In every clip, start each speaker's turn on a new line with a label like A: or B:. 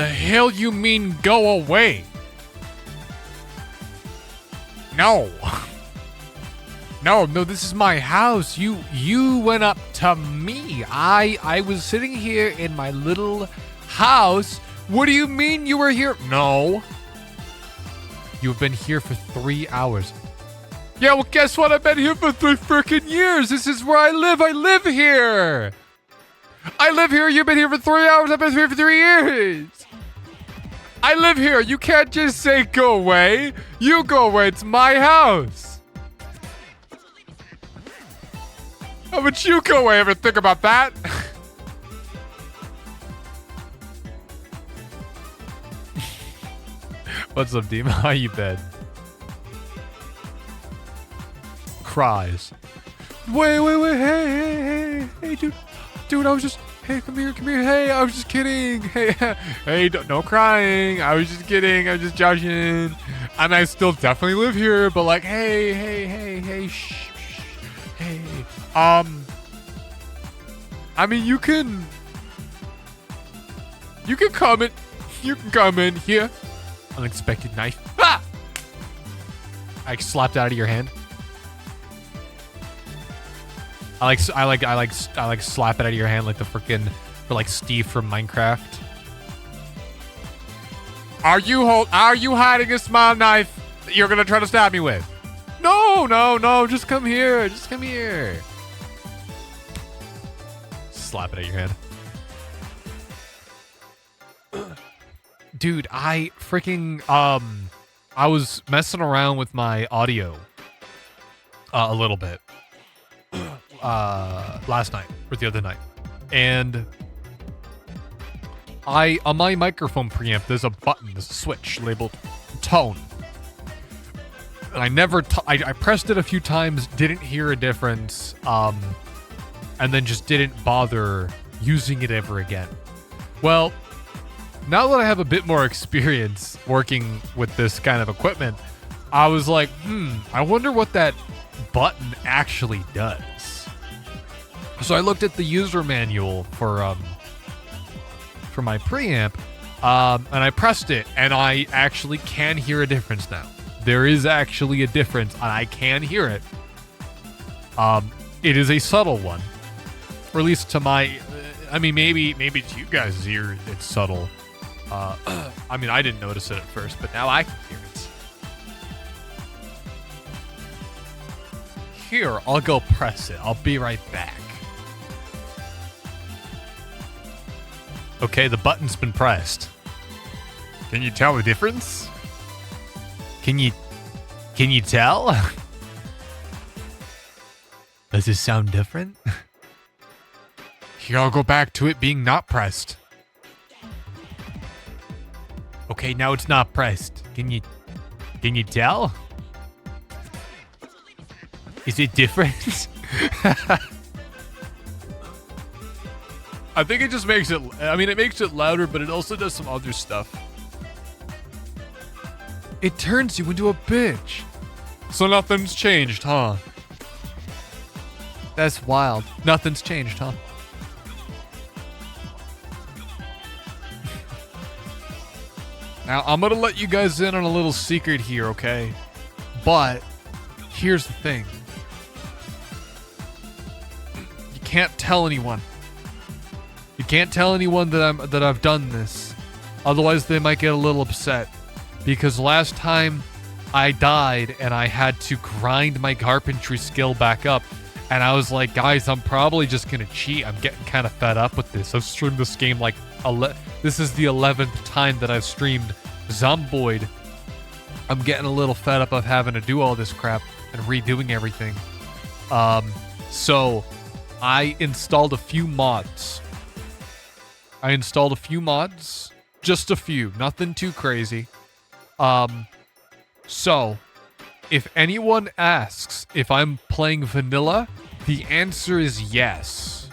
A: The hell you mean go away? No. No, this is my house. You went up to me. I was sitting here in my little house. What do you mean you were here? No. You've been here for 3 hours. Yeah, well, guess what? I've been here for 3 freaking years. This is where I live. I live here. I live here. You've been here for 3 hours. I've been here for 3 years. I live here. You can't just say go away. You go away. It's my house. How about you go away? Ever think about that? What's up, Dima? How you been? Cries. Wait, hey, dude, I was just, hey, come here, hey, I was just kidding, hey, no crying, I was just kidding, I was just joshing, and I still definitely live here, but like, hey, shh, hey, I mean, you can come in here. Unexpected knife. Ah! I slapped out of your hand. I like slap it out of your hand like the freaking, or like Steve from Minecraft. Are you hiding a small knife that you're gonna try to stab me with? No, just come here, Slap it out of your hand. Dude, I freaking, I was messing around with my audio a little bit last night or the other night, and on my microphone preamp, there's a button, there's a switch labeled tone, and I pressed it a few times, didn't hear a difference, and then just didn't bother using it ever again. Well, now that I have a bit more experience working with this kind of equipment, I was like, I wonder what that button actually does. So I looked at the user manual for my preamp, and I pressed it, and I actually can hear a difference now. There is actually a difference, and I can hear it. It is a subtle one, or at least to my, I mean, maybe to you guys' ear, it's subtle. I mean, I didn't notice it at first, but now I can hear it. Here, I'll go press it. I'll be right back. Okay, the button's been pressed. Can you tell the difference? Can you tell? Does it sound different? Here, I'll go back to it being not pressed. Okay, now it's not pressed. Can you tell? Is it different? I think it just makes it, I mean, it makes it louder, but it also does some other stuff. It turns you into a bitch. So nothing's changed, huh? That's wild. Nothing's changed, huh? Now, I'm going to let you guys in on a little secret here, okay? But here's the thing. You can't tell anyone. You can't tell anyone that I've done this. Otherwise, they might get a little upset. Because last time I died and I had to grind my carpentry skill back up, and I was like, guys, I'm probably just going to cheat. I'm getting kind of fed up with this. I've streamed this game like this is the 11th time that I've streamed Zomboid. I'm getting a little fed up of having to do all this crap and redoing everything. So I installed a few mods. Just a few, nothing too crazy. So if anyone asks if I'm playing vanilla, the answer is yes.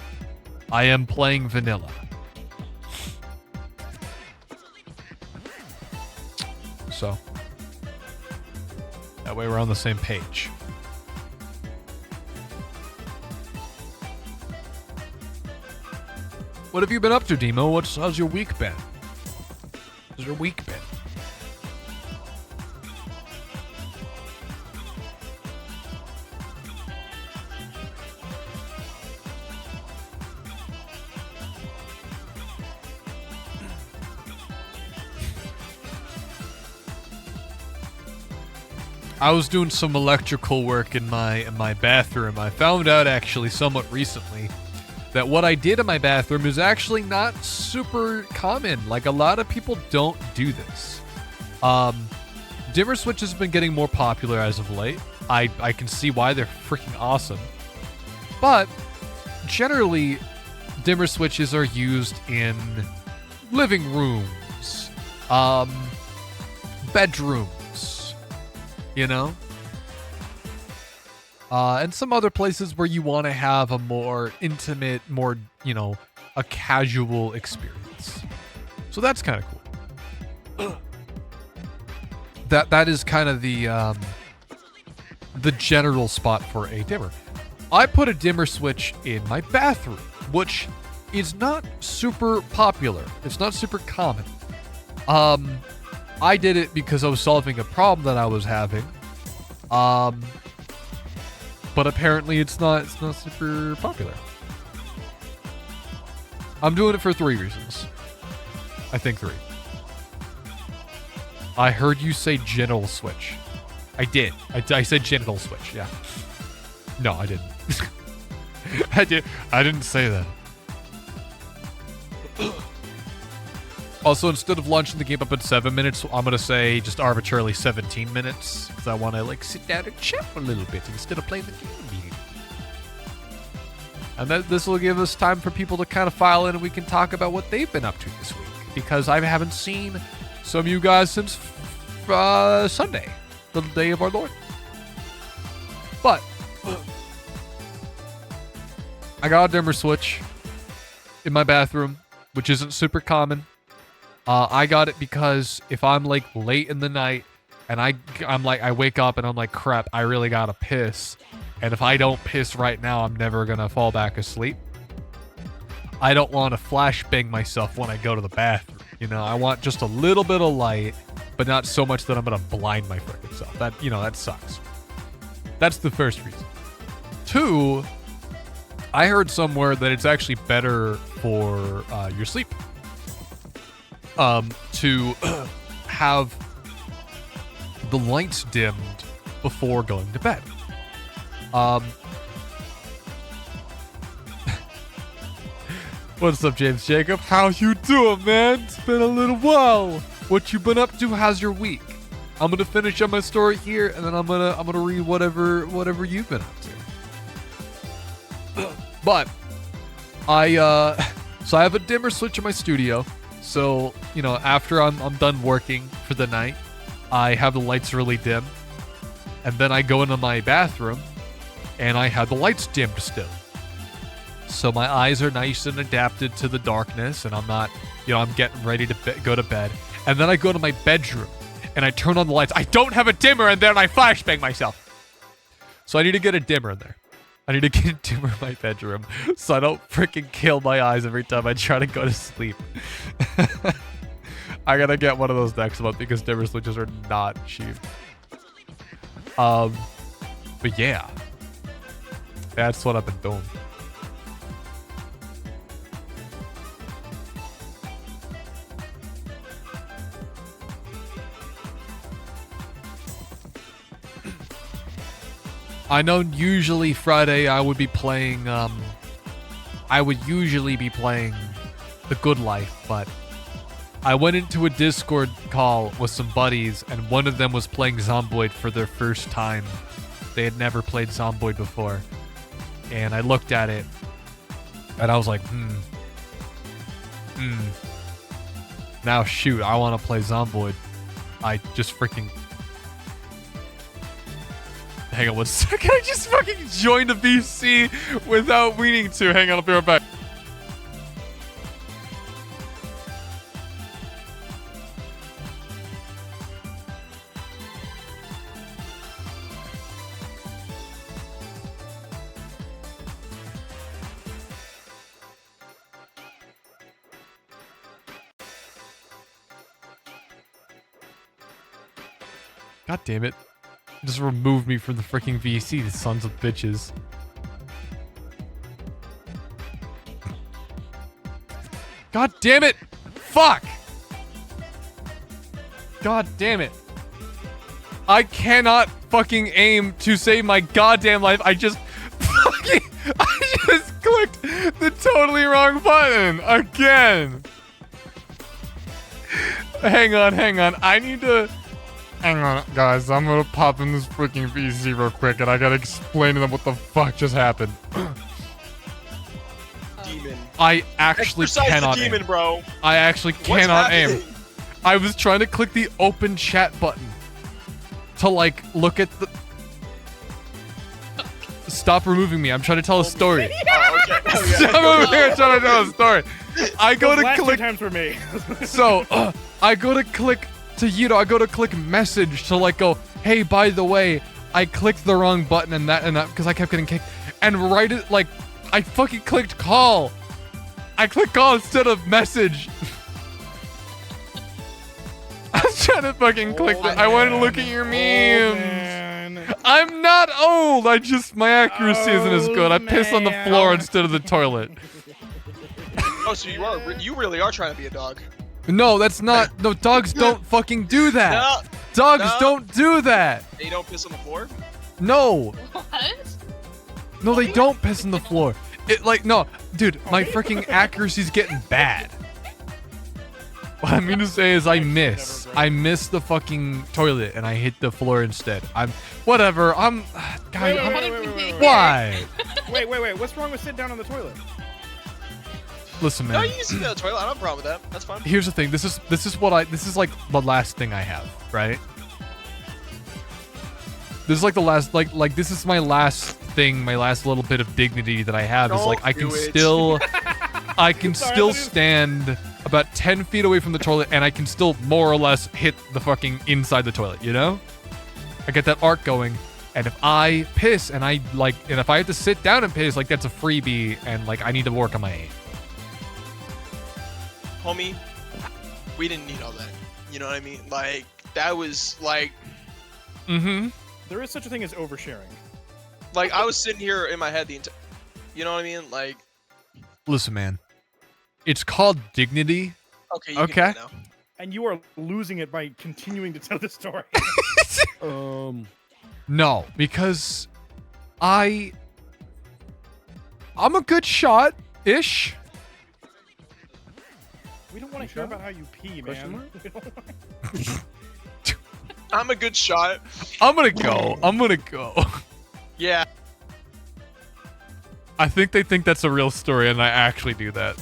A: I am playing vanilla. So that way we're on the same page. What have you been up to, Demo? How's your week been? How's your week been? I was doing some electrical work in my bathroom. I found out actually somewhat recently that what I did in my bathroom is actually not super common. Like, a lot of people don't do this. Dimmer switches have been getting more popular as of late. I can see why. They're freaking awesome. But generally, dimmer switches are used in living rooms, bedrooms, you know? And some other places where you want to have a more intimate, more, you know, a casual experience. So that's kind of cool. That is kind of the general spot for a dimmer. I put a dimmer switch in my bathroom, which is not super popular. It's not super common. I did it because I was solving a problem that I was having. But apparently it's not super popular. I'm doing it for 3 reasons. I think 3. I heard you say genital switch. I did. I said genital switch, yeah. No, I didn't. I didn't say that. Also, instead of launching the game up in 7 minutes, I'm going to say just arbitrarily 17 minutes. Because I want to, like, sit down and chat for a little bit instead of playing the game. And this will give us time for people to kind of file in and we can talk about what they've been up to this week. Because I haven't seen some of you guys since Sunday, the day of our Lord. But I got a dimmer switch in my bathroom, which isn't super common. I got it because if I'm like late in the night and I wake up and I'm like, crap, I really gotta piss. And if I don't piss right now, I'm never gonna fall back asleep. I don't want to flashbang myself when I go to the bathroom. You know, I want just a little bit of light, but not so much that I'm gonna blind my freaking self. That, you know, that sucks. That's the first reason. 2, I heard somewhere that it's actually better for your sleep. To have the lights dimmed before going to bed. What's up, James Jacob? How you doing, man? It's been a little while. What you been up to? How's your week? I'm gonna finish up my story here, and then I'm gonna read whatever you've been up to. But so I have a dimmer switch in my studio. So, you know, after I'm done working for the night, I have the lights really dim. And then I go into my bathroom and I have the lights dimmed still. So my eyes are nice and adapted to the darkness and I'm not, you know, I'm getting ready to go to bed. And then I go to my bedroom and I turn on the lights. I don't have a dimmer and then I flashbang myself. So I need to get a dimmer in there. I need to get a dimmer in my bedroom so I don't freaking kill my eyes every time I try to go to sleep. I gotta get one of those next month because dimmer switches are not cheap. But yeah. That's what I've been doing. I know usually Friday I would be playing, The Good Life, but I went into a Discord call with some buddies and one of them was playing Zomboid for their first time. They had never played Zomboid before. And I looked at it and I was like, Now shoot, I want to play Zomboid. I just freaking... Hang on 1 second, I just fucking joined the VC without meaning to. Hang on, I'll be right back. God damn it. Just remove me from the freaking VC, the sons of bitches. God damn it! Fuck! God damn it. I cannot fucking aim to save my goddamn life. I just clicked the totally wrong button again. Hang on. I need to... Hang on, guys. I'm gonna pop in this freaking VC real quick and I gotta explain to them what the fuck just happened.
B: Demon.
A: I actually cannot
B: the demon,
A: aim.
B: Bro.
A: I actually cannot aim. I was trying to click the open chat button to like look at the... Stop removing me. I'm trying to tell a story.
B: Oh, okay.
A: Stop removing me. I'm trying to tell a story. I go to
C: last
A: click...
C: 2 times for me.
A: So, I go to click to I go to click message to like go, hey, by the way, I clicked the wrong button and that because I kept getting kicked. And right it like I fucking clicked call. I clicked call instead of message. I was trying to fucking click that. I wanted to look at your memes. I'm not old. My accuracy isn't as good. I piss on the floor instead of the toilet.
B: Oh, so you really are trying to be a dog.
A: No, that's not. No, dogs don't fucking do that.
B: No.
A: Dogs don't do that.
B: They don't piss on the floor?
A: No.
D: What?
A: No, they don't piss on the floor. No, dude, my freaking accuracy's getting bad. What I mean to say is I miss the fucking toilet and I hit the floor instead. Whatever. Why?
C: Wait. What's wrong with sitting down on the toilet?
A: Listen,
B: No,
A: man.
B: you can sit in the toilet. I don't have a problem with that. That's fine.
A: Here's the thing. This is like the last thing I have, right? This is like the last, like this is my last thing, my last little bit of dignity that I have is like I can still stand about 10 feet away from the toilet and I can still more or less hit the fucking inside the toilet, you know? I get that arc going. And if I piss and if I have to sit down and piss, like that's a freebie and like I need to work on my aim.
B: Homie, we didn't need all that. You know what I mean? Like, that was like...
A: Mm-hmm.
C: There is such a thing as oversharing.
B: Like, I was sitting here in my head the entire... You know what I mean? Like...
A: Listen, man. It's called dignity.
B: Okay, you can do it now.
C: And you are losing it by continuing to tell the story.
A: No, because I'm a good shot-ish.
C: We don't want to hear about how you pee, man.
B: I'm a good shot.
A: I'm gonna go.
B: Yeah.
A: I think they think that's a real story, and I actually do that.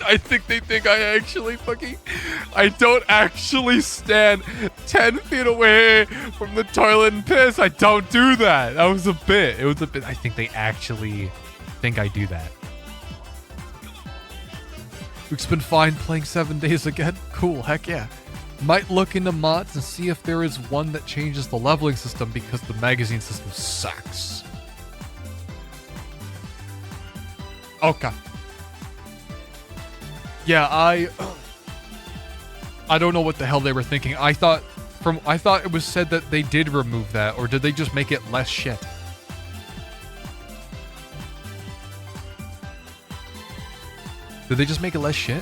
A: I think they think I don't actually stand 10 feet away from the toilet and piss. I don't do that. That was a bit. It was a bit. I think they actually think I do that. Luke's been fine playing 7 days again. Cool, heck yeah. Might look into mods and see if there is one that changes the leveling system because the magazine system sucks. Okay. Yeah, I don't know what the hell they were thinking. I thought it was said that they did remove that, or did they just make it less shit? Did they just make it less shit?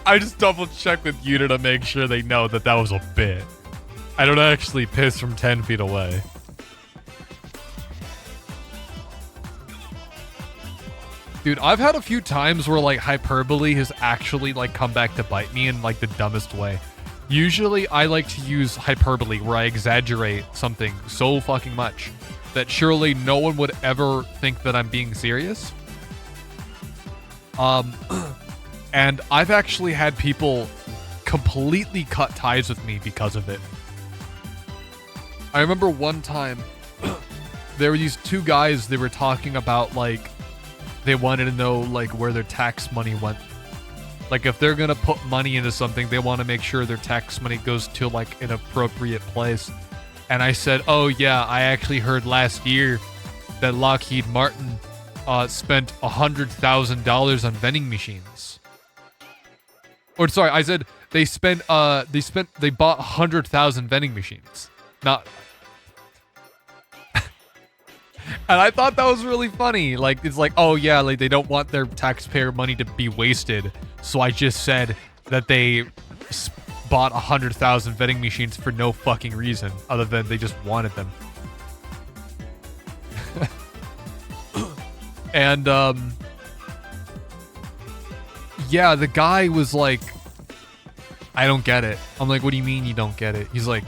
A: I just double check with Yuta to make sure they know that that was a bit. I don't actually piss from 10 feet away. Dude, I've had a few times where like hyperbole has actually like come back to bite me in like the dumbest way. Usually I like to use hyperbole where I exaggerate something so fucking much that surely no one would ever think that I'm being serious. And I've actually had people completely cut ties with me because of it. I remember one time there were these two guys, they were talking about, like, they wanted to know, like, where their tax money went. Like, if they're gonna put money into something, they want to make sure their tax money goes to, like, an appropriate place. And I said, oh, yeah, I actually heard last year that Lockheed Martin spent $100,000 on vending machines. Or, sorry, I said they bought 100,000 vending machines. Not... And I thought that was really funny. Like, it's like, oh yeah, like they don't want their taxpayer money to be wasted. So I just said that they bought 100,000 vending machines for no fucking reason other than they just wanted them. And, yeah, the guy was like, I don't get it. I'm like, what do you mean you don't get it? He's like,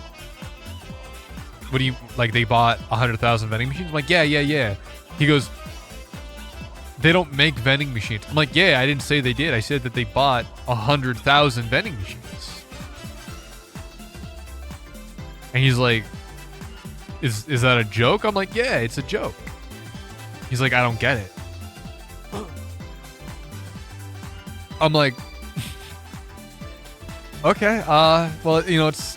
A: what do you, like, they bought 100,000 vending machines? I'm like, yeah. He goes, they don't make vending machines. I'm like, yeah, I didn't say they did. I said that they bought 100,000 vending machines. And he's like, is that a joke? I'm like, yeah, it's a joke. He's like, I don't get it. I'm like, okay, well, you know, it's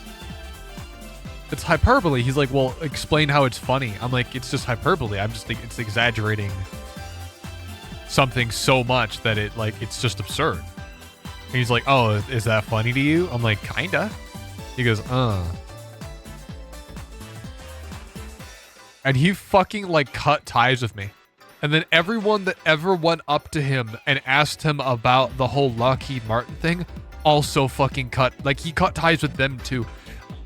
A: hyperbole. He's like, well, explain how it's funny. I'm like, it's just hyperbole. I'm just it's exaggerating something so much that it's just absurd. And he's like, oh, is that funny to you? I'm like, kinda. He goes, And he fucking, like, cut ties with me. And then everyone that ever went up to him and asked him about the whole Lockheed Martin thing also fucking he cut ties with them too.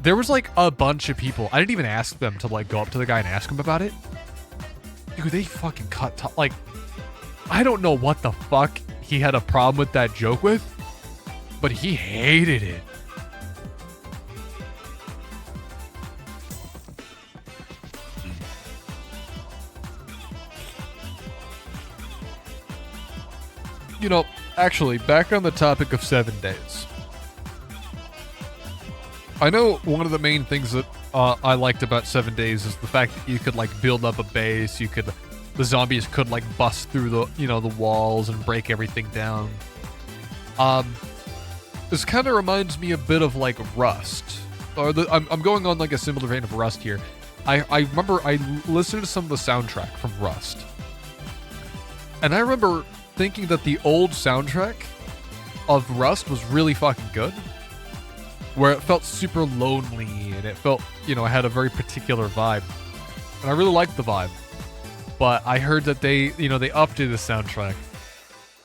A: There was, like, a bunch of people. I didn't even ask them to, like, go up to the guy and ask him about it. Dude, they fucking like, I don't know what the fuck he had a problem with that joke with, but he hated it. You know, actually, back on the topic of 7 days. I know one of the main things that I liked about 7 days is the fact that you could, like, build up a base. The zombies could, like, bust through the walls and break everything down. This kind of reminds me a bit of, like, Rust. I'm going on, like, a similar vein of Rust here. I remember I listened to some of the soundtrack from Rust. And I remember thinking that the old soundtrack of Rust was really fucking good. Where it felt super lonely and it felt, it had a very particular vibe. And I really liked the vibe. But I heard that they updated the soundtrack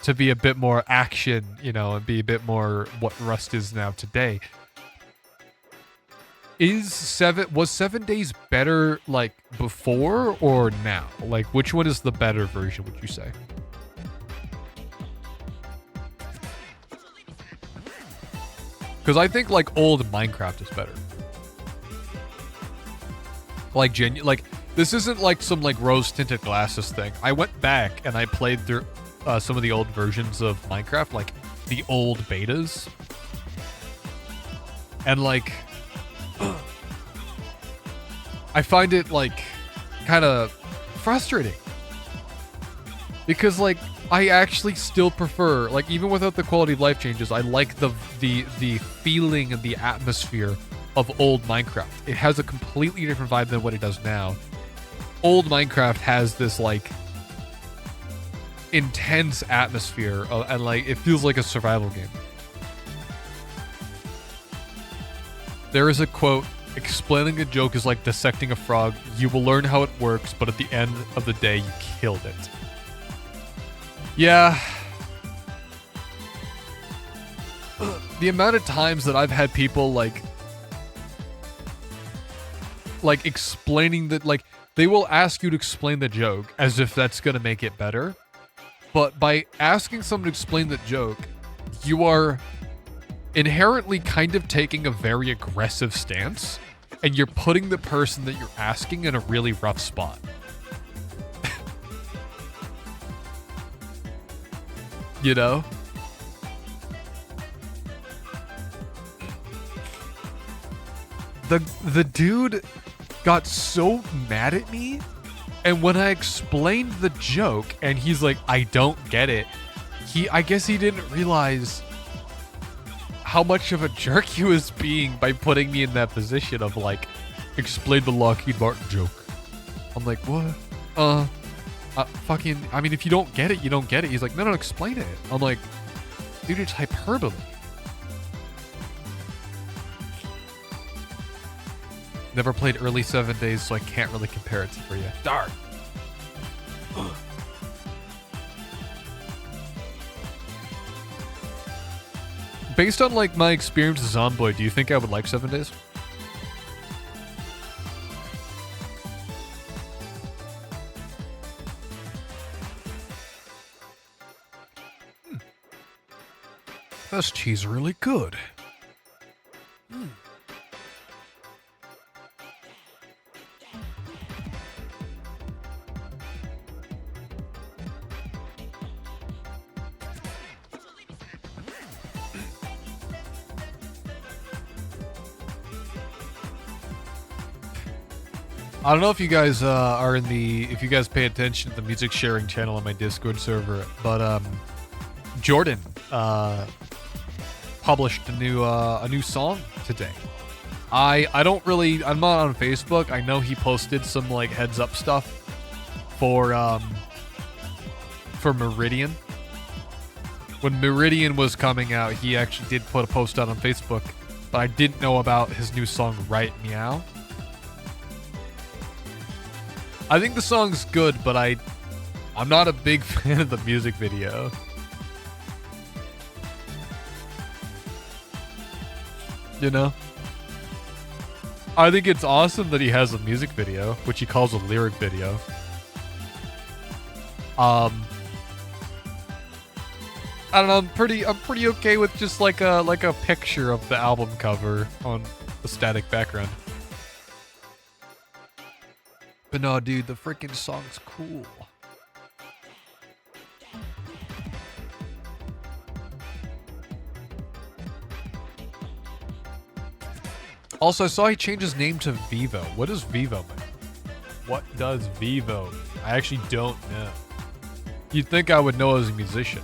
A: to be a bit more action, and be a bit more what Rust is now today. Was 7 days better, like, before or now? Like, which one is the better version, would you say? Because I think, like, old Minecraft is better. Like, this isn't, like, some, like, rose-tinted glasses thing. I went back and I played through some of the old versions of Minecraft, like, the old betas. And, like, I find it, like, kind of frustrating. Because, like, I actually still prefer, like, even without the quality of life changes, I like the feeling and the atmosphere of old Minecraft. It has a completely different vibe than what it does now. Old Minecraft has this, like, intense atmosphere, and, like, it feels like a survival game. There is a quote, explaining a joke is like dissecting a frog. You will learn how it works, but at the end of the day, you killed it. Yeah. The amount of times that I've had people, like explaining that, like, they will ask you to explain the joke as if that's going to make it better. But by asking someone to explain the joke, you are inherently kind of taking a very aggressive stance, and you're putting the person that you're asking in a really rough spot. You know? The dude got so mad at me And when I explained the joke and he's like, I don't get it, I guess he didn't realize how much of a jerk he was being by putting me in that position of like, explain the Lockheed Martin joke. I'm like, what? Fucking, I mean, if you don't get it, you don't get it. He's like, no, explain it. I'm like, dude, it's hyperbole. Never played early 7 days, so I can't really compare it for you. Darn. Based on like my experience with Zomboid, do you think I would like 7 days? This cheese is really good. I don't know if you guys if you guys pay attention to the music sharing channel on my Discord server, but Jordan published a new song today. I'm not on Facebook. I know he posted some like heads up stuff for Meridian. When Meridian was coming out, he actually did put a post out on Facebook, but I didn't know about his new song Right Meow. I think the song's good, but I'm not a big fan of the music video. You know? I think it's awesome that he has a music video, which he calls a lyric video. I don't know, I'm pretty okay with just like a picture of the album cover on the static background. But no, dude, the freaking song's cool. Also, I saw he changed his name to Vivo. What does Vivo mean? What does Vivo mean? I actually don't know. You'd think I would know as a musician.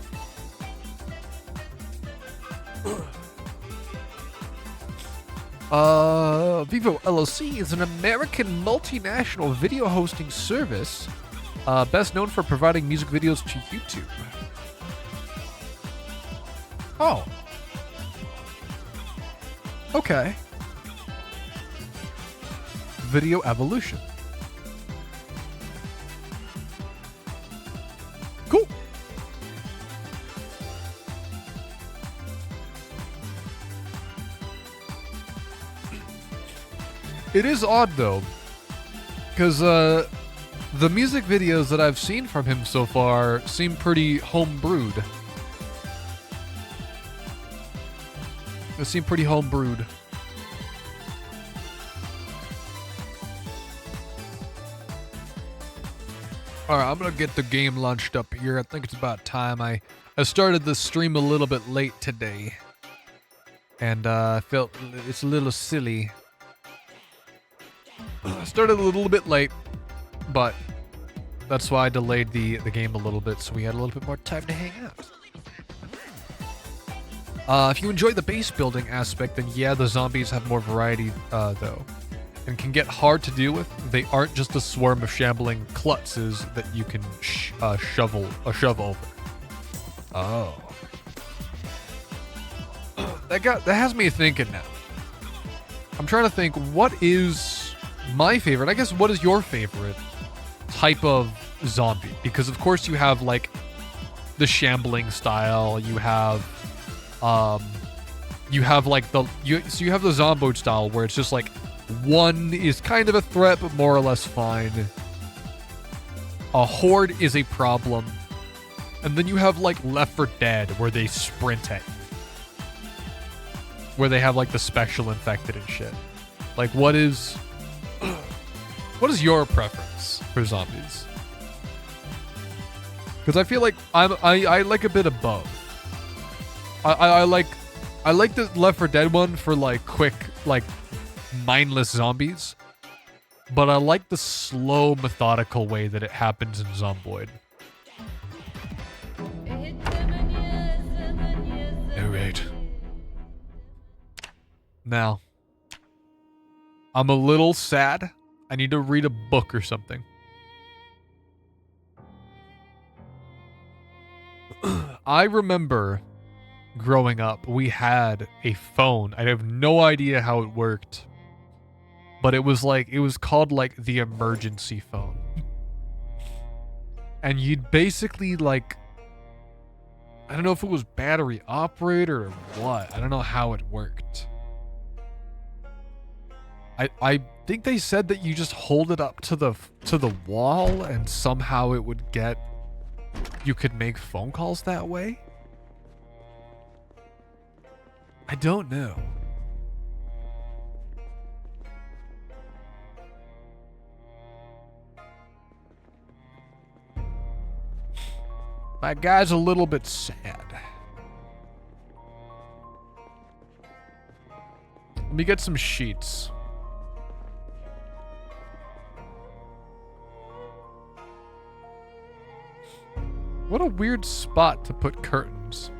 A: Vivo LLC is an American multinational video hosting service, best known for providing music videos to YouTube. Oh. Okay. Video evolution. Cool. It is odd though, because the music videos that I've seen from him so far seem pretty homebrewed. They seem pretty homebrewed. Alright, I'm gonna get the game launched up here. I think it's about time. I started the stream a little bit late today, and I felt it's a little silly. I started a little bit late, but that's why I delayed the game a little bit, so we had a little bit more time to hang out. If you enjoy the base building aspect, then yeah, the zombies have more variety, though, and can get hard to deal with. They aren't just a swarm of shambling klutzes that you can shove over. Oh. That has me thinking now. I'm trying to think, what is my favorite? I guess, what is your favorite type of zombie? Because of course you have like the shambling style, you have like you have the Zomboid style where it's just like one is kind of a threat but more or less fine. A horde is a problem. And then you have like Left 4 Dead where they sprint at you. Where they have like the special infected and shit. Like what is your preference for zombies? Because I feel like I like a bit of both. I like the Left 4 Dead one for like quick, like mindless zombies. but I like the slow, methodical way that it happens in Zomboid. Alright. Now, I'm a little sad. I need to read a book or something. I remember growing up, we had a phone. I have no idea how it worked. But it was called like the emergency phone. And you'd basically like, I don't know if it was battery operated or what. I don't know how it worked. I think they said that you just hold it up to the wall and somehow it would get, you could make phone calls that way. I don't know. That guy's a little bit sad. Let me get some sheets. What a weird spot to put curtains.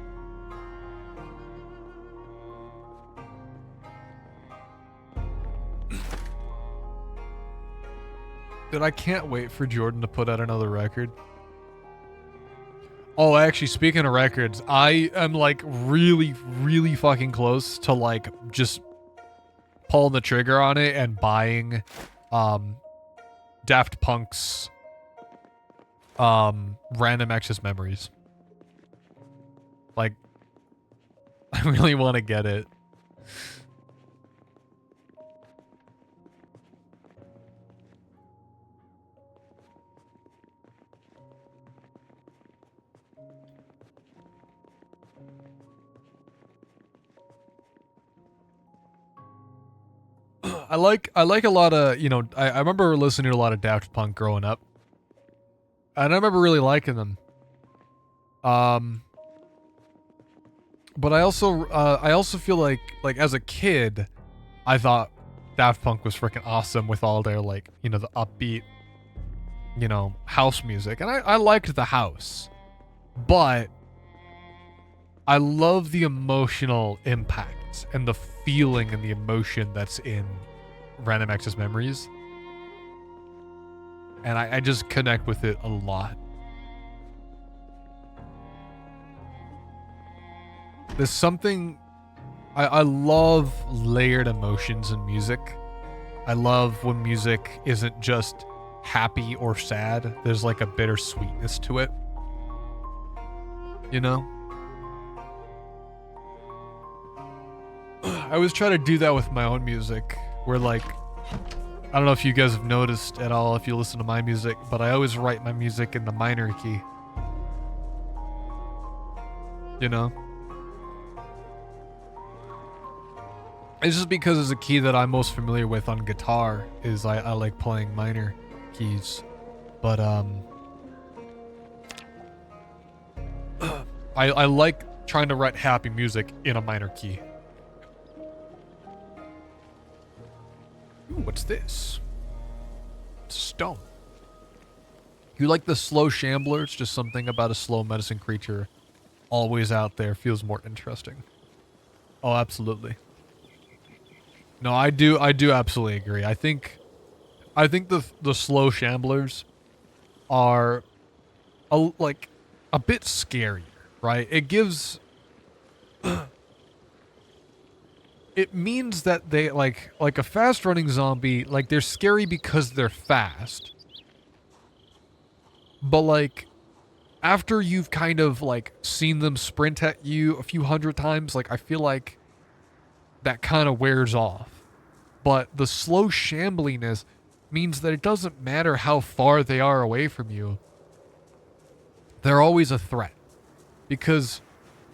A: Dude, I can't wait for Jordan to put out another record. Oh, actually, speaking of records, I am like really, really fucking close to like just pulling the trigger on it and buying Daft Punk's Random Access Memories. Like, I really want to get it. I like a lot of, you know, I remember listening to a lot of Daft Punk growing up. And I remember really liking them. But I also feel like as a kid, I thought Daft Punk was freaking awesome with all their like, you know, the upbeat, you know, house music. And I liked the house. But I love the emotional impact and the feeling and the emotion that's in Random Access Memories. And I just connect with it a lot. There's something... I love layered emotions in music. I love when music isn't just happy or sad. There's like a bittersweetness to it. You know? I always try to do that with my own music. Where like... I don't know if you guys have noticed at all if you listen to my music, but I always write my music in the minor key. You know? It's just because it's a key that I'm most familiar with on guitar, is I like playing minor keys. But, I like trying to write happy music in a minor key. Ooh, what's this? Stone. You like the slow shambler? It's just something about a slow medicine creature always out there feels more interesting. Oh, absolutely. No, I do absolutely agree. I think the slow shamblers are like a bit scarier, right? It gives it means that they like a fast running zombie, like they're scary because they're fast. But like after you've kind of like seen them sprint at you a few hundred times, like I feel like that kind of wears off. But the slow shambliness means that it doesn't matter how far they are away from you. They're always a threat. Because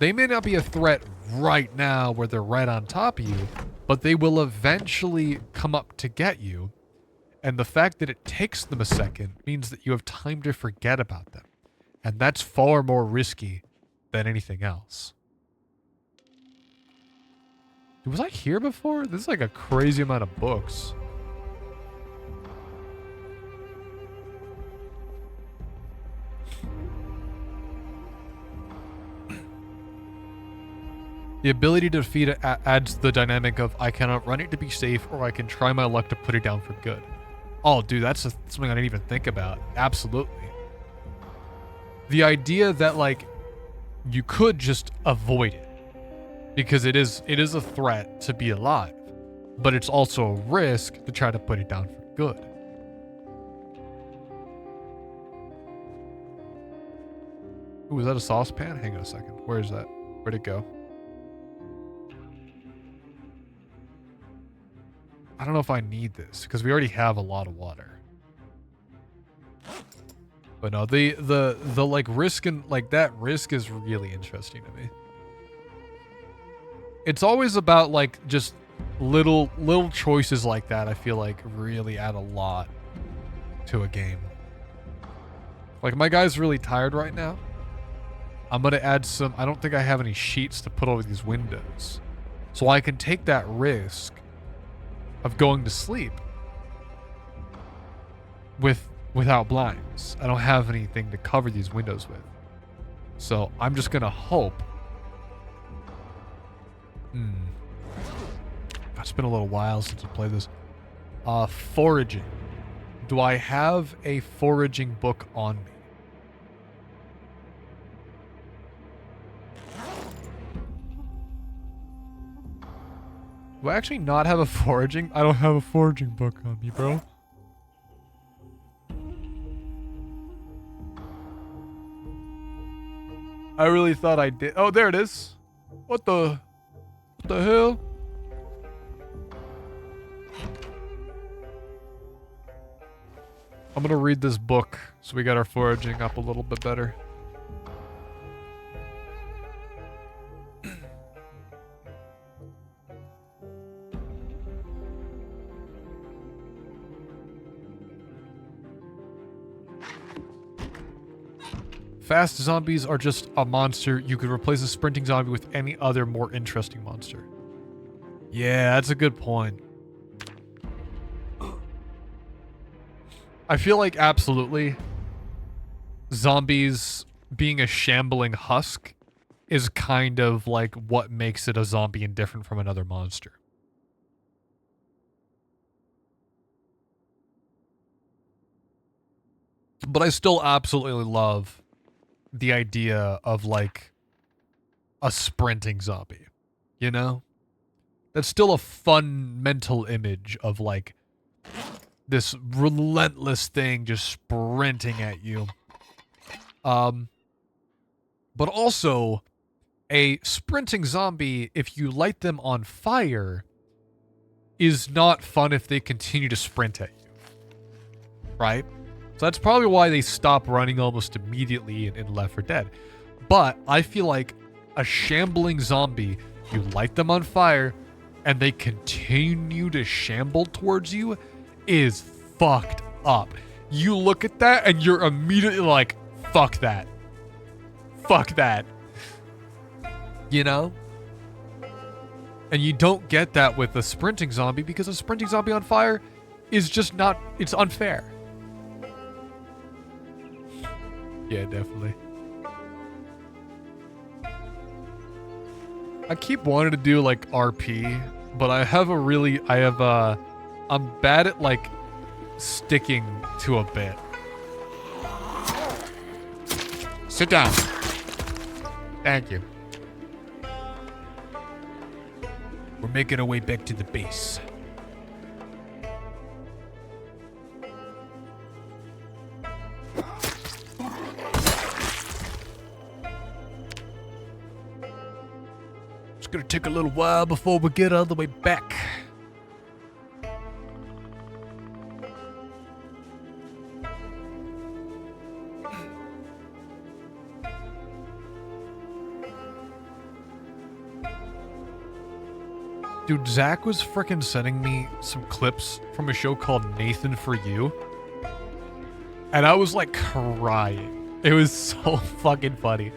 A: they may not be a threat right now where they're right on top of you, but they will eventually come up to get you. And the fact that it takes them a second means that you have time to forget about them. And that's far more risky than anything else. Was I here before? This is like a crazy amount of books. The ability to defeat it adds the dynamic of I can outrun it to be safe, or I can try my luck to put it down for good. Oh, dude, that's something I didn't even think about. Absolutely. The idea that, like, you could just avoid it. Because it is a threat to be alive. But it's also a risk to try to put it down for good. Ooh, is that a saucepan? Hang on a second. Where is that? Where'd it go? I don't know if I need this, because we already have a lot of water. But no, the like risk and like that risk is really interesting to me. It's always about like just little choices like that. I feel like really add a lot to a game. Like my guy's really tired right now. I'm gonna add some. I don't think I have any sheets to put over these windows, so I can take that risk of going to sleep without blinds. I don't have anything to cover these windows with. So I'm just gonna hope. It's been a little while since I played this. Foraging. Do I have a foraging book on me? Do I actually not have a foraging? I don't have a foraging book on me, bro. I really thought I did. Oh, there it is. What the hell? I'm gonna read this book so we got our foraging up a little bit better. Fast zombies are just a monster. You could replace a sprinting zombie with any other more interesting monster. Yeah, that's a good point. I feel like absolutely zombies being a shambling husk is kind of like what makes it a zombie and different from another monster. But I still absolutely love the idea of like a sprinting zombie, you know? That's still a fun mental image of like this relentless thing just sprinting at you. But also a sprinting zombie, if you light them on fire, is not fun if they continue to sprint at you, right? So that's probably why they stop running almost immediately in Left 4 Dead. But I feel like a shambling zombie, you light them on fire, and they continue to shamble towards you, is fucked up. You look at that, and you're immediately like, fuck that. Fuck that. You know? And you don't get that with a sprinting zombie, because a sprinting zombie on fire is just not, it's unfair. Yeah, definitely. I keep wanting to do like RP, but I'm bad at like sticking to a bit. Sit down. Thank you. We're making our way back to the base. It's gonna take a little while before we get all the way back. Dude, Zach was frickin' sending me some clips from a show called Nathan For You. And I was like crying. It was so fucking funny.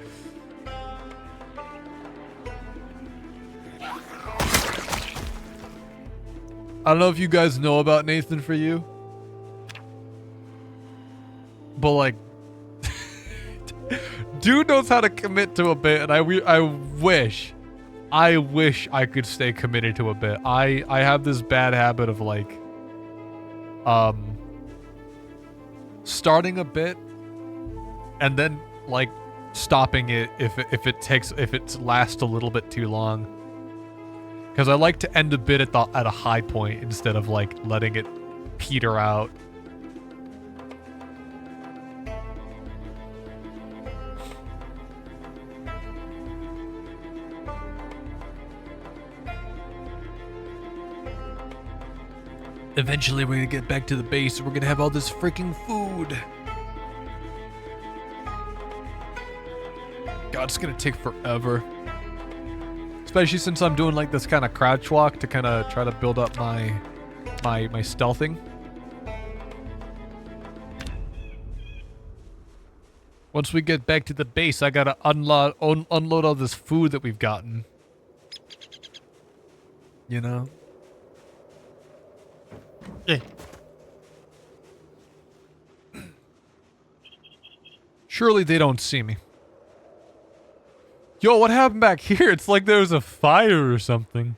A: I don't know if you guys know about Nathan For You. But like, dude knows how to commit to a bit, and I wish I wish I could stay committed to a bit. I have this bad habit of like starting a bit and then like stopping it if it lasts a little bit too long. Cuz I like to end a bit at a high point instead of like letting it peter out. Eventually, we're gonna get back to the base and we're gonna have all this freaking food. God, it's gonna take forever. Especially since I'm doing like this kind of crouch walk to kind of try to build up my stealthing. Once we get back to the base, I gotta unload all this food that we've gotten. You know? Surely they don't see me. Yo, what happened back here? It's like there was a fire or something.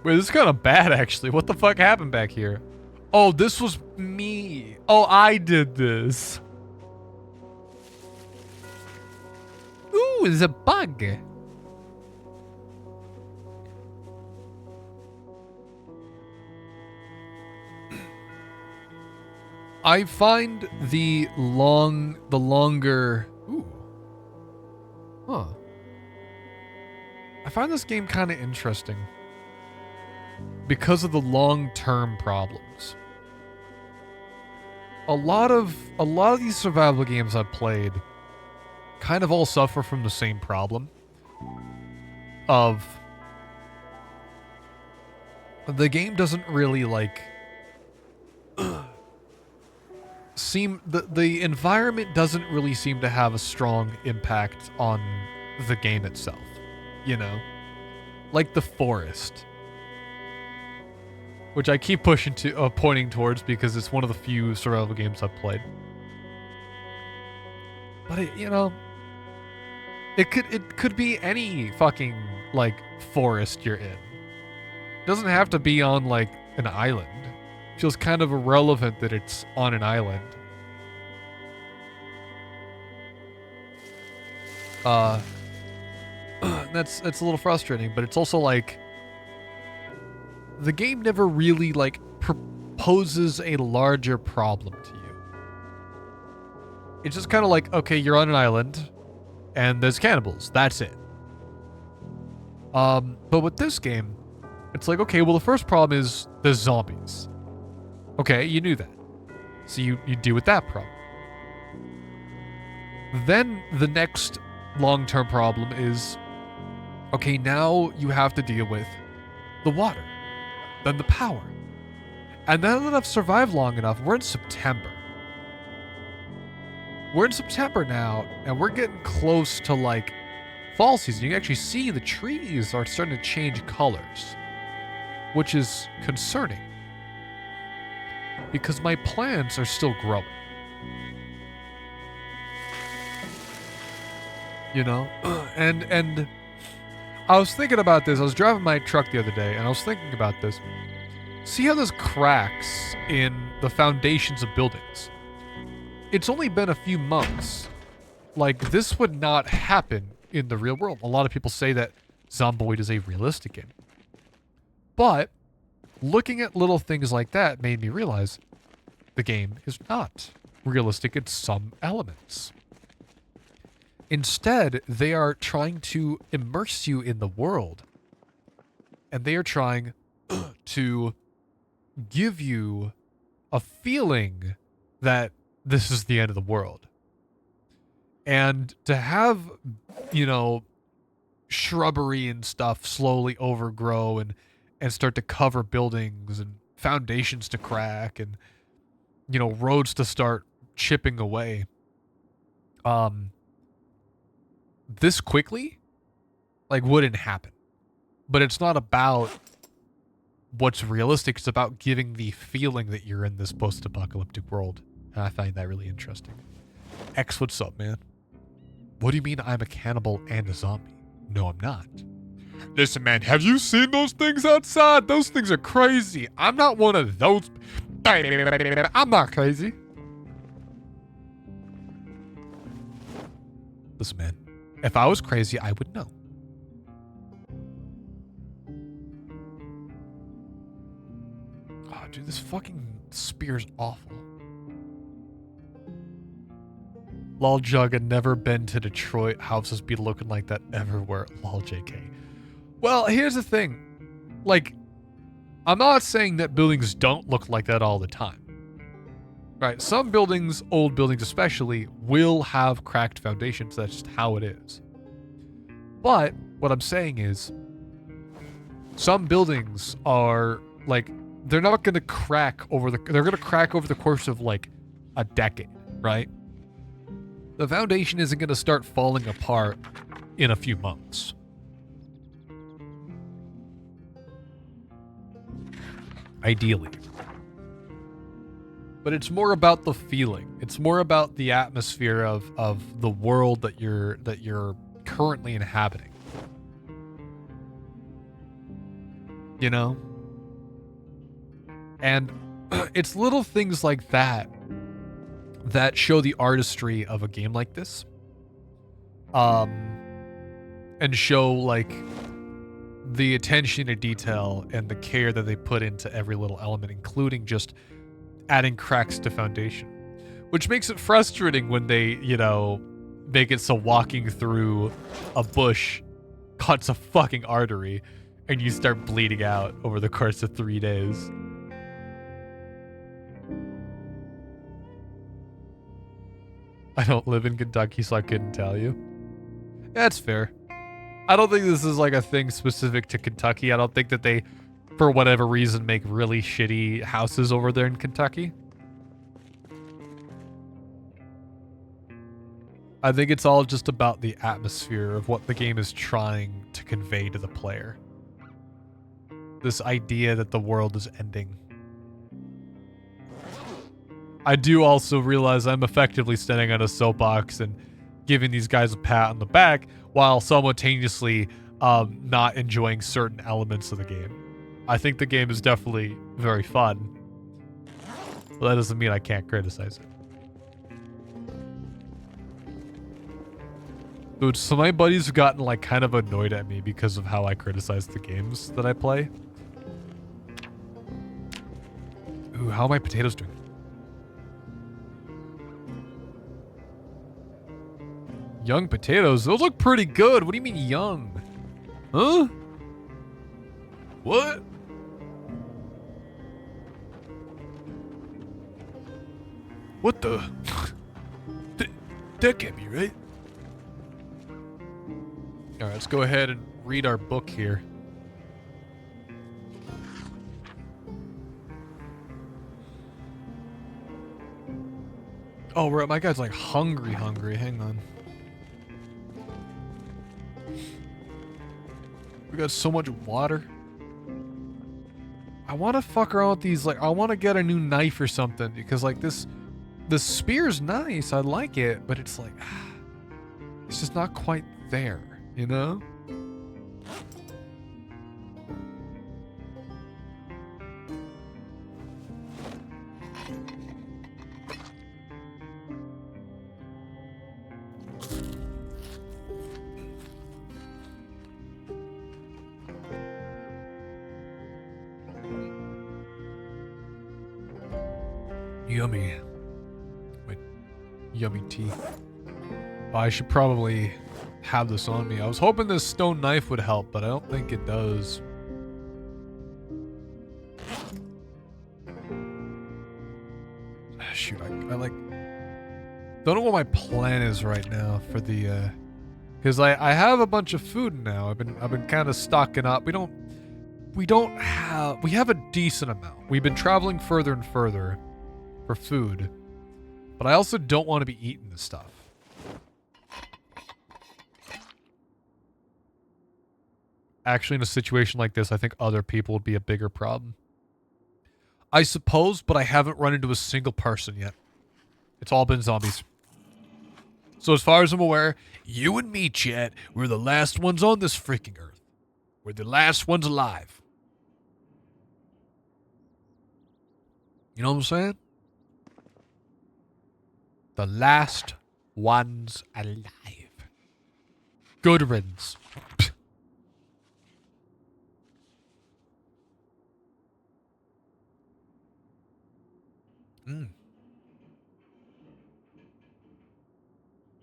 A: Wait, this is kind of bad, actually. What the fuck happened back here? Oh, this was me. Oh, I did this. Ooh, there's a bug. I find the longer... Ooh. Huh. I find this game kind of interesting. Because of the long-term problems. A lot of these survival games I've played kind of all suffer from the same problem. Of... The game doesn't really, like... the environment doesn't really seem to have a strong impact on the game itself, you know, like the forest, which I keep pointing towards because it's one of the few survival games I've played. But it could be any fucking like forest you're in. It doesn't have to be on like an island. Feels kind of irrelevant that it's on an island. That's a little frustrating, but it's also like the game never really like proposes a larger problem to you. It's just kind of like, okay, you're on an island and there's cannibals. That's it. But with this game, it's like, okay, well the first problem is there's zombies. Okay, you knew that. So you deal with that problem. Then the next long-term problem is, okay, now you have to deal with the water, then the power. And now that I've survived long enough, we're in September. We're in September now, and we're getting close to like fall season. You can actually see the trees are starting to change colors, which is concerning. Because my plants are still growing. You know? And I was thinking about this. I was driving my truck the other day, and I was thinking about this. See how there's cracks in the foundations of buildings? It's only been a few months. Like, this would not happen in the real world. A lot of people say that Zomboid is a realistic game. But looking at little things like that made me realize the game is not realistic in some elements. Instead, they are trying to immerse you in the world. And they are trying to give you a feeling that this is the end of the world. And to have, you know, shrubbery and stuff slowly overgrow and start to cover buildings and foundations to crack and, you know, roads to start chipping away. This quickly, like, wouldn't happen. But it's not about what's realistic. It's about giving the feeling that you're in this post-apocalyptic world. And I find that really interesting. X, what's up, man? What do you mean I'm a cannibal and a zombie? No, I'm not. Listen, man, have you seen those things outside? Those things are crazy. I'm not one of those. I'm not crazy. Listen, man, if I was crazy, I would know. Oh, dude, this fucking spear's awful. Lol Jagga, never been to Detroit. Houses be looking like that everywhere. Lol JK. Well, here's the thing. Like, I'm not saying that buildings don't look like that all the time. Right? Some buildings, old buildings especially, will have cracked foundations. That's just how it is. But what I'm saying is, some buildings are like, they're not going to crack over they're going to crack over the course of like a decade, right? The foundation isn't going to start falling apart in a few months. Ideally. But it's more about the feeling. It's more about the atmosphere of the world that you're currently inhabiting. You know? And it's little things like that that show the artistry of a game like this. And show like the attention to detail and the care that they put into every little element, including just adding cracks to foundation. Which makes it frustrating when they, you know, make it so walking through a bush cuts a fucking artery and you start bleeding out over the course of 3 days. I don't live in Kentucky, so I couldn't tell you. That's fair. I don't think this is like a thing specific to Kentucky. I don't think that they, for whatever reason, make really shitty houses over there in Kentucky. I think it's all just about the atmosphere of what the game is trying to convey to the player. This idea that the world is ending. I do also realize I'm effectively standing on a soapbox and giving these guys a pat on the back while simultaneously not enjoying certain elements of the game. I think the game is definitely very fun, but that doesn't mean I can't criticize it. Dude, so my buddies have gotten like kind of annoyed at me because of how I criticize the games that I play. Ooh, how are my potatoes doing? Young potatoes? Those look pretty good. What do you mean young? Huh? What? What the? That can't be right. Alright, let's go ahead and read our book here. Oh, my guy's like hungry. Hang on. We got so much water. I want to fuck around with these, like, I want to get a new knife or something, because, like, the spear's nice, I like it, but it's like, it's just not quite there, you know? Yummy. My yummy tea. I should probably have this on me. I was hoping this stone knife would help, but I don't think it does. Shoot, I like don't know what my plan is right now for the because I have a bunch of food now. I've been kind of stocking up. We have a decent amount. We've been traveling further and further for food, but I also don't want to be eating this stuff. actually, in a situation like this, I think other people would be a bigger problem. I suppose, but I haven't run into a single person yet. It's all been zombies. So as far as I'm aware, you and me, chat, we're the last ones on this freaking earth. We're the last ones alive. You know what I'm saying? The last ones alive. Good riddance. Mm.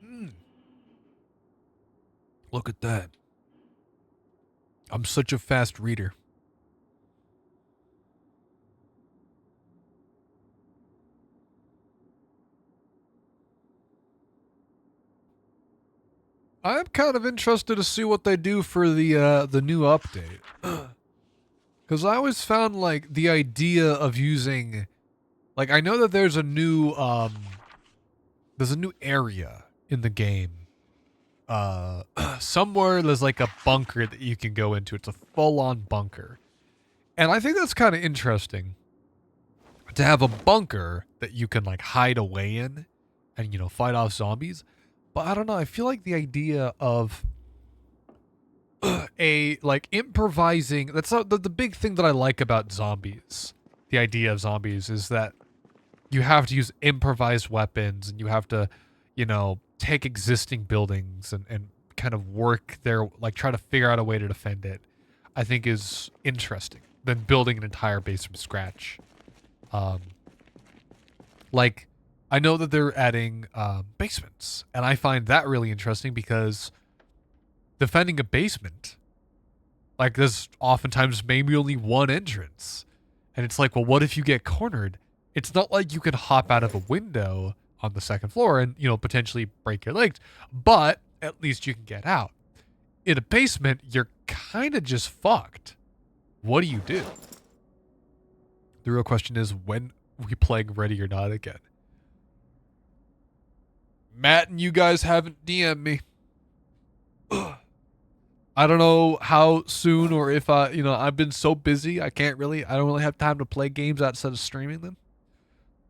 A: Mm. Look at that. I'm such a fast reader. I'm kind of interested to see what they do for the new update. Because I always found, like, the idea of using... Like, I know that there's a new area in the game. Somewhere there's, like, a bunker that you can go into. It's a full-on bunker. And I think that's kind of interesting. To have a bunker that you can, like, hide away in and, you know, fight off zombies. But I don't know, I feel like the idea of like, improvising... That's the big thing that I like about zombies. The idea of zombies is that you have to use improvised weapons, and you have to, you know, take existing buildings and kind of work their... Like, try to figure out a way to defend it, I think is interesting than building an entire base from scratch. Like... I know that they're adding basements, and I find that really interesting because defending a basement, like, there's oftentimes maybe only one entrance. And it's like, well, what if you get cornered? It's not like you can hop out of a window on the second floor and, you know, potentially break your legs, but at least you can get out. In a basement, you're kind of just fucked. What do you do? The real question is, when we playing Ready or Not again? Matt and you guys haven't DM'd me. I don't know how soon or if I've been so busy. I don't really have time to play games outside of streaming them.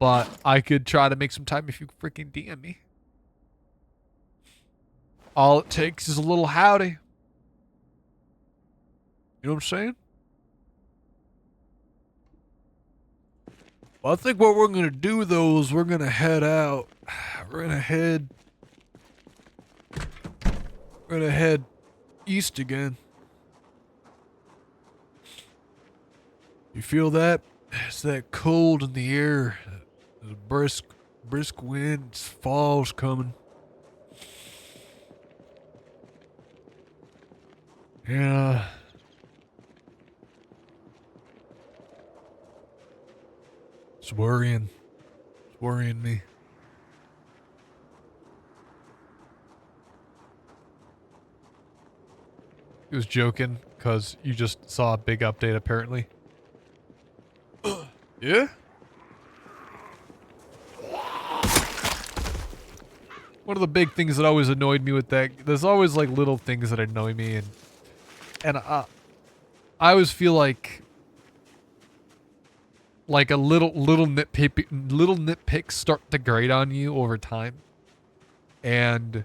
A: But I could try to make some time if you freaking DM me. All it takes is a little howdy. You know what I'm saying? Well, I think what we're going to do, though, is we're going to head out. We're going to head east again. You feel that? It's that cold in the air. There's a brisk wind. Fall's coming. Yeah. It's worrying. It's worrying me. He was joking because you just saw a big update, apparently. Yeah? One of the big things that always annoyed me with that, there's always, like, little things that annoy me, and I always feel like a little nitpicks start to grate on you over time. And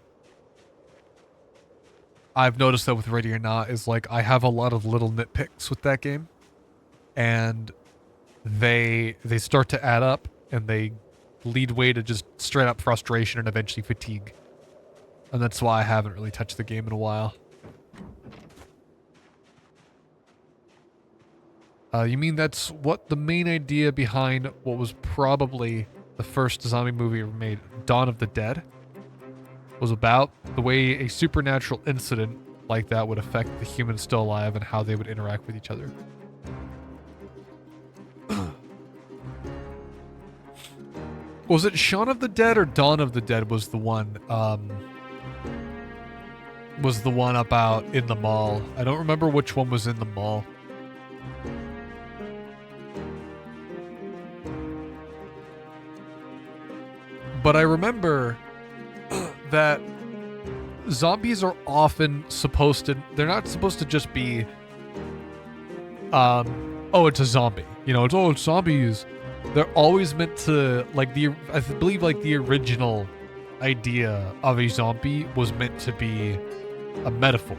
A: I've noticed that with Ready or Not is, like, I have a lot of little nitpicks with that game, and they start to add up, and they lead way to just straight up frustration and eventually fatigue. And that's why I haven't really touched the game in a while. You mean that's what the main idea behind what was probably the first zombie movie ever made, Dawn of the Dead, was about? The way a supernatural incident like that would affect the humans still alive and how they would interact with each other. Was it Shaun of the Dead or Dawn of the Dead was the one about in the mall? I don't remember which one was in the mall. But I remember that zombies are often supposed to, they're not supposed to just be, oh, it's a zombie. You know, it's zombies. They're always meant to, like, I believe, like, the original idea of a zombie was meant to be a metaphor.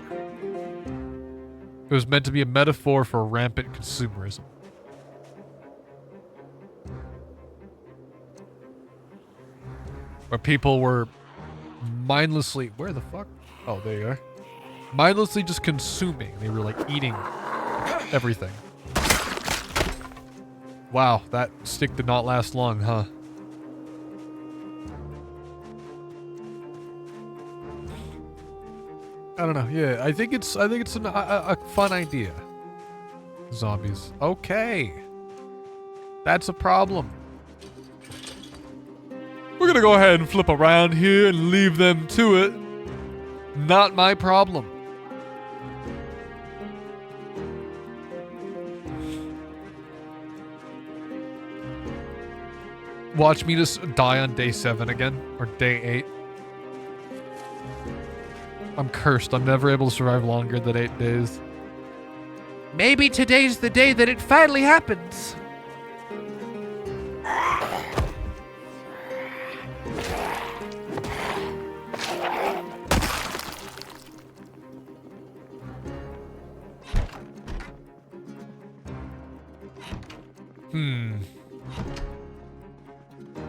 A: It was meant to be a metaphor for rampant consumerism. Where people were mindlessly, where the fuck? Oh, there you are. Mindlessly just consuming. They were like eating everything. Wow, that stick did not last long, huh? I don't know. Yeah, I think it's a fun idea. Zombies. Okay. That's a problem. We're gonna go ahead and flip around here and leave them to it. Not my problem. Watch me just die on day 7 again, or day 8. I'm cursed. I'm never able to survive longer than 8 days. Maybe today's the day that it finally happens.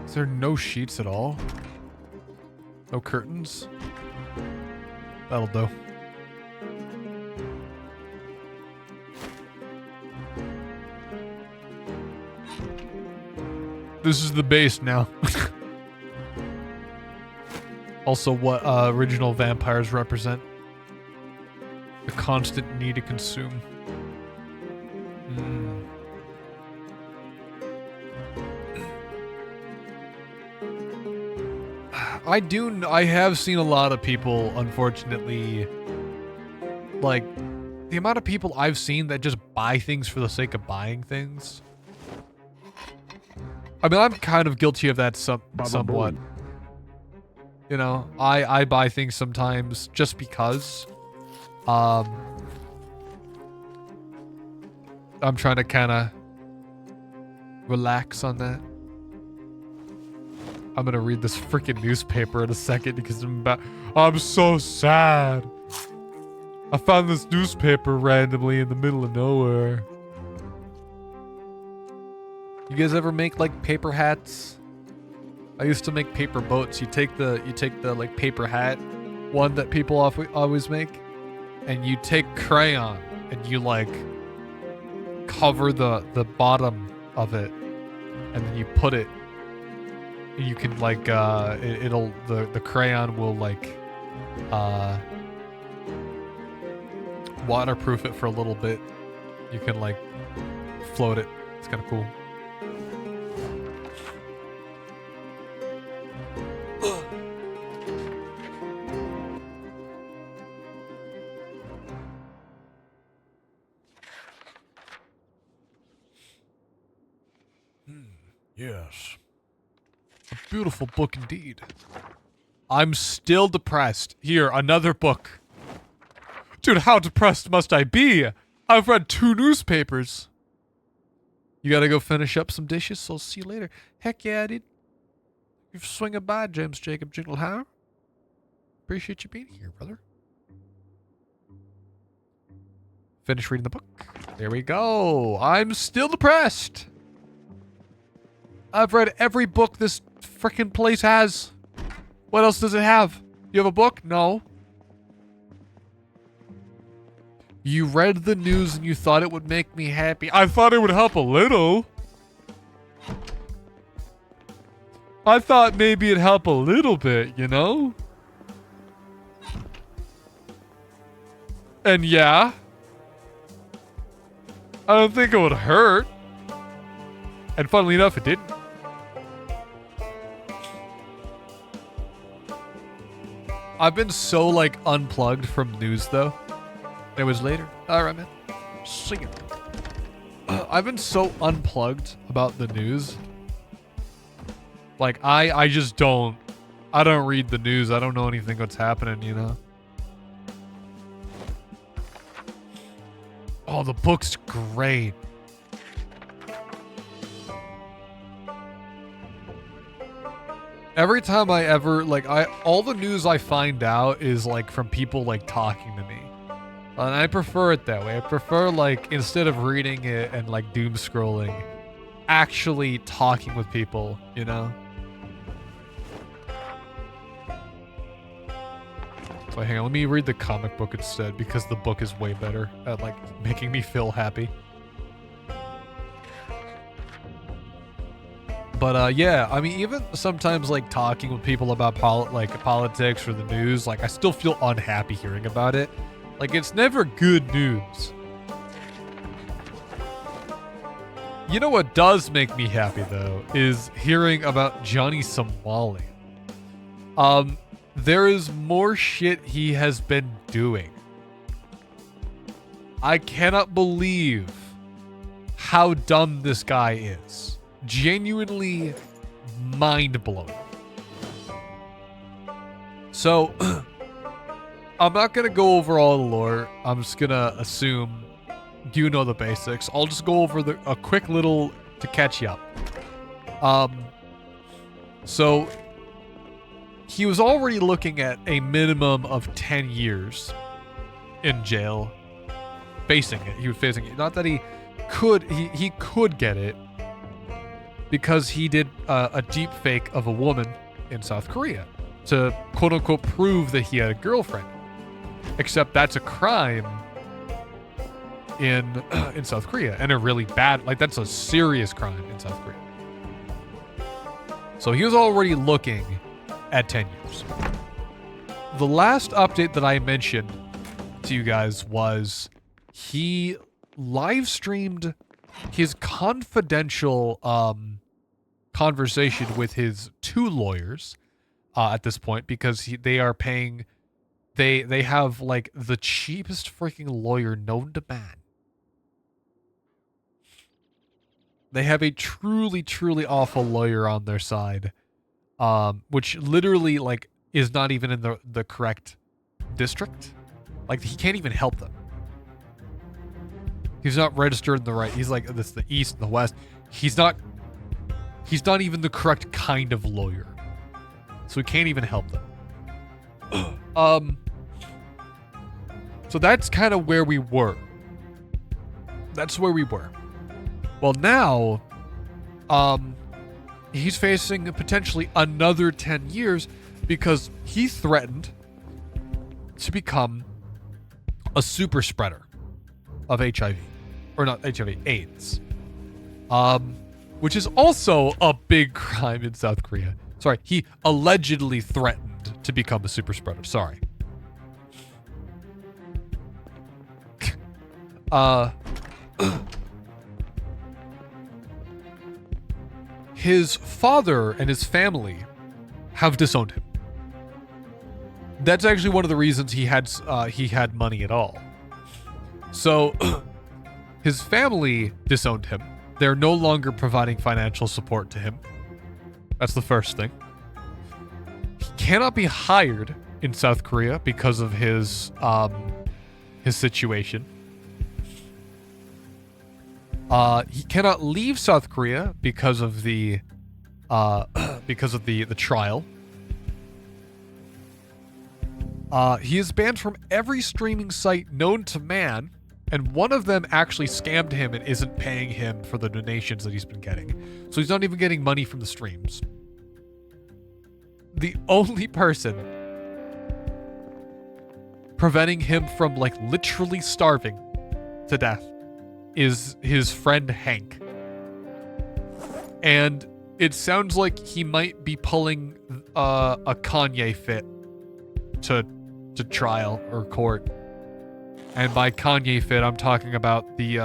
A: Is there no sheets at all? No curtains? That'll do. This is the base now. Also, what original vampires represent. The constant need to consume. I have seen a lot of people, unfortunately, like, the amount of people I've seen that just buy things for the sake of buying things. I mean, I'm kind of guilty of that somewhat. You know, I buy things sometimes just because. I'm trying to kind of relax on that. I'm gonna read this freaking newspaper in a second because I'm so sad. I found this newspaper randomly in the middle of nowhere. You guys ever make like paper hats? I used to make paper boats. You take the like paper hat one that people always make, and you take crayon and you like cover the bottom of it, and then you put it. You can like the crayon will like waterproof it for a little bit. You can like float it. It's kind of cool. Yes. A beautiful book indeed. I'm still depressed. Here, another book. Dude, how depressed must I be? I've read 2 newspapers. You gotta go finish up some dishes, so I'll see you later. Heck yeah, dude. You're swinging by, James Jacob Jinglehauer. Appreciate you being here, brother. Finish reading the book. There we go. I'm still depressed. I've read every book this frickin' place has. What else does it have? You have a book? No. You read the news and you thought it would make me happy. I thought it would help a little. I thought maybe it'd help a little bit, you know? And yeah. I don't think it would hurt. And funnily enough, it didn't. I've been so, like, unplugged from news, though. It was later. Alright, man. See ya. I've been so unplugged about the news. Like, I just don't... I don't read the news. I don't know anything what's happening, you know? Oh, the book's great. Every time I ever, like, all the news I find out is, like, from people, like, talking to me. And I prefer it that way. I prefer, like, instead of reading it and, like, doom scrolling, actually talking with people, you know? So hang on, let me read the comic book instead, because the book is way better at, like, making me feel happy. But, yeah, I mean, even sometimes, like, talking with people about, politics or the news, like, I still feel unhappy hearing about it. Like, it's never good news. You know what does make me happy, though, is hearing about Johnny Somali. There is more shit he has been doing. I cannot believe how dumb this guy is. Genuinely mind-blowing. So, I'm not gonna go over all the lore. I'm just gonna assume you know the basics. I'll just go over a quick little to catch you up. So he was already looking at a minimum of 10 years in jail, facing it. He was facing it. Not that he could get it, because he did a deep fake of a woman in South Korea to quote unquote prove that he had a girlfriend. Except that's a crime in South Korea, and a really bad, like, that's a serious crime in South Korea. So he was already looking at 10 years. The last update that I mentioned to you guys was he live streamed his confidential conversation with his 2 lawyers at this point, because they are paying, they have, like, the cheapest freaking lawyer known to man. They have a truly, truly awful lawyer on their side, which literally, like, is not even in the correct district. Like, he can't even help them. He's not registered in the right. He's like, this the east and the west. He's not even the correct kind of lawyer. So he can't even help them. So that's kind of where we were. That's where we were. Well, now, he's facing potentially another 10 years because he threatened to become a super spreader of HIV. Or not HIV, AIDS. Which is also a big crime in South Korea. Sorry, he allegedly threatened to become a super spreader. Sorry. His father and his family have disowned him. That's actually one of the reasons he had money at all. So his family disowned him. They're no longer providing financial support to him. That's the first thing. He cannot be hired in South Korea because of his situation. He cannot leave South Korea because of the trial. He is banned from every streaming site known to man, and one of them actually scammed him and isn't paying him for the donations that he's been getting. So he's not even getting money from the streams. The only person preventing him from, like, literally starving to death is his friend Hank. And it sounds like he might be pulling a Kanye fit to trial or court. And by Kanye fit, I'm talking about the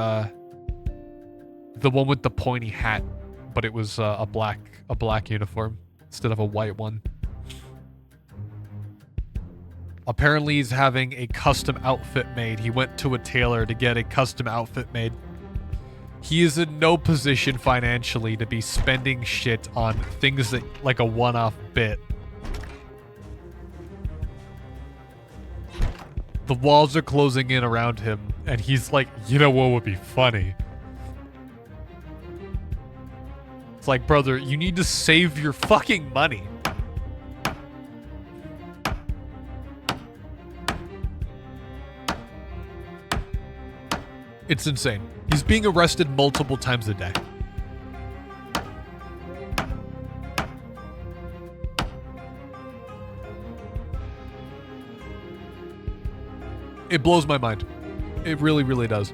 A: one with the pointy hat, but it was a black uniform instead of a white one. Apparently he's having a custom outfit made. He went to a tailor to get a custom outfit made. He is in no position financially to be spending shit on things that, like, a one-off bit. The walls are closing in around him, And he's like, you know what would be funny? It's like, brother, you need to save your fucking money. It's insane. He's being arrested multiple times a day. It blows my mind. It really, really does.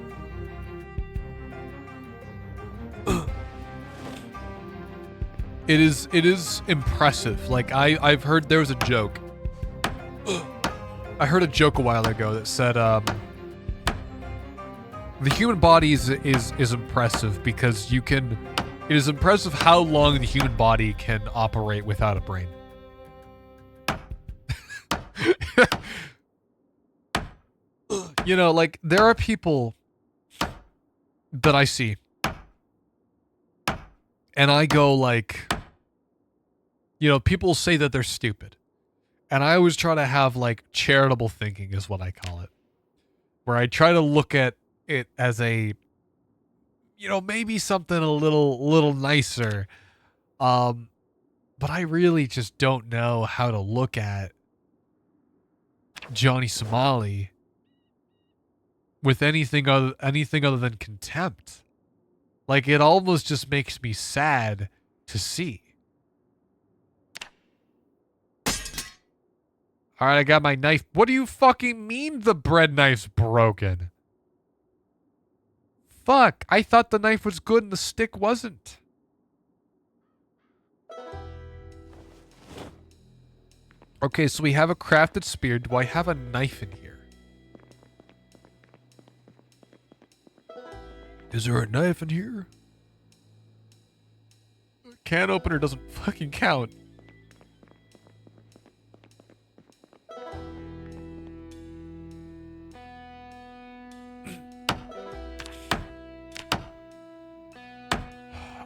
A: It is impressive. Like I've heard there was a joke. I heard a joke a while ago that said the human body is impressive because you can. It is impressive how long the human body can operate without a brain. You know, like there are people that I see, and I go like, you know, people say that they're stupid, and I always try to have like charitable thinking is what I call it, where I try to look at it as a, you know, maybe something a little nicer, but I really just don't know how to look at Johnny Somali with anything other than contempt. Like it almost just makes me sad to see. All right, I got my knife. What do you fucking mean the bread knife's broken? Fuck, I thought the knife was good and the stick wasn't. Okay, so we have a crafted spear. Do I have a knife in here? Is there a knife in here? Can opener doesn't fucking count.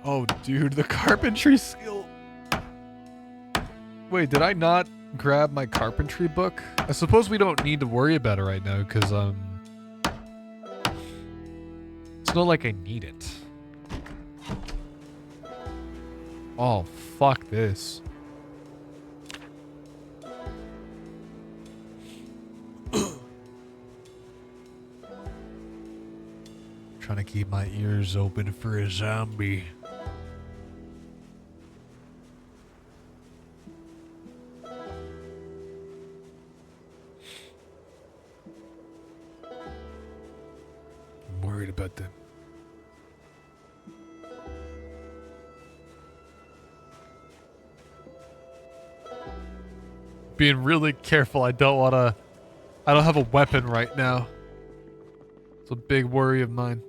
A: Oh, dude, the carpentry skill. Wait, did I not grab my carpentry book? I suppose we don't need to worry about it right now, because, it's not like I need it. Oh, fuck this. Trying to keep my ears open for a zombie. I'm worried about them. Being really careful. I don't have a weapon right now. It's a big worry of mine.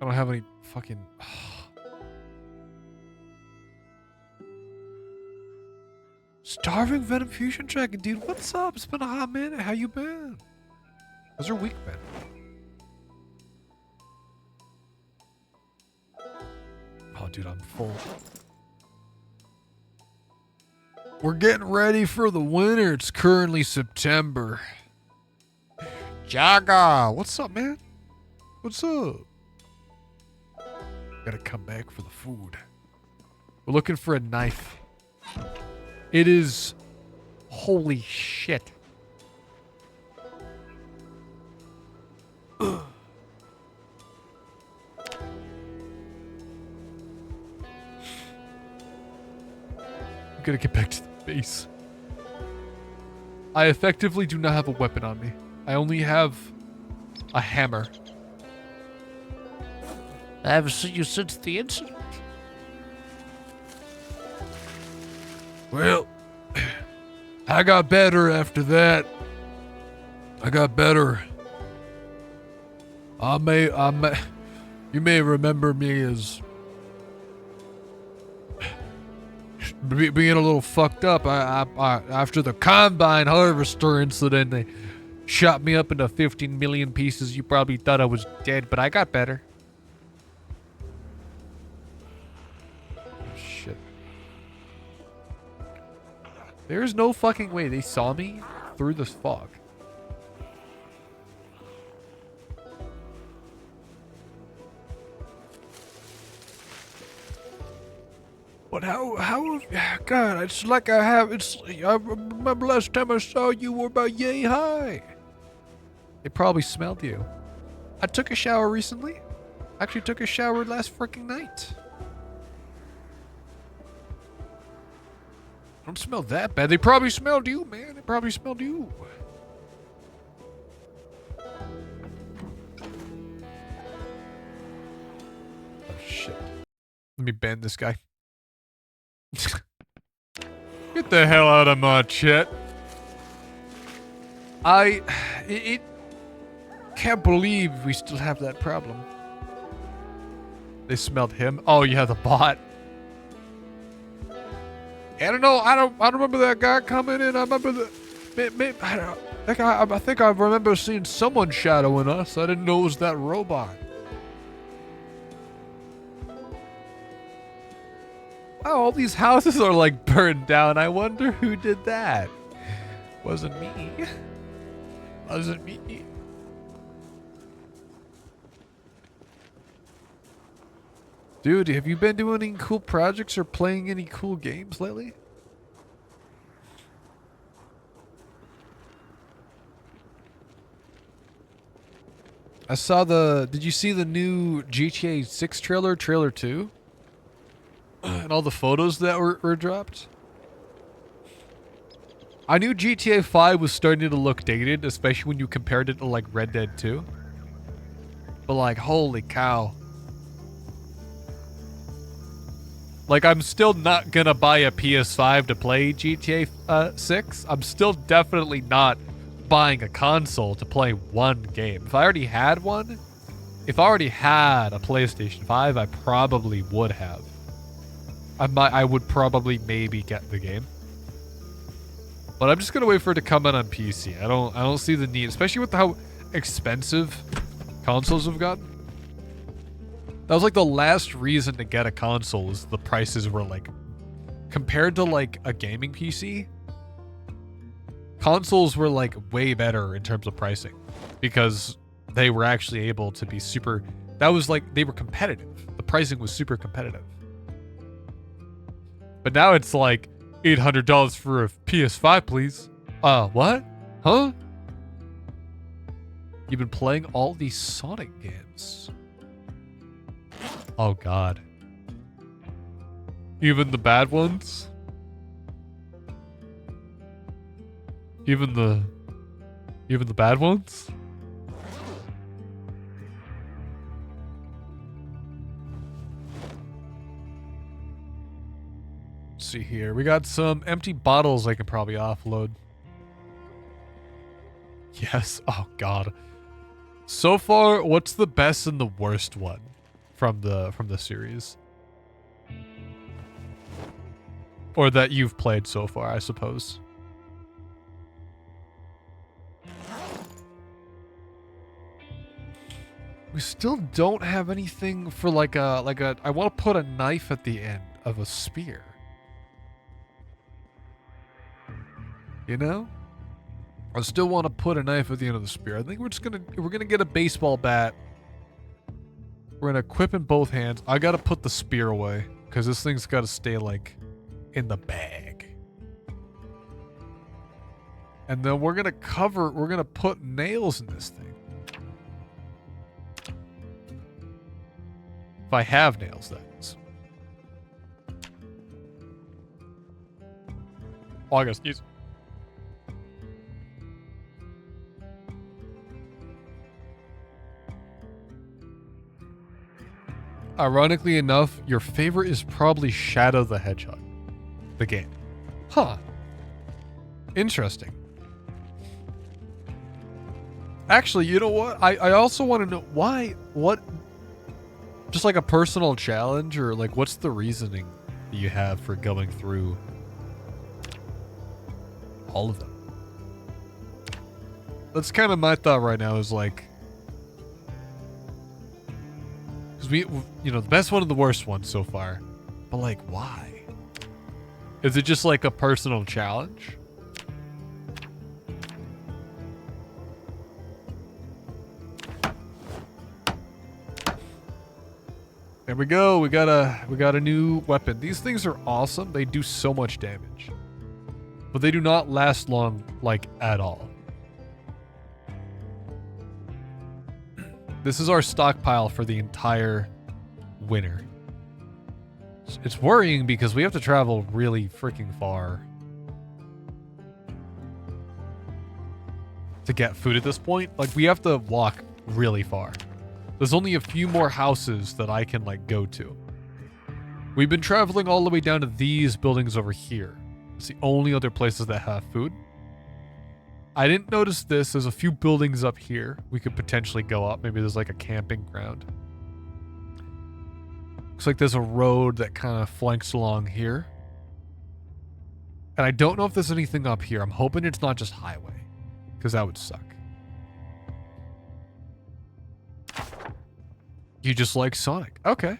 A: I don't have any fucking... Starving Venom Fusion Dragon, dude. What's up? It's been a hot minute. How you been? How's your week been? Oh, dude, I'm full. We're getting ready for the winter. It's currently September. Jagga, what's up, man? What's up? Gotta come back for the food. We're looking for a knife. It is... Holy shit. I'm gonna get back to the base. I effectively do not have a weapon on me. I only have a hammer. I haven't seen you since the incident. Well, I got better after that. I got better. You may remember me as being a little fucked up. I after the combine harvester incident, they shot me up into 15 million pieces. You probably thought I was dead, but I got better. Shit. There's no fucking way they saw me. through this fog. But how, God, it's like I remember last time I saw you were about yay high. They probably smelled you. I took a shower recently. Actually took a shower last freaking night. Don't smell that bad. They probably smelled you, man. They probably smelled you. Oh, shit. Let me ban this guy. Get the hell out of my chat. It can't believe we still have that problem. They smelled him. Oh, yeah, the bot. I don't know. I don't remember that guy coming in. I remember I think I remember seeing someone shadowing us. I didn't know it was that robot. Wow, all these houses are like burned down. I wonder who did that. Wasn't me. Wasn't me. Dude, have you been doing any cool projects or playing any cool games lately? I saw did you see the new GTA 6 trailer, trailer 2? And all the photos that were dropped? I knew GTA 5 was starting to look dated, especially when you compared it to like Red Dead 2. But like, holy cow. Like, I'm still not gonna buy a PS5 to play GTA 6. I'm still definitely not buying a console to play one game. If I already had one, if I already had a PlayStation 5, I probably would have. I would probably maybe get the game. But I'm just gonna wait for it to come out on PC. I don't see the need, especially with how expensive consoles have gotten. That was like the last reason to get a console, is the prices were like, compared to like a gaming PC, consoles were like way better in terms of pricing because they were actually able to be super, that was like, they were competitive. The pricing was super competitive. But now it's like $800 for a PS5, please. What? Huh? You've been playing all these Sonic games. Oh god. Even the bad ones? Even the bad ones? Let's see here. We got some empty bottles I can probably offload. Yes. Oh god. So far, what's the best and the worst one from the series? Or that you've played so far, I suppose. We still don't have anything for like a I want to put a knife at the end of a spear. You know? I still want to put a knife at the end of the spear. I think we're gonna get a baseball bat. We're gonna equip in both hands. I gotta put the spear away because this thing's gotta stay like in the bag. And then we're gonna put nails in this thing. If I have nails, that is. Oh, I gotta sneeze. Ironically enough, your favorite is probably Shadow the Hedgehog. The game. Huh. Interesting. Actually, you know what? I also want to know what just like a personal challenge, or like what's the reasoning that you have for going through all of them? That's kind of my thought right now, is like, because you know, the best one and the worst one so far, but like, why? Is it just like a personal challenge? There we go. We got a new weapon. These things are awesome. They do so much damage. But they do not last long, like, at all. This is our stockpile for the entire winter. It's worrying because we have to travel really freaking far to get food at this point. Like, we have to walk really far. There's only a few more houses that I can, like, go to. We've been traveling all the way down to these buildings over here. It's the only other places that have food. I didn't notice this. There's a few buildings up here we could potentially go up. Maybe there's like a camping ground. Looks like there's a road that kind of flanks along here. And I don't know if there's anything up here. I'm hoping it's not just highway, because that would suck. You just like Sonic. Okay.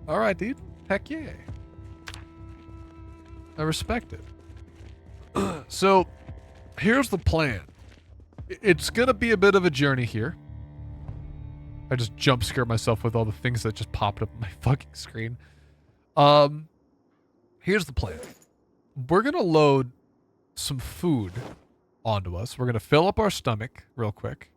A: All right, dude. Heck yeah. I respect it. So, here's the plan. It's gonna be a bit of a journey here. I just jump scared myself with all the things that just popped up on my fucking screen. Here's the plan. We're gonna load some food onto us. We're gonna fill up our stomach real quick.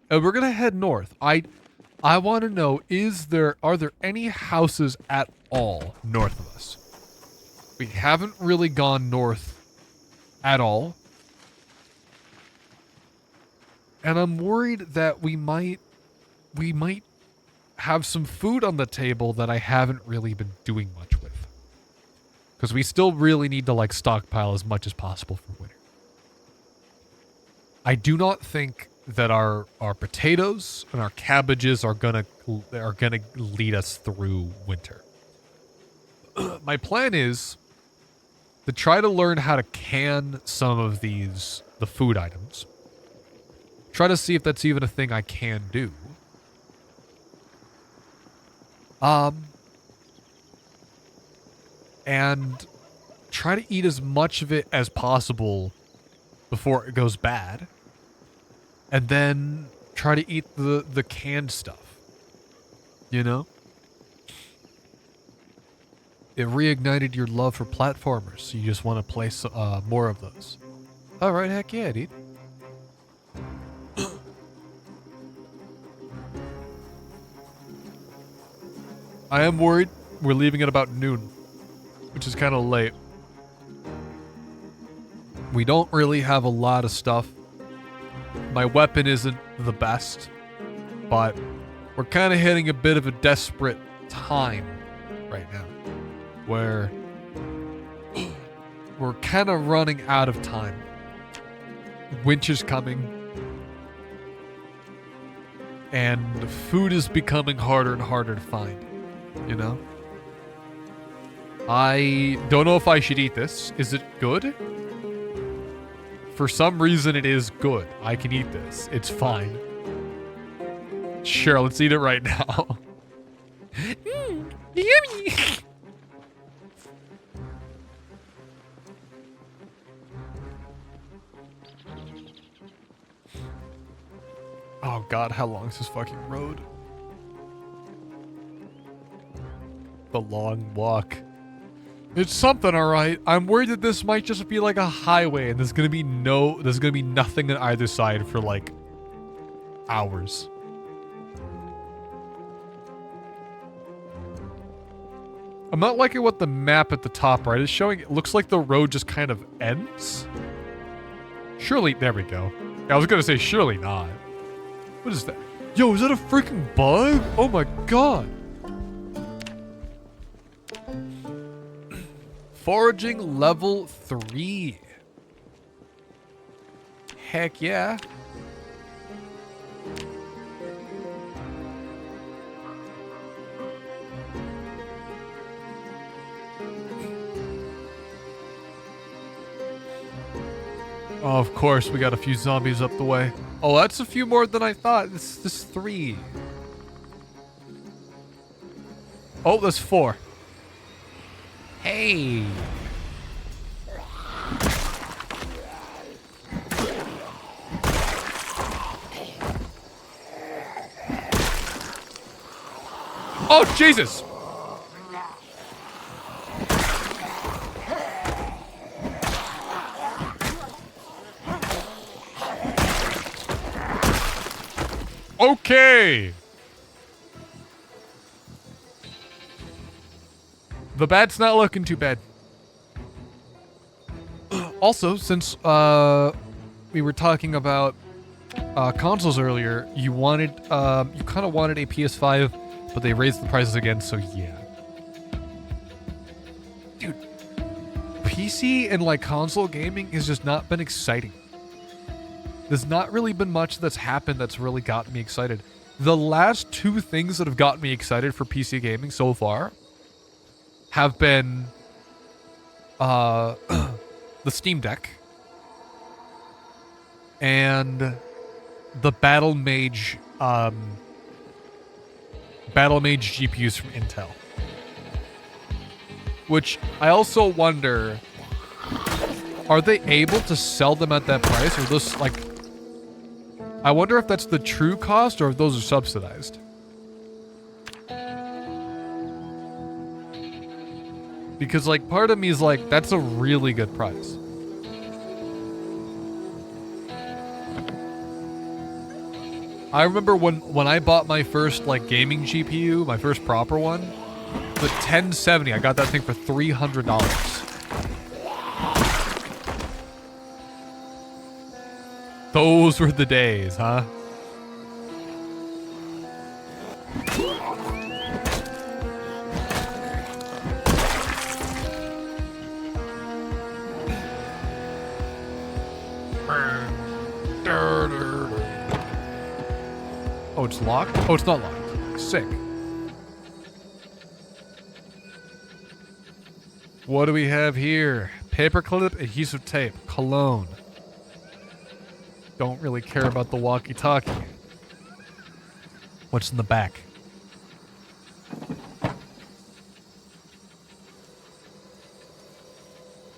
A: And we're gonna head north. I want to know, are there any houses at all north of us? We haven't really gone north at all. And I'm worried that we might have some food on the table that I haven't really been doing much with. Because we still really need to, like, stockpile as much as possible for winter. I do not think that our potatoes and our cabbages are gonna lead us through winter. My plan is to try to learn how to can some of the food items. Try to see if that's even a thing I can do. And try to eat as much of it as possible before it goes bad. And then try to eat the canned stuff. You know? It reignited your love for platformers, so you just want to play more of those. Alright, heck yeah, dude. I am worried we're leaving at about noon, which is kind of late. We don't really have a lot of stuff. My weapon isn't the best, but we're kind of hitting a bit of a desperate time right now, where we're kind of running out of time. Winter's coming, and food is becoming harder and harder to find, you know? I don't know if I should eat this. Is it good? For some reason, it is good. I can eat this. It's fine. Sure, let's eat it right now. Yummy! Oh god, how long is this fucking road? The long walk. It's something, alright. I'm worried that this might just be like a highway and there's gonna be nothing on either side for like hours. I'm not liking what the map at the top right is showing. It looks like the road just kind of ends. Surely, there we go. Yeah, I was gonna say surely not. What is that? Yo, is that a freaking bug? Oh my god. Foraging level 3. Heck yeah. Oh, of course, we got a few zombies up the way. Oh, that's a few more than I thought. This is 3. Oh, that's 4. Hey. Oh, Jesus! Okay! The bat's not looking too bad. Also, since we were talking about consoles earlier, you kind of wanted a PS5, but they raised the prices again, so yeah. Dude, PC and like console gaming has just not been exciting. There's not really been much that's happened that's really gotten me excited. The last two things that have gotten me excited for PC gaming so far have been the Steam Deck and the Battle Mage GPUs from Intel. Which I also wonder, are they able to sell them at that price, or those like? I wonder if that's the true cost or if those are subsidized. Because like part of me is like, that's a really good price. I remember when I bought my first like gaming GPU, my first proper one, the 1070, I got that thing for $300. Those were the days, huh? Oh, it's locked? Oh, it's not locked. Sick. What do we have here? Paperclip, adhesive tape, cologne. Don't really care about the walkie-talkie. What's in the back?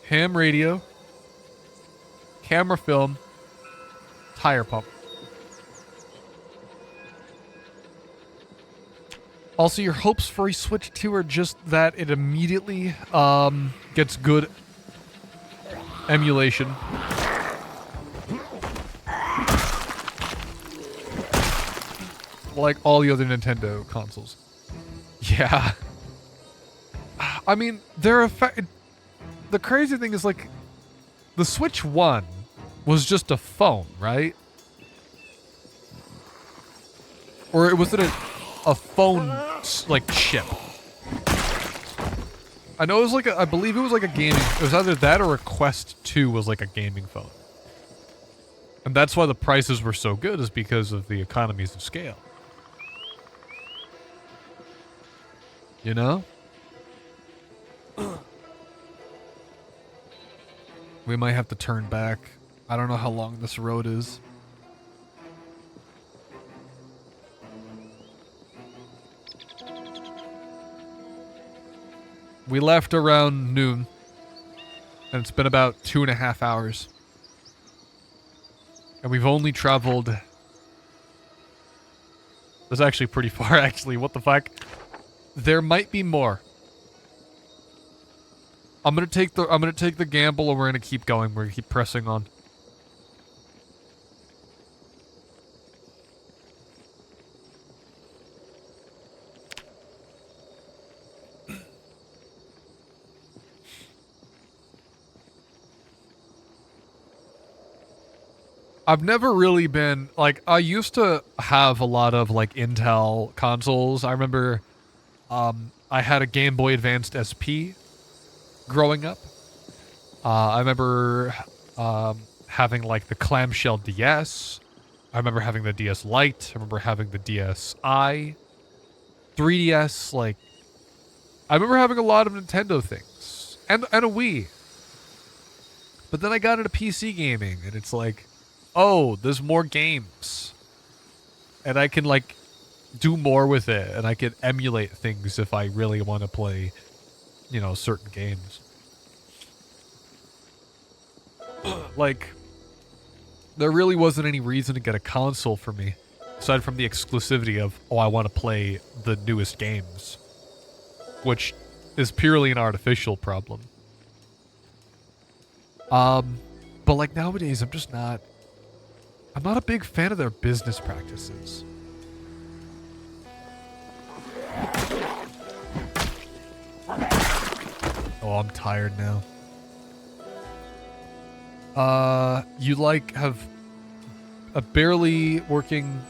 A: Ham radio. Camera film. Tire pump. Also, your hopes for a Switch 2 are just that it immediately gets good emulation. Like all the other Nintendo consoles. Yeah. I mean, the crazy thing is, like, the Switch 1 was just a phone, right? Or was it a phone, like, chip? I know it was like I believe it was like a gaming, it was either that or a Quest 2 was like a gaming phone. And that's why the prices were so good, is because of the economies of scale. You know? We might have to turn back. I don't know how long this road is. We left around noon, and it's been about 2.5 hours. And we've only traveled... That's actually pretty far, actually. What the fuck? There might be more. I'm gonna take the gamble, and we're gonna keep going. We're gonna keep pressing on. I've never really been, like, I used to have a lot of, like, Intel consoles. I remember I had a Game Boy Advanced SP growing up. I remember having, like, the clamshell DS. I remember having the DS Lite. I remember having the DSi. 3DS, like... I remember having a lot of Nintendo things. And a Wii. But then I got into PC gaming, and it's like... Oh, there's more games. And I can, like, do more with it. And I can emulate things if I really want to play, you know, certain games. Like, there really wasn't any reason to get a console for me. Aside from the exclusivity of, oh, I want to play the newest games. Which is purely an artificial problem. But like nowadays, I'm not a big fan of their business practices. Oh, I'm tired now. You like have a barely working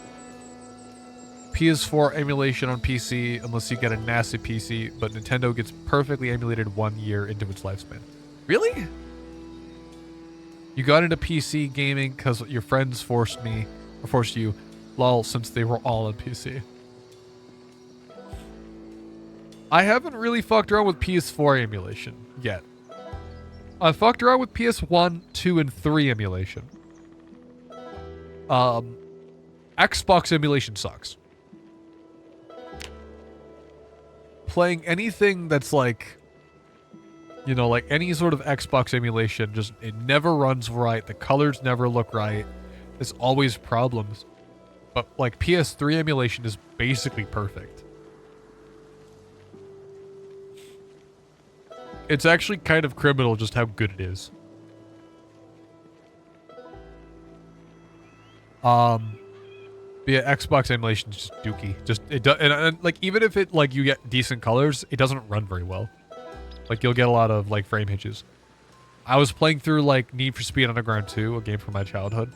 A: PS4 emulation on PC unless you get a nasty PC, but Nintendo gets perfectly emulated 1 year into its lifespan. Really? You got into PC gaming because your friends forced you, lol, since they were all on PC. I haven't really fucked around with PS4 emulation yet. I fucked around with PS1, 2, and 3 emulation. Xbox emulation sucks. Playing anything that's like, you know, like any sort of Xbox emulation, just it never runs right. The colors never look right. There's always problems. But like PS3 emulation is basically perfect. It's actually kind of criminal just how good it is. But yeah, Xbox emulation is just dookie. Just it does, and like even if it like you get decent colors, it doesn't run very well. Like you'll get a lot of like frame hitches. I was playing through like Need for Speed Underground 2, a game from my childhood,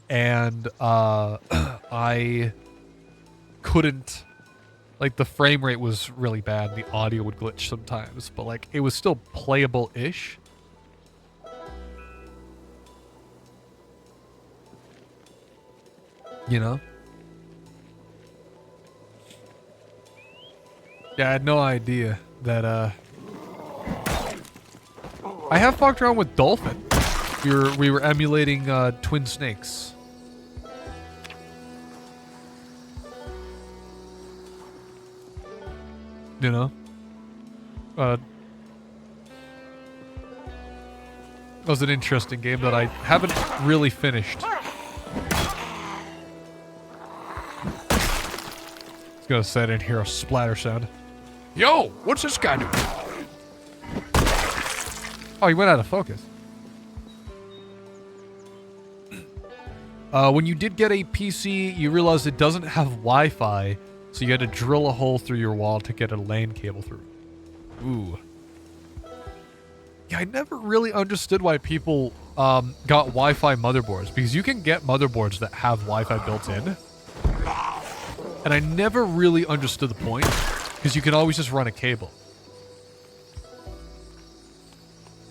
A: and I couldn't. Like, the frame rate was really bad. The audio would glitch sometimes. But, like, it was still playable-ish. You know? Yeah, I had no idea that, I have fucked around with Dolphin. We were emulating, Twin Snakes. You know? That was an interesting game that I haven't really finished. It's gonna set in here a splatter sound. Yo, what's this guy doing? Oh, he went out of focus. When you did get a PC, you realized it doesn't have Wi-Fi, so you had to drill a hole through your wall to get a LAN cable through. Ooh. Yeah, I never really understood why people got Wi-Fi motherboards, because you can get motherboards that have Wi-Fi built in. And I never really understood the point, because you can always just run a cable.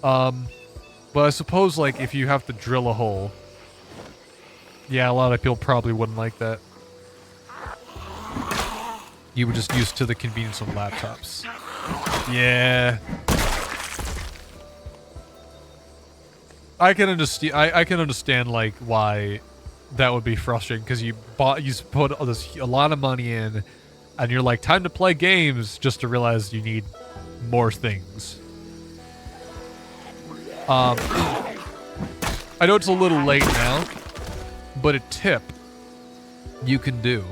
A: But I suppose, like, if you have to drill a hole, yeah, a lot of people probably wouldn't like that. You were just used to the convenience of laptops. Yeah. I can understand. I can understand like why that would be frustrating, because you put a lot of money in, and you're like, time to play games, just to realize you need more things. I know it's a little late now, but a tip you can do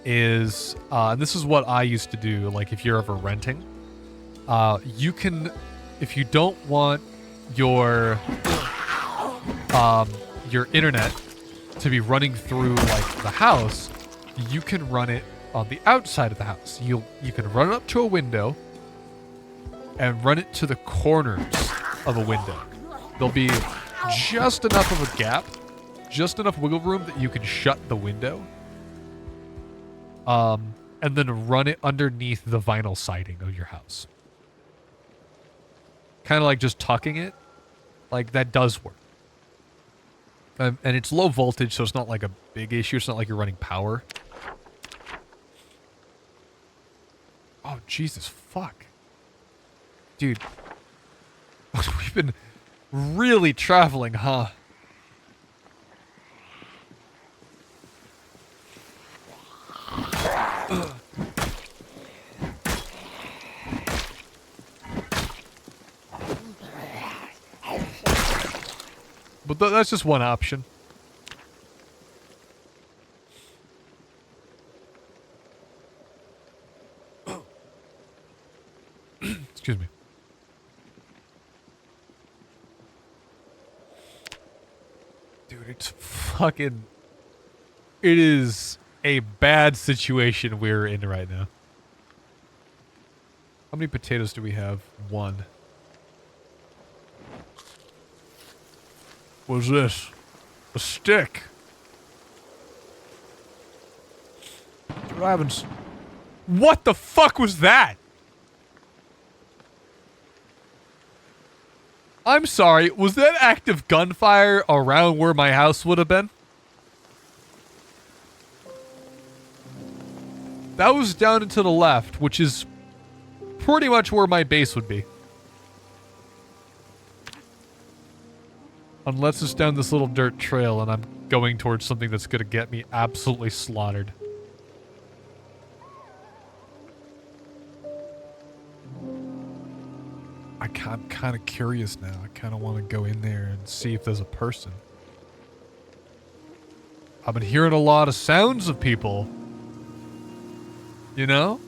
A: is, and this is what I used to do, like if you're ever renting, you can, if you don't want your internet to be running through like the house, you can run it on the outside of the house. You can run it up to a window and run it to the corners of a window. There'll be just enough of a gap, just enough wiggle room that you can shut the window. And then run it underneath the vinyl siding of your house. Kind of like just tucking it. Like, that does work. And it's low voltage, so it's not like a big issue. It's not like you're running power. Oh, Jesus, fuck. Dude. We've been really traveling, huh? But that's just one option. Excuse me. Dude, it's fucking... It is a bad situation we're in right now. How many potatoes do we have? 1. What's this? A stick. What happens? What the fuck was that? I'm sorry, was that active gunfire around where my house would have been? That was down and to the left, which is pretty much where my base would be. Unless it's down this little dirt trail and I'm going towards something that's gonna get me absolutely slaughtered. I'm kind of curious now. I kind of want to go in there and see if there's a person. I've been hearing a lot of sounds of people. You know?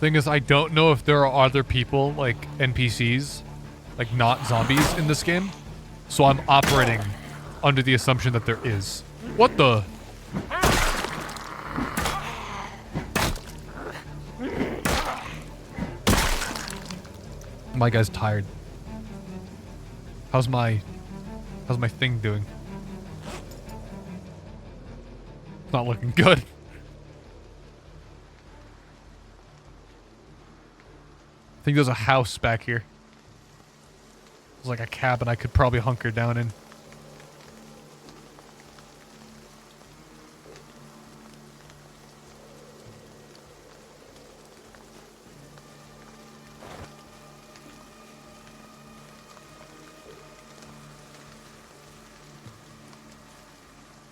A: Thing is, I don't know if there are other people, like NPCs, like not zombies in this game. So I'm operating under the assumption that there is. What the? My guy's tired. How's my thing doing? It's not looking good. I think there's a house back here. There's like a cabin I could probably hunker down in.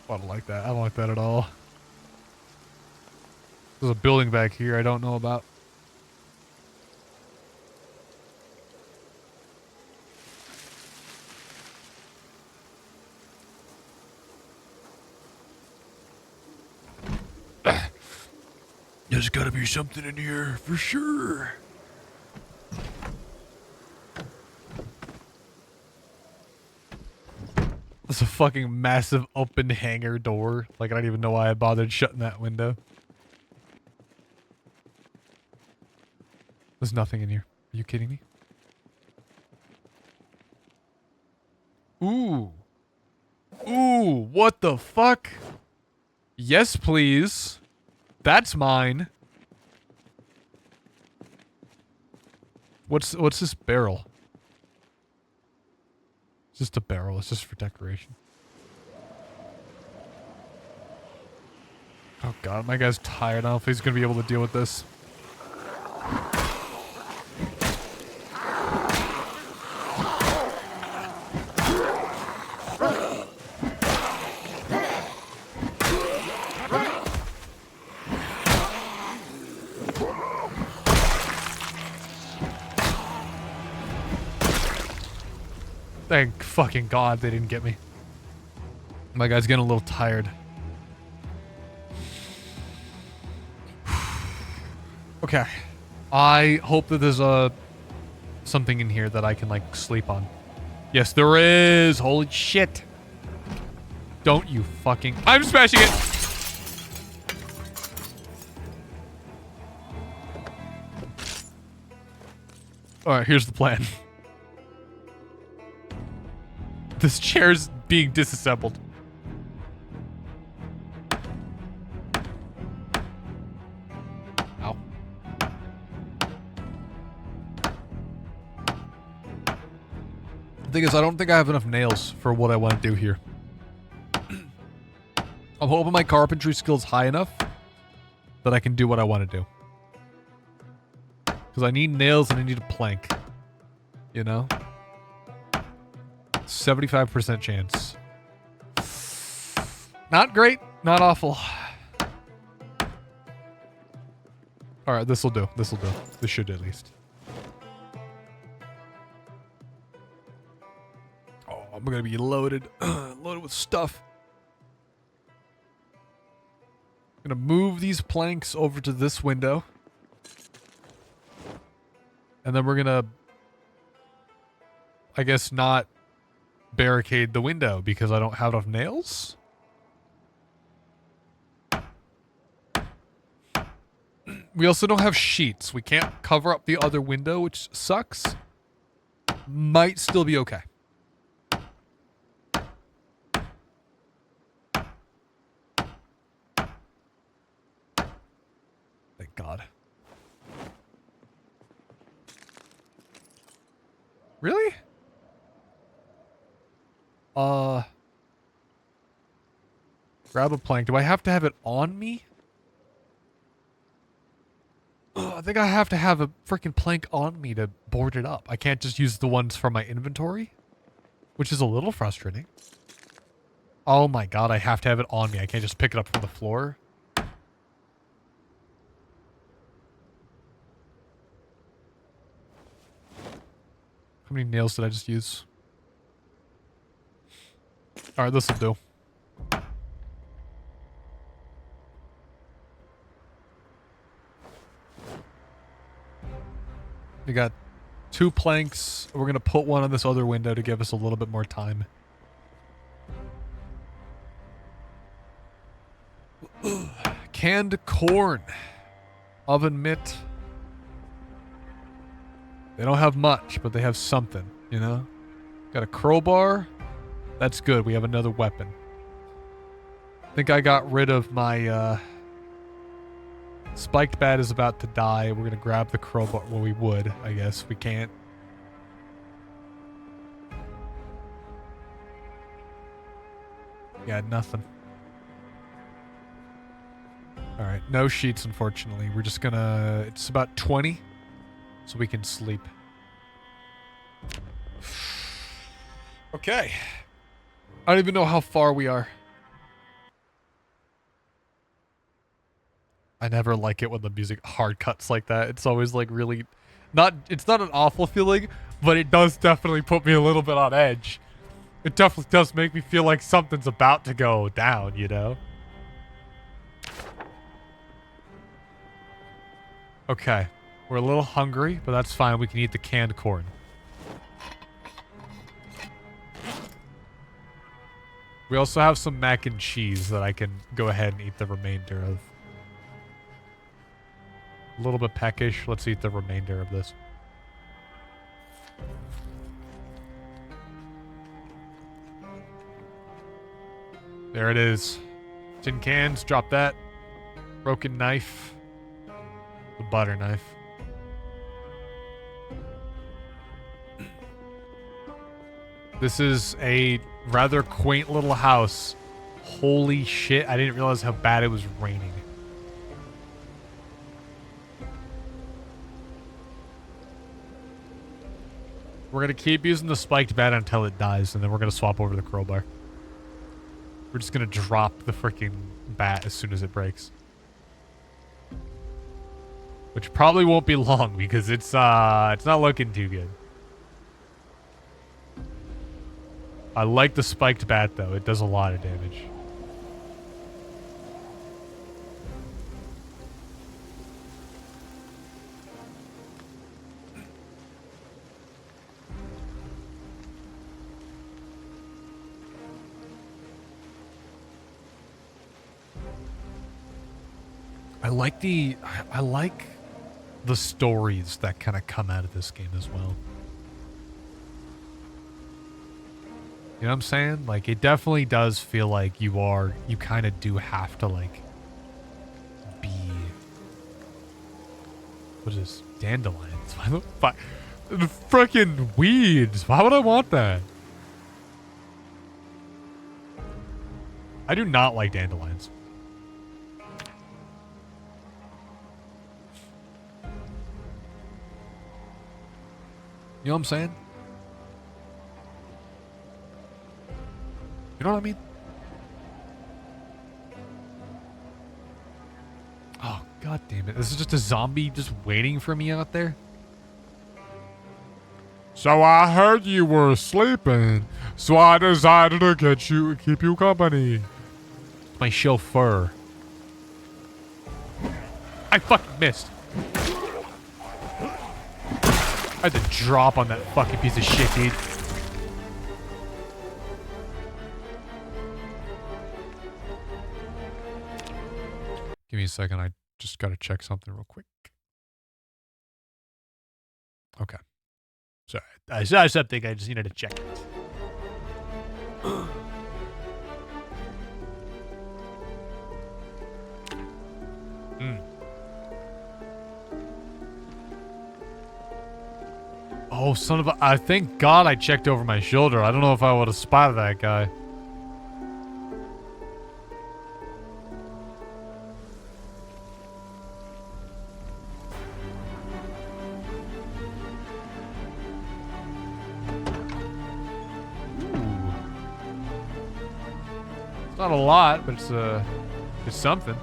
A: I don't like that. I don't like that at all. There's a building back here I don't know about. There's gotta be something in here for sure. There's a fucking massive open hangar door. Like, I don't even know why I bothered shutting that window. There's nothing in here. Are you kidding me? Ooh. Ooh, what the fuck? Yes, please. That's mine. What's this barrel? It's just a barrel. It's just for decoration. Oh god, my guy's tired. I don't know if he's gonna be able to deal with this. Thank fucking god they didn't get me. My guy's getting a little tired. Okay. I hope that there's something in here that I can like sleep on. Yes, there is. Holy shit. Don't you fucking... I'm smashing it! Alright, here's the plan. This chair's being disassembled. Ow. The thing is, I don't think I have enough nails for what I want to do here. I'm hoping my carpentry skill's high enough that I can do what I want to do. Because I need nails and I need a plank. You know? 75% chance. Not great, not awful. Alright, this'll do. This'll do. This should at least. Oh, I'm gonna be loaded. Loaded with stuff. Gonna move these planks over to this window. And then we're gonna, I guess, not barricade the window because I don't have enough nails. We also don't have sheets. We can't cover up the other window, which sucks. Might still be okay. Thank God. Really? Grab a plank. Do I have to have it on me? I think I have to have a freaking plank on me to board it up. I can't just use the ones from my inventory, which is a little frustrating. Oh my God, I have to have it on me. I can't just pick it up from the floor. How many nails did I just use? Alright, this'll do. We got 2 planks. We're going to put one on this other window to give us a little bit more time. Canned corn. Oven mitt. They don't have much, but they have something, you know? Got a crowbar. That's good. We have another weapon. I think I got rid of my, spiked bat is about to die. We're gonna grab the crowbar. Well, we would, I guess. We can't. Yeah, nothing. Alright, no sheets, unfortunately. We're just gonna... It's about 20, so we can sleep. Okay. I don't even know how far we are. I never like it when the music hard cuts like that. It's always like really it's not an awful feeling, but it does definitely put me a little bit on edge. It definitely does make me feel like something's about to go down, you know? Okay. We're a little hungry, but that's fine. We can eat the canned corn. We also have some mac and cheese that I can go ahead and eat the remainder of. A little bit peckish. Let's eat the remainder of this. There it is. Tin cans. Drop that. Broken knife. The butter knife. This is a rather quaint little house. Holy shit. I didn't realize how bad it was raining. We're going to keep using the spiked bat until it dies, and then we're going to swap over the crowbar. We're just going to drop the freaking bat as soon as it breaks. Which probably won't be long, because it's not looking too good. I like the spiked bat, though. It does a lot of damage. I like the stories that kind of come out of this game as well. You know what I'm saying? Like, it definitely does feel like you kind of do have to, like, be... What is this? Dandelions? Why the fuck? The freaking weeds! Why would I want that? I do not like dandelions. You know what I'm saying? You know what I mean? Oh, god damn it. This is just a zombie just waiting for me out there? So I heard you were sleeping, so I decided to keep you company. My chauffeur. I fucking missed. I had to drop on that fucking piece of shit, dude. Give me a second. I just gotta check something real quick. Okay. Sorry. I saw something. I just needed to check it. Oh, son of a... I thank God I checked over my shoulder. I don't know if I would have spotted that guy. Ooh. It's not a lot, but it's something.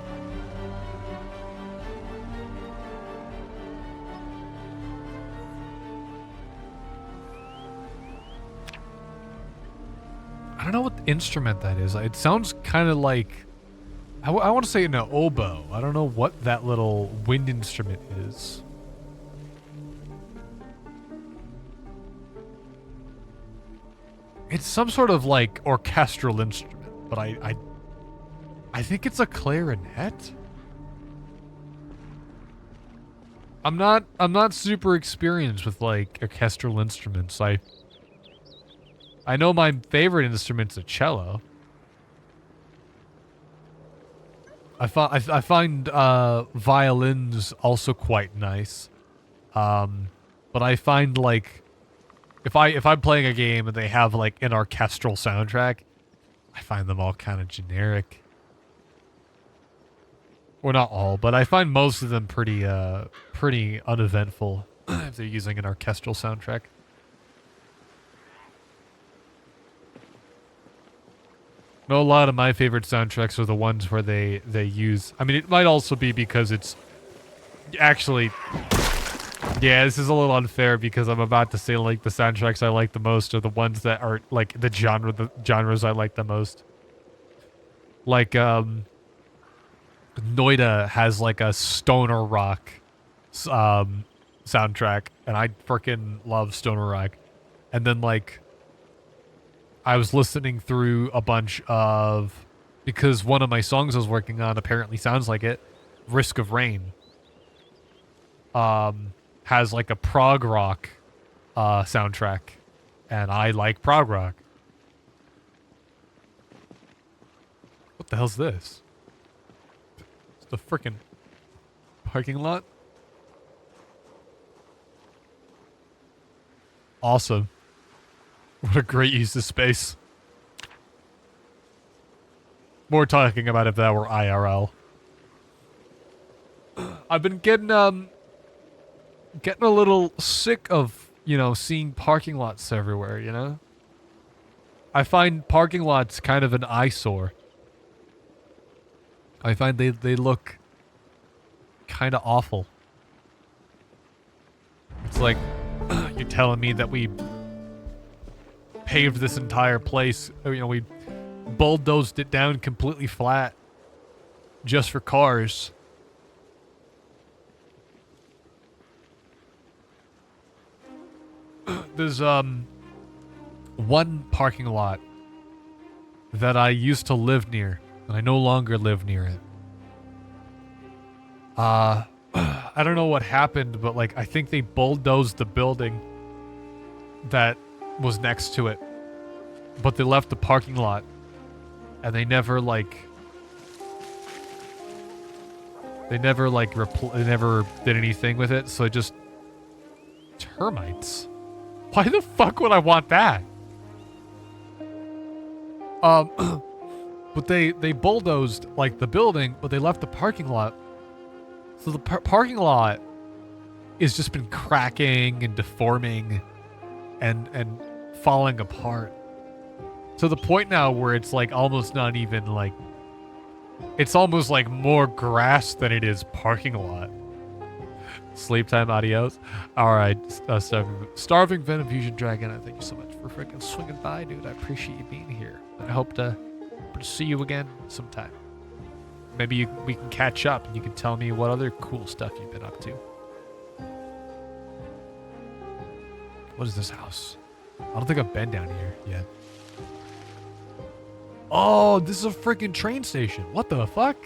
A: I don't know what instrument that is. It sounds kind of like... I want to say an oboe. I don't know what that little wind instrument is. It's some sort of like orchestral instrument, but I think it's a clarinet. I'm not super experienced with like orchestral instruments. I know my favorite instrument's a cello. I find violins also quite nice. But I find like if I'm playing a game and they have like an orchestral soundtrack, I find them all kind of generic. Well, not all, but I find most of them pretty uneventful if they're using an orchestral soundtrack. No, a lot of my favorite soundtracks are the ones where they use... I mean, it might also be because it's... Actually... Yeah, this is a little unfair because I'm about to say, like, the soundtracks I like the most are the ones that are, like, the genres I like the most. Like, Noida has, like, a stoner rock soundtrack, and I freaking love stoner rock. And then, like... I was listening through a bunch of... Because one of my songs I was working on apparently sounds like it. Risk of Rain. Has like a prog rock soundtrack. And I like prog rock. What the hell's this? It's the frickin' parking lot? Awesome. What a great use of space. More talking about if that were IRL. I've been getting a little sick of, you know, seeing parking lots everywhere, you know? I find parking lots kind of an eyesore. I find they look kind of awful. It's like, you're telling me that we paved this entire place, you know, we bulldozed it down completely flat just for cars. There's one parking lot that I used to live near, and I no longer live near it. I don't know what happened, but like I think they bulldozed the building that was next to it, but they left the parking lot, and they never they never did anything with it. So just termites. Why the fuck would I want that? But they bulldozed like the building, but they left the parking lot. So the parking lot has just been cracking and deforming and falling apart. to the point now where it's like almost not even like, it's almost like more grass than it is parking lot. Sleep time, adios. All right, starving Venom Fusion Dragon. I thank you so much for freaking swinging by, dude. I appreciate you being here. I hope to see you again sometime. Maybe we can catch up and you can tell me what other cool stuff you've been up to. What is this house? I don't think I've been down here yet. Oh, this is a freaking train station. What the fuck?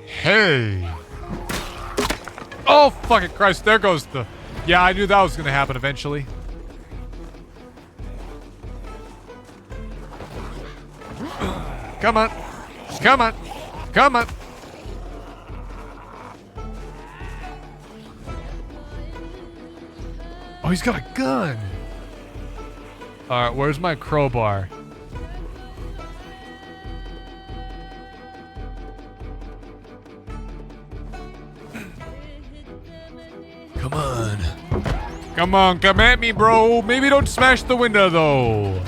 A: Hey. Oh, fucking Christ. There goes the... Yeah, I knew that was going to happen eventually. Come on. Come on. Come on. Oh, he's got a gun. All right, where's my crowbar? Come on. Come on, come at me, bro. Maybe don't smash the window, though.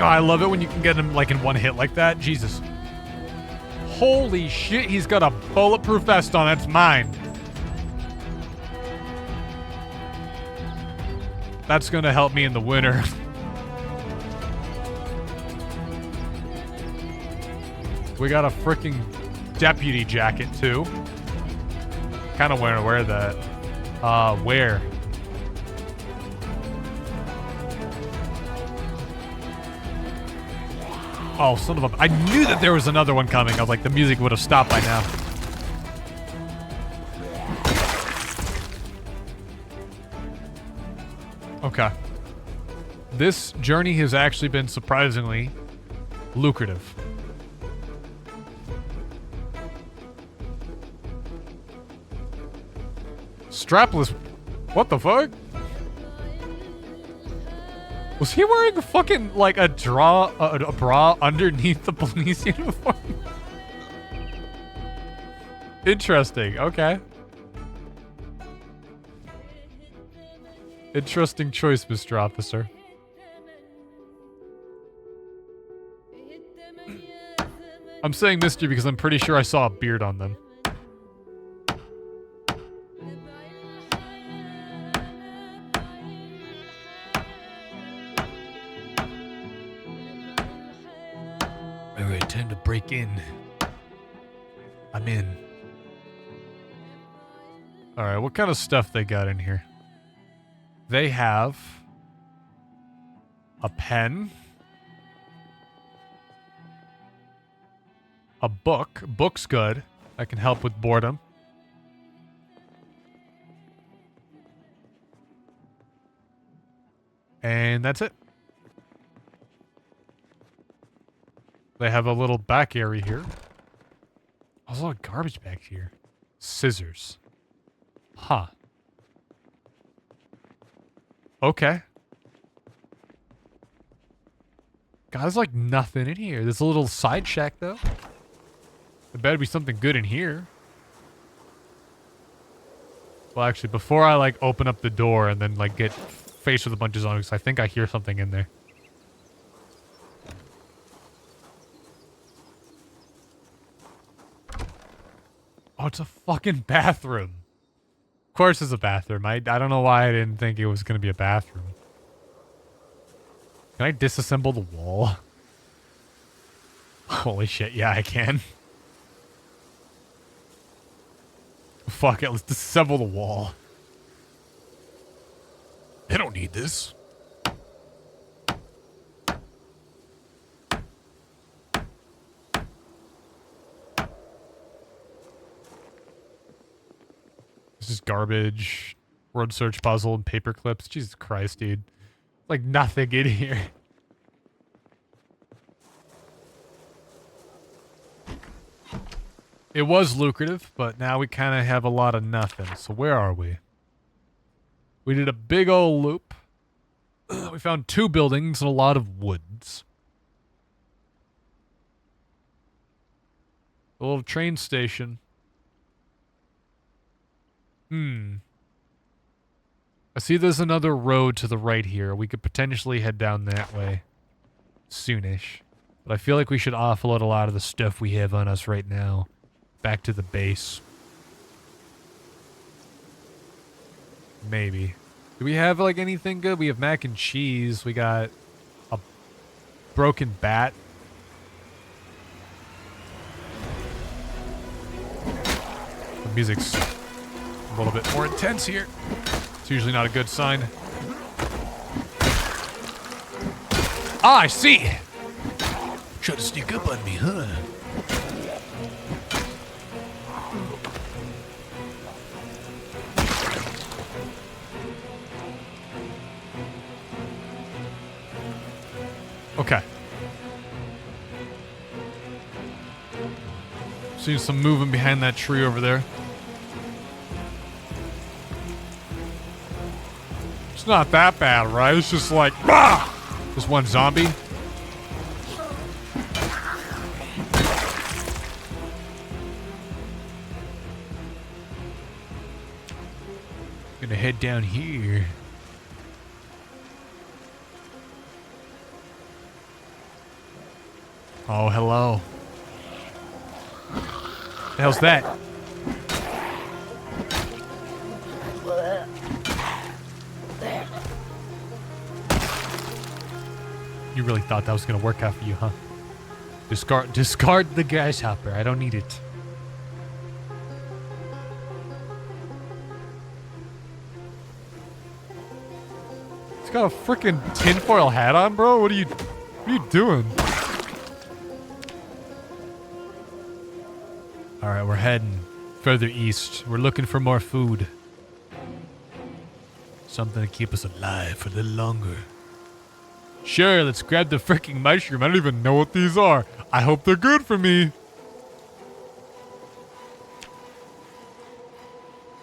A: Oh, I love it when you can get him like in one hit like that. Jesus. Holy shit, he's got a bulletproof vest on. That's mine. That's gonna help me in the winter. We got a freaking deputy jacket too. Kind of want to wear that. Where? Oh, son of a... I knew that there was another one coming. I was like, the music would have stopped by now. Okay. This journey has actually been surprisingly lucrative. Strapless... What the fuck? Was he wearing a fucking, like, a bra underneath the police uniform? Interesting, okay. Interesting choice, Mr. Officer. I'm saying Mr. because I'm pretty sure I saw a beard on them. Alright, time to break in. I'm in. Alright, what kind of stuff they got in here? They have a pen, a book. Book's good. That can help with boredom. And that's it. They have a little back area here. There's a lot of garbage back here. Scissors. Huh. Okay. God, there's like nothing in here. There's a little side shack, though. There better be something good in here. Well, actually, before I, like, open up the door and then, like, get faced with a bunch of zombies, I think I hear something in there. Oh, it's a fucking bathroom. Of course it's a bathroom. I don't know why I didn't think it was going to be a bathroom. Can I disassemble the wall? Holy shit, yeah, I can. Fuck it, let's disassemble the wall. I don't need this. This is garbage. Word search puzzle and paper clips. Jesus Christ, dude. Like nothing in here. It was lucrative, but now we kind of have a lot of nothing. So where are we? We did a big old loop. We found 2 buildings and a lot of woods. A little train station. I see there's another road to the right here. We could potentially head down that way soonish. But I feel like we should offload a lot of the stuff we have on us right now back to the base. Maybe. Do we have, like, anything good? We have mac and cheese. We got a broken bat. The music's a little bit more intense here. It's usually not a good sign. Ah, I see! Try to sneak up on me, huh? Okay. Seeing some movement behind that tree over there. It's not that bad, right? It's just like, ah! Just one zombie. Gonna head down here. Oh, hello. The hell's that? You really thought that was gonna work out for you, huh? Discard the grasshopper. I don't need it. He's got a freaking tinfoil hat on, bro. What are you doing? All right, we're heading further east. We're looking for more food. Something to keep us alive for a little longer. Sure, let's grab the freaking mushroom. I don't even know what these are. I hope they're good for me.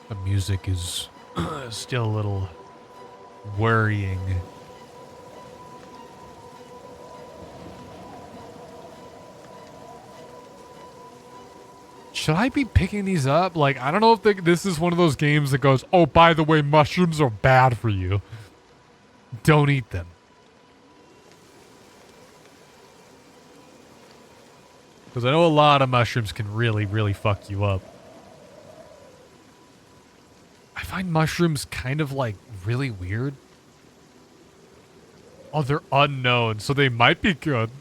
A: The music is still a little worrying. Should I be picking these up? Like, I don't know if this is one of those games that goes, oh, by the way, mushrooms are bad for you. Don't eat them. Because I know a lot of mushrooms can really, really fuck you up. I find mushrooms kind of, like, really weird. Oh, they're unknown, so they might be good.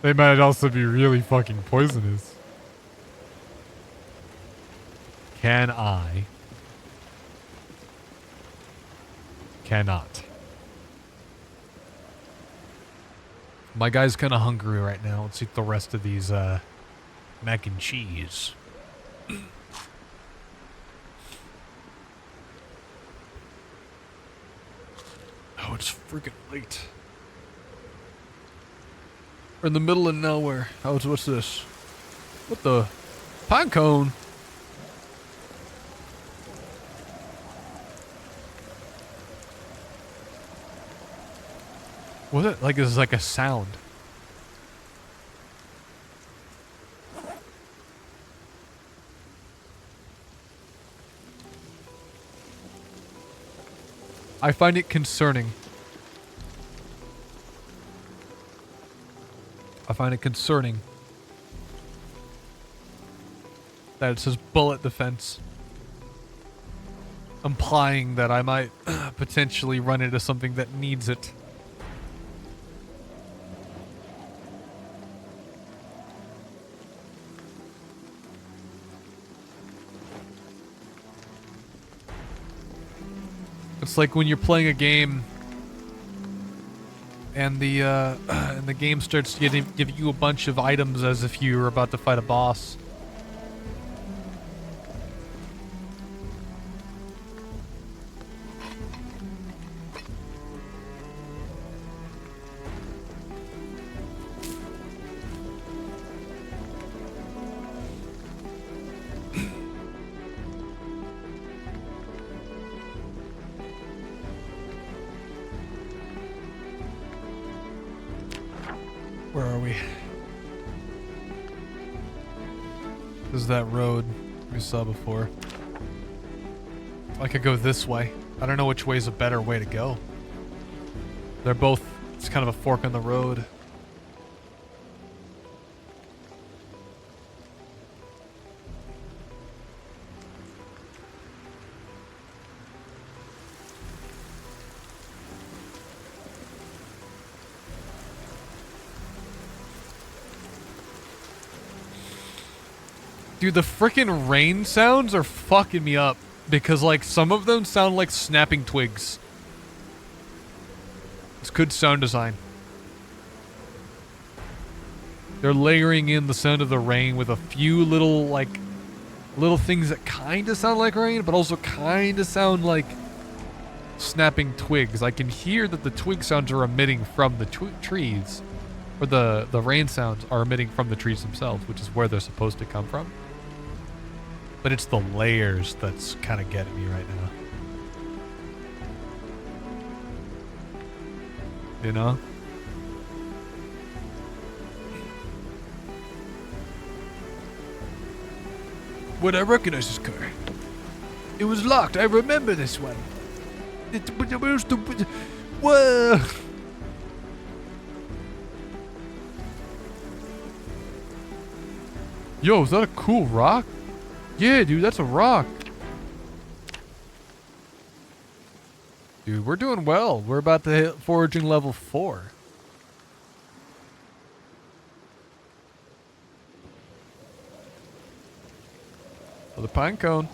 A: They might also be really fucking poisonous. Can I? Cannot. My guy's kind of hungry right now. Let's eat the rest of these mac and cheese. Oh, it's freaking late. We're in the middle of nowhere. What's this? What the? Pine cone. Was it like this is like a sound? I find it concerning. I find it concerning that it says bullet defense, implying that I might potentially run into something that needs it. It's like when you're playing a game and the game starts to give you a bunch of items as if you were about to fight a boss. Where are we? This is that road we saw before. I could go this way. I don't know which way is a better way to go. They're both, it's kind of a fork in the road. Dude, the freaking rain sounds are fucking me up. Because, like, some of them sound like snapping twigs. It's good sound design. They're layering in the sound of the rain with a few little, like, little things that kind of sound like rain, but also kind of sound like snapping twigs. I can hear that the twig sounds are emitting from the trees. Or the rain sounds are emitting from the trees themselves, which is where they're supposed to come from. But it's the layers that's kind of getting me right now. You know? Would I recognize this car? It was locked. I remember this one. Whoa! Yo, is that a cool rock? Yeah, dude, that's a rock. Dude, we're doing well. We're about to hit foraging level 4. Oh, the pine cone.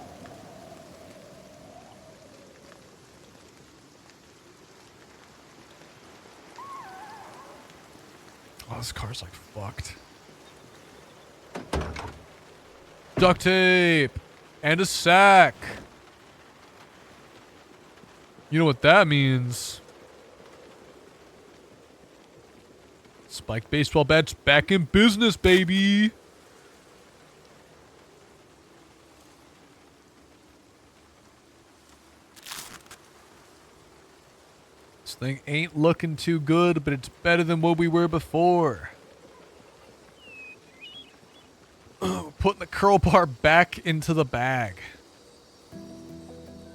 A: Oh, this car's like fucked. Duct tape and a sack. You know what that means? Spike baseball bats back in business, baby. This thing ain't looking too good, but it's better than what we were before. Putting the curl bar back into the bag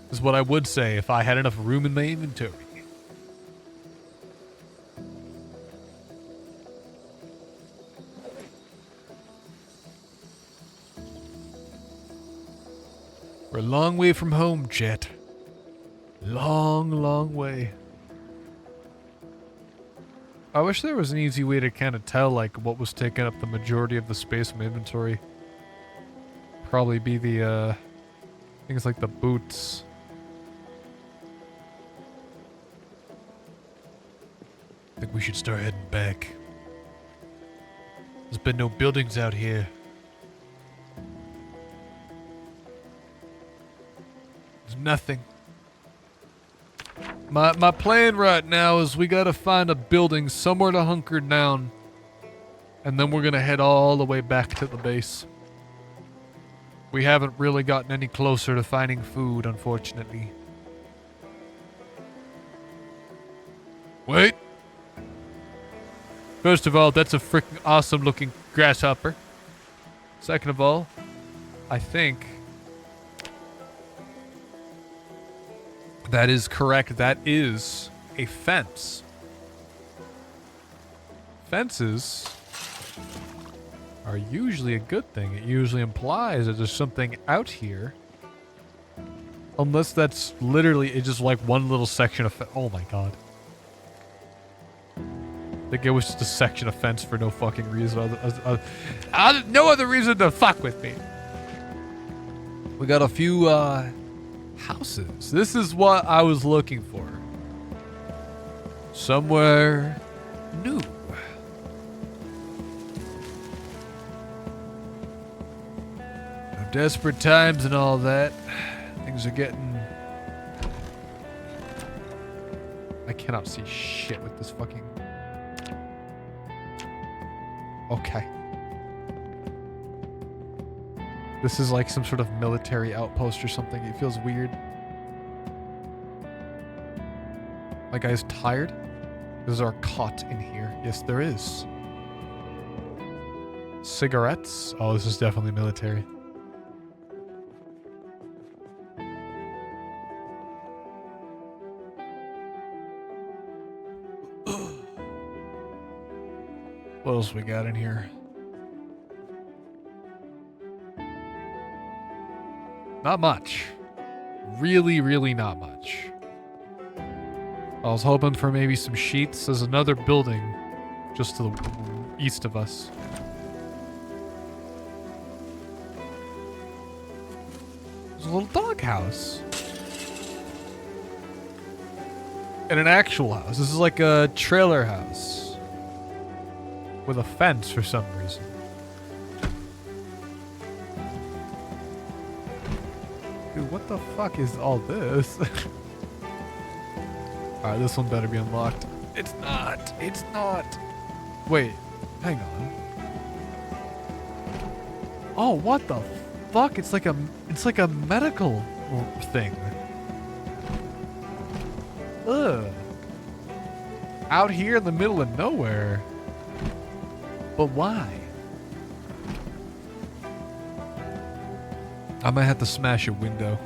A: is what I would say if I had enough room in my inventory. We're a long way from home, Jet. Long, long way. I wish there was an easy way to kind of tell, like, what was taking up the majority of the space in my inventory. Probably be the, things like the boots. I think we should start heading back. There's been no buildings out here. There's nothing. My plan right now is we gotta find a building somewhere to hunker down. And then we're gonna head all the way back to the base. We haven't really gotten any closer to finding food, unfortunately. Wait! First of all, that's a freaking awesome looking grasshopper. Second of all, I think that is correct. That is a fence. Fences are usually a good thing. It usually implies that there's something out here. Unless that's literally it's just like one little section of oh my god. I think it was just a section of fence for no fucking reason. No other reason to fuck with me. We got a few houses. This is what I was looking for. Somewhere new. Desperate times and all that. Things are getting... I cannot see shit with this fucking... Okay. This is like some sort of military outpost or something. It feels weird. My guy's tired? Is there a cot in here? Yes, there is. Cigarettes. Oh, this is definitely military. What else we got in here? Not much. Really, really not much. I was hoping for maybe some sheets. There's another building just to the east of us. There's a little dog house. And an actual house. This is like a trailer house. With a fence for some reason. Dude, what the fuck is all this? Alright, this one better be unlocked. It's not. It's not. Wait, hang on. Oh, what the fuck? It's like a medical thing. Ugh. Out here in the middle of nowhere. But why? I might have to smash a window.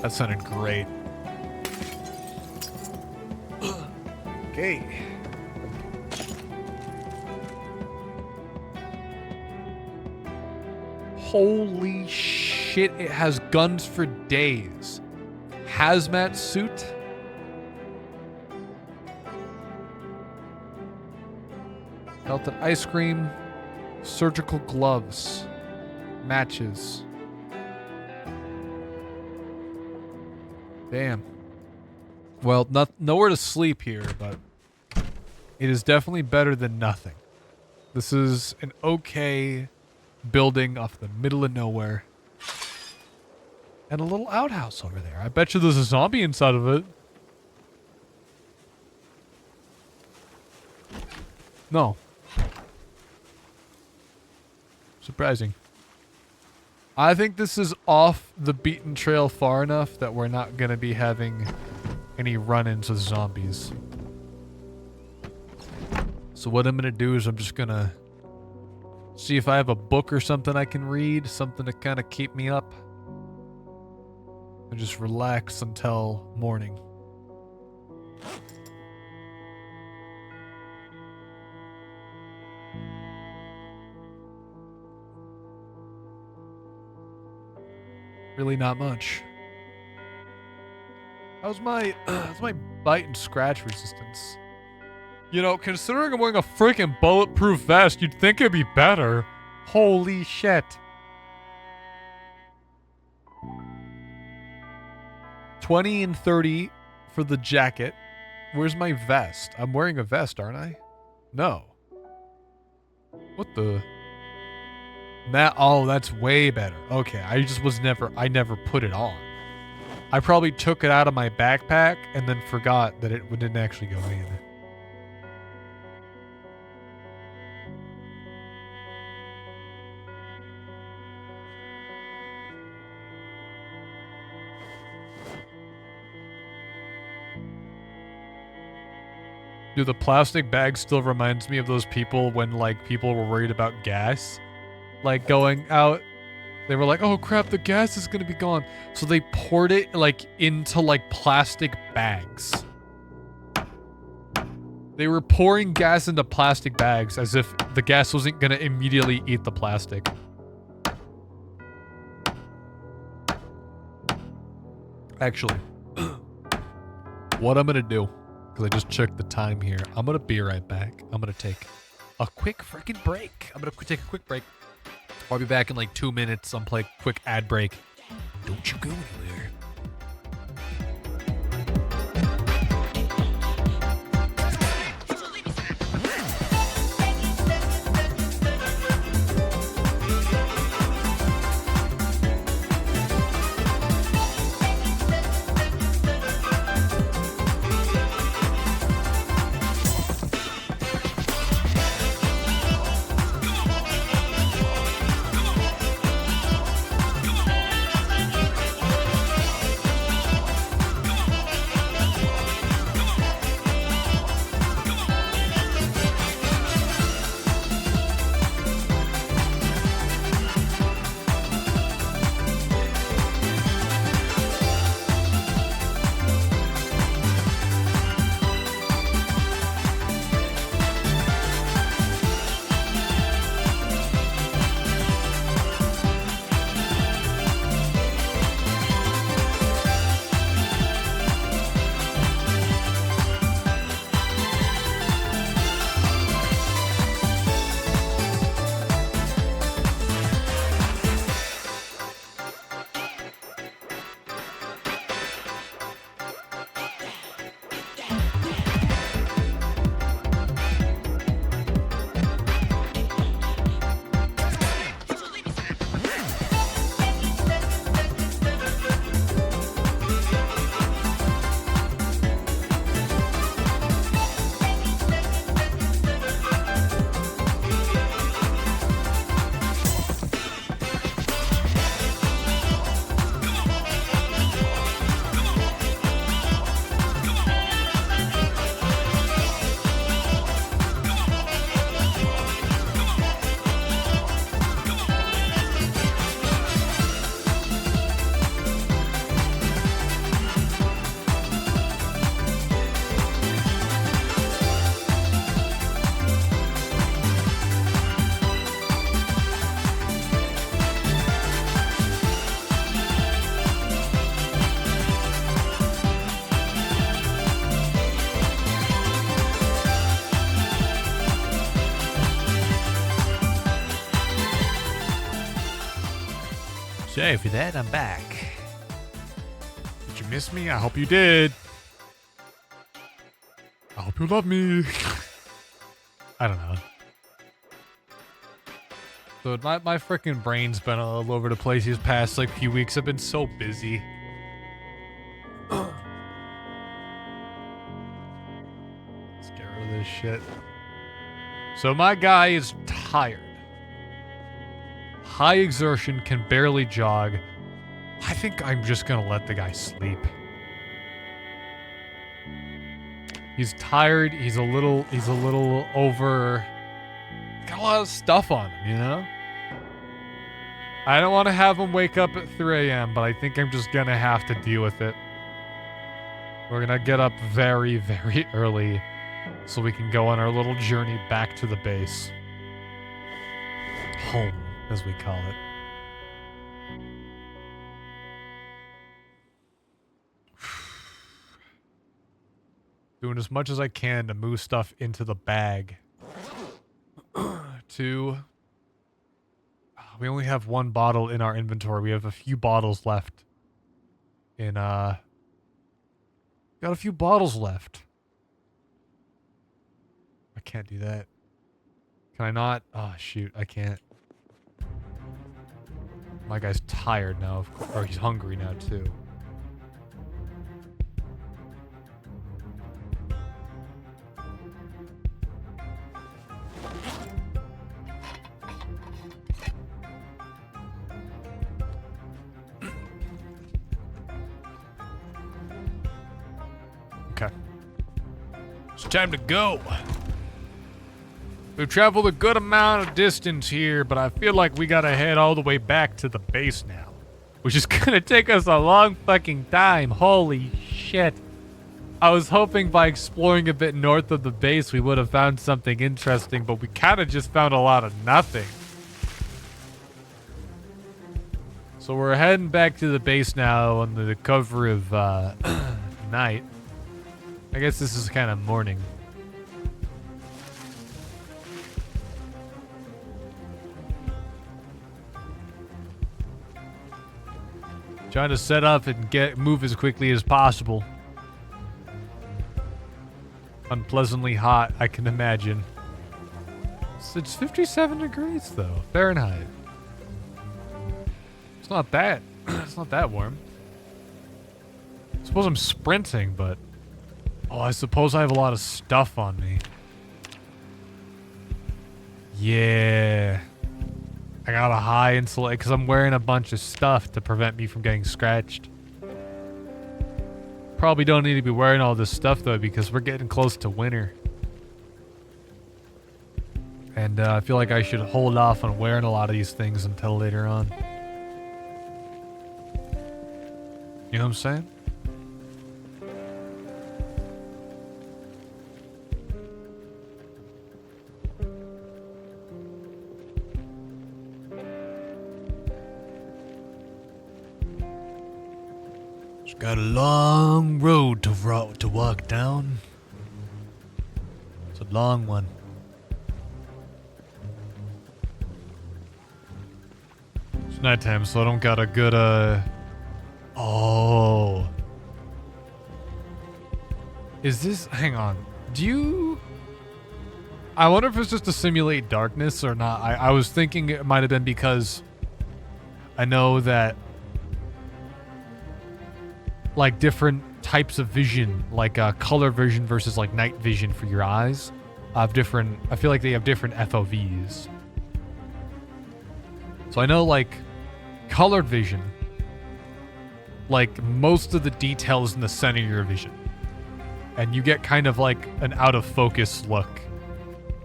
A: That sounded great. Okay. Holy shit, it has guns for days. Hazmat suit? Melted ice cream, surgical gloves, matches. Damn. Well, nowhere to sleep here, but it is definitely better than nothing. This is an okay building off the middle of nowhere. And a little outhouse over there. I bet you there's a zombie inside of it. No. Surprising. I think this is off the beaten trail far enough that we're not going to be having any run-ins with zombies. So what I'm going to do is I'm just going to see if I have a book or something I can read, something to kind of keep me up. And just relax until morning. Really not much. How's my bite and scratch resistance? You know, considering I'm wearing a freaking bulletproof vest, you'd think it'd be better. Holy shit. 20 and 30 for the jacket. Where's my vest? I'm wearing a vest, aren't I? No. What the? Oh, that's way better. Okay, I never put it on. I probably took it out of my backpack and then forgot that it didn't actually go in. Dude, the plastic bag still reminds me of those people when, like, people were worried about gas. Like, going out, they were like, oh crap, the gas is gonna be gone. So they poured it, like, into, like, plastic bags. They were pouring gas into plastic bags as if the gas wasn't gonna immediately eat the plastic. Actually, what I'm gonna do, because I just checked the time here, I'm gonna be right back. I'm gonna take a quick freaking break. I'm gonna take a quick break. I'll be back in like 2 minutes. I'm playing a quick ad break. Don't you go anywhere. Sorry for that, I'm back. Did you miss me? I hope you did. I hope you love me. I don't know. So my freaking brain's been all over the place these past like few weeks. I've been so busy. Let's get rid of this shit. So my guy is tired. High exertion, can barely jog. I think I'm just gonna let the guy sleep. He's tired, he's a little over. Got a lot of stuff on him, you know? I don't want to have him wake up at 3 a.m., but I think I'm just gonna have to deal with it. We're gonna get up very, very early so we can go on our little journey back to the base. Home, as we call it. Doing as much as I can to move stuff into the bag. We only have one bottle in our inventory. We have a few bottles left. Got a few bottles left. I can't do that. Can I not? Oh, shoot. I can't. My guy's tired now, of course. Or he's hungry now, too. Okay. It's time to go. We've traveled a good amount of distance here, but I feel like we gotta head all the way back to the base now. Which is gonna take us a long fucking time. Holy shit. I was hoping by exploring a bit north of the base we would have found something interesting, but we kinda just found a lot of nothing. So we're heading back to the base now under the cover of night. I guess this is kind of morning. Trying to set up and move as quickly as possible. Unpleasantly hot, I can imagine. It's 57 degrees though, Fahrenheit. It's not that. It's not that warm. I suppose I'm sprinting, but oh, I suppose I have a lot of stuff on me. Yeah. I got a high insulate because I'm wearing a bunch of stuff to prevent me from getting scratched. Probably don't need to be wearing all this stuff though because we're getting close to winter. And I feel like I should hold off on wearing a lot of these things until later on. You know what I'm saying? Got a long road to walk down. It's a long one. It's nighttime, so I don't got a good, Oh. Is this... Hang on. Do you... I wonder if it's just to simulate darkness or not. I was thinking it might have been because I know that like different types of vision, like color vision versus like night vision for your eyes, have different. I feel like they have different FOVs. So I know like colored vision, like most of the detail is in the center of your vision, and you get kind of like an out of focus look.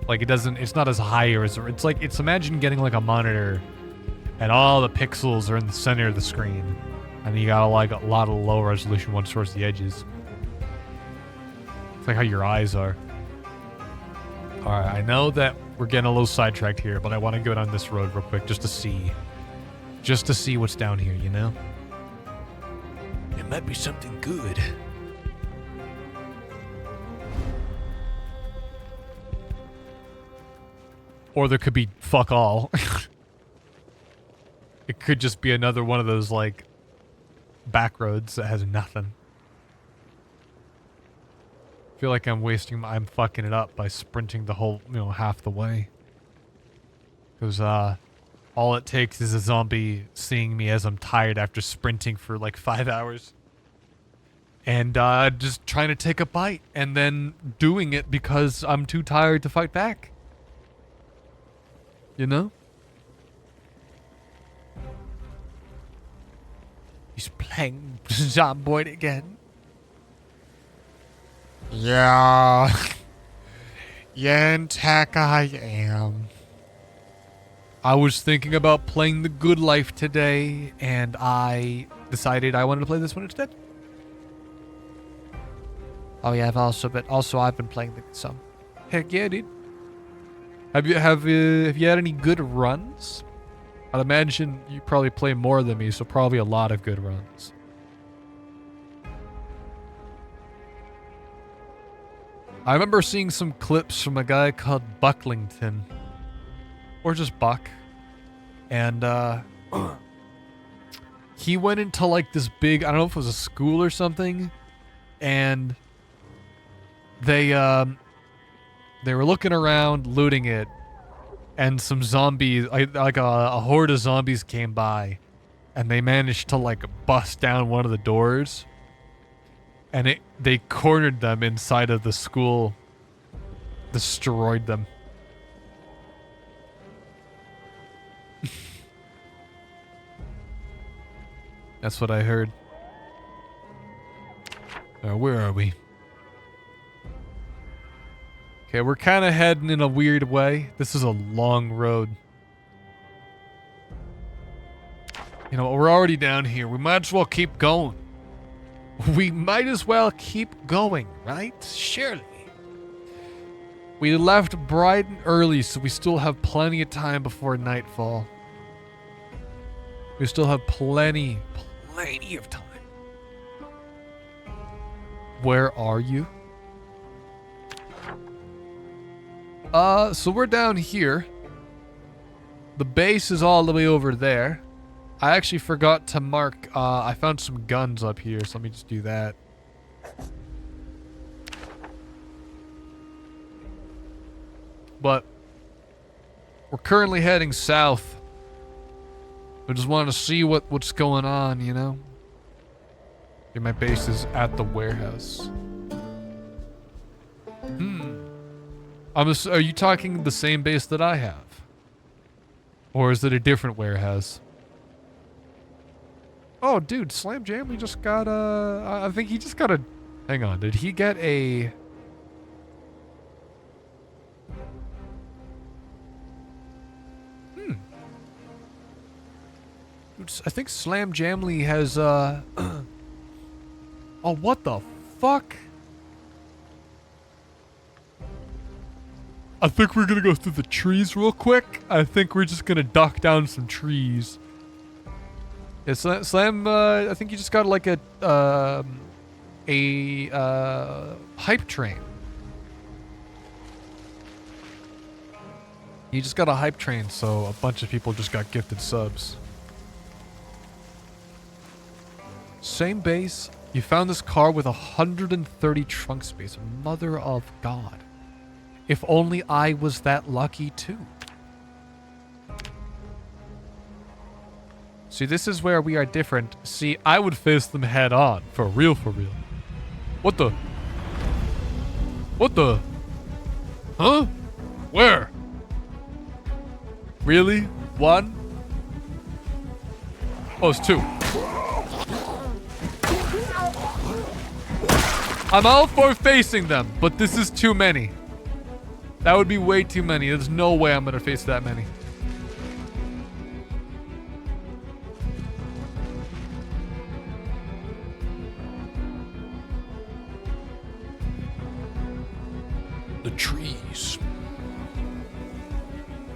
A: Like it's not as high or it's like imagine getting like a monitor, and all the pixels are in the center of the screen. And you got like a lot of low resolution ones towards the edges. It's like how your eyes are. Alright, I know that we're getting a little sidetracked here, but I want to go down this road real quick just to see. Just to see what's down here, you know? It might be something good. Or there could be fuck all. It could just be another one of those, like, back roads that has nothing. I feel like I'm fucking it up by sprinting the whole, half the way. Because, all it takes is a zombie seeing me as I'm tired after sprinting for like 5 hours. And, just trying to take a bite and then doing it because I'm too tired to fight back. You know? He's playing Zomboid again. Yeah. Yeah, in tech I am. I was thinking about playing the good life today, and I decided I wanted to play this one instead. Oh yeah, I've been playing some. Heck yeah, dude. Have you had any good runs? I'd imagine you probably play more than me, so probably a lot of good runs. I remember seeing some clips from a guy called Bucklington. Or just Buck. And, he went into, like, this big, I don't know if it was a school or something, and they were looking around, looting it, and some zombies, like a horde of zombies came by, and they managed to, like, bust down one of the doors, and they cornered them inside of the school, destroyed them. That's what I heard. Where are we? Okay, we're kind of heading in a weird way. This is a long road. You know, we're already down here. We might as well keep going. We might as well keep going, right? Surely. We left bright and early, so we still have plenty of time before nightfall. We still have plenty of time. Where are you? So we're down here. The base is all the way over there. I actually forgot to mark, I found some guns up here, so let me just do that. But we're currently heading south. I just wanted to see what's going on, you know? Okay, my base is at the warehouse. Are you talking the same base that I have? Or is it a different warehouse? Oh, dude, Slam Jam, we just got I think he just got a... Hang on, did he get a... I think Slam Jamly has, Oh, what the fuck? I think we're gonna go through the trees real quick. I think we're just gonna duck down some trees. Yeah, Slam, I think you just got like a hype train. You just got a hype train, so a bunch of people just got gifted subs. Same base. You found this car with 130 trunk space. Mother of God. If only I was that lucky too. See, this is where we are different. See, I would face them head on. For real, for real. What the? What the? Huh? Where? Really? One? Oh, it's two. I'm all for facing them, but this is too many. That would be way too many. There's no way I'm gonna face that many. The trees.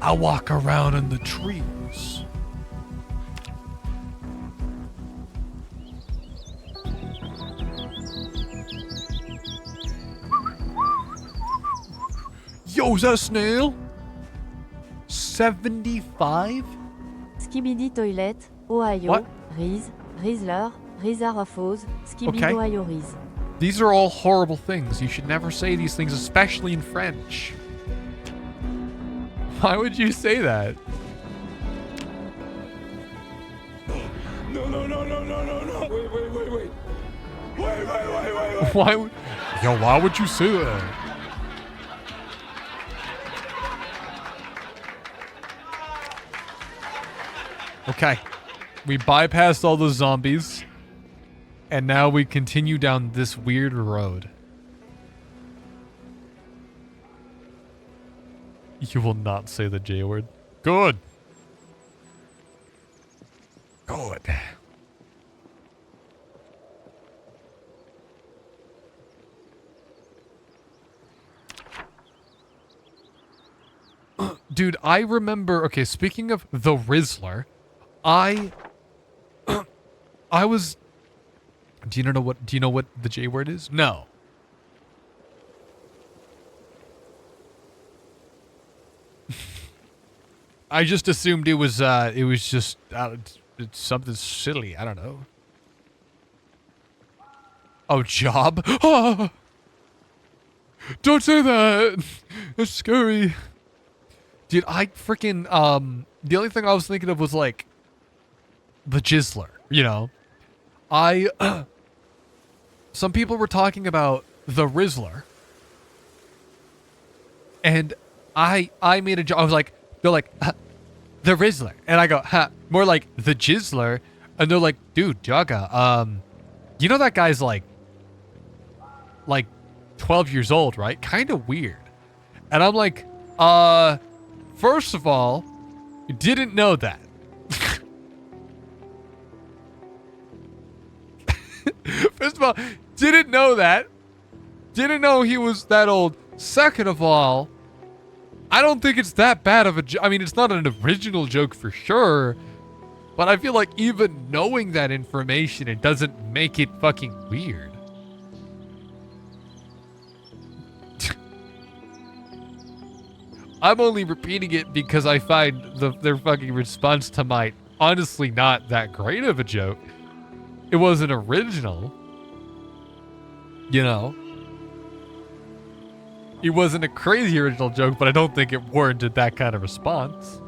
A: I walk around in the trees. Yo, is that a snail? 75?
D: Skibidi Toilet, Ohio,
A: What?
D: Riz, Rizzler, Rizarafos, Skibido Riz.
A: These are all horrible things. You should never say these things, especially in French. Why would you say that?
C: No, no, no, no, no, no, no. Wait. Wait.
A: Why would... Yo, why would you say that? Okay. We bypassed all the zombies. And now we continue down this weird road. You will not say the J word. Good. Good. Dude, I remember... Okay, speaking of the Rizzler, I was... Do you know what the J word is? No. I just assumed it was just it's something silly. I don't know. Oh, job? Oh, don't say that. It's scary. Dude, I freaking the only thing I was thinking of was like the Jizzler, you know. Some people were talking about the Rizzler. And I made a joke. I was like, they're like, the Rizzler. And I go, more like the Jizzler. And they're like, dude, Jagga, you know that guy's like 12 years old, right? Kind of weird. And I'm like, first of all, didn't know that. First of all, didn't know that. Didn't know he was that old. Second of all, I don't think it's that bad of a joke. I mean, it's not an original joke for sure. But I feel like even knowing that information, it doesn't make it fucking weird. I'm only repeating it because I find their fucking response to mine honestly not that great of a joke. It wasn't original. You know? It wasn't a crazy original joke, but I don't think it warranted that kind of response.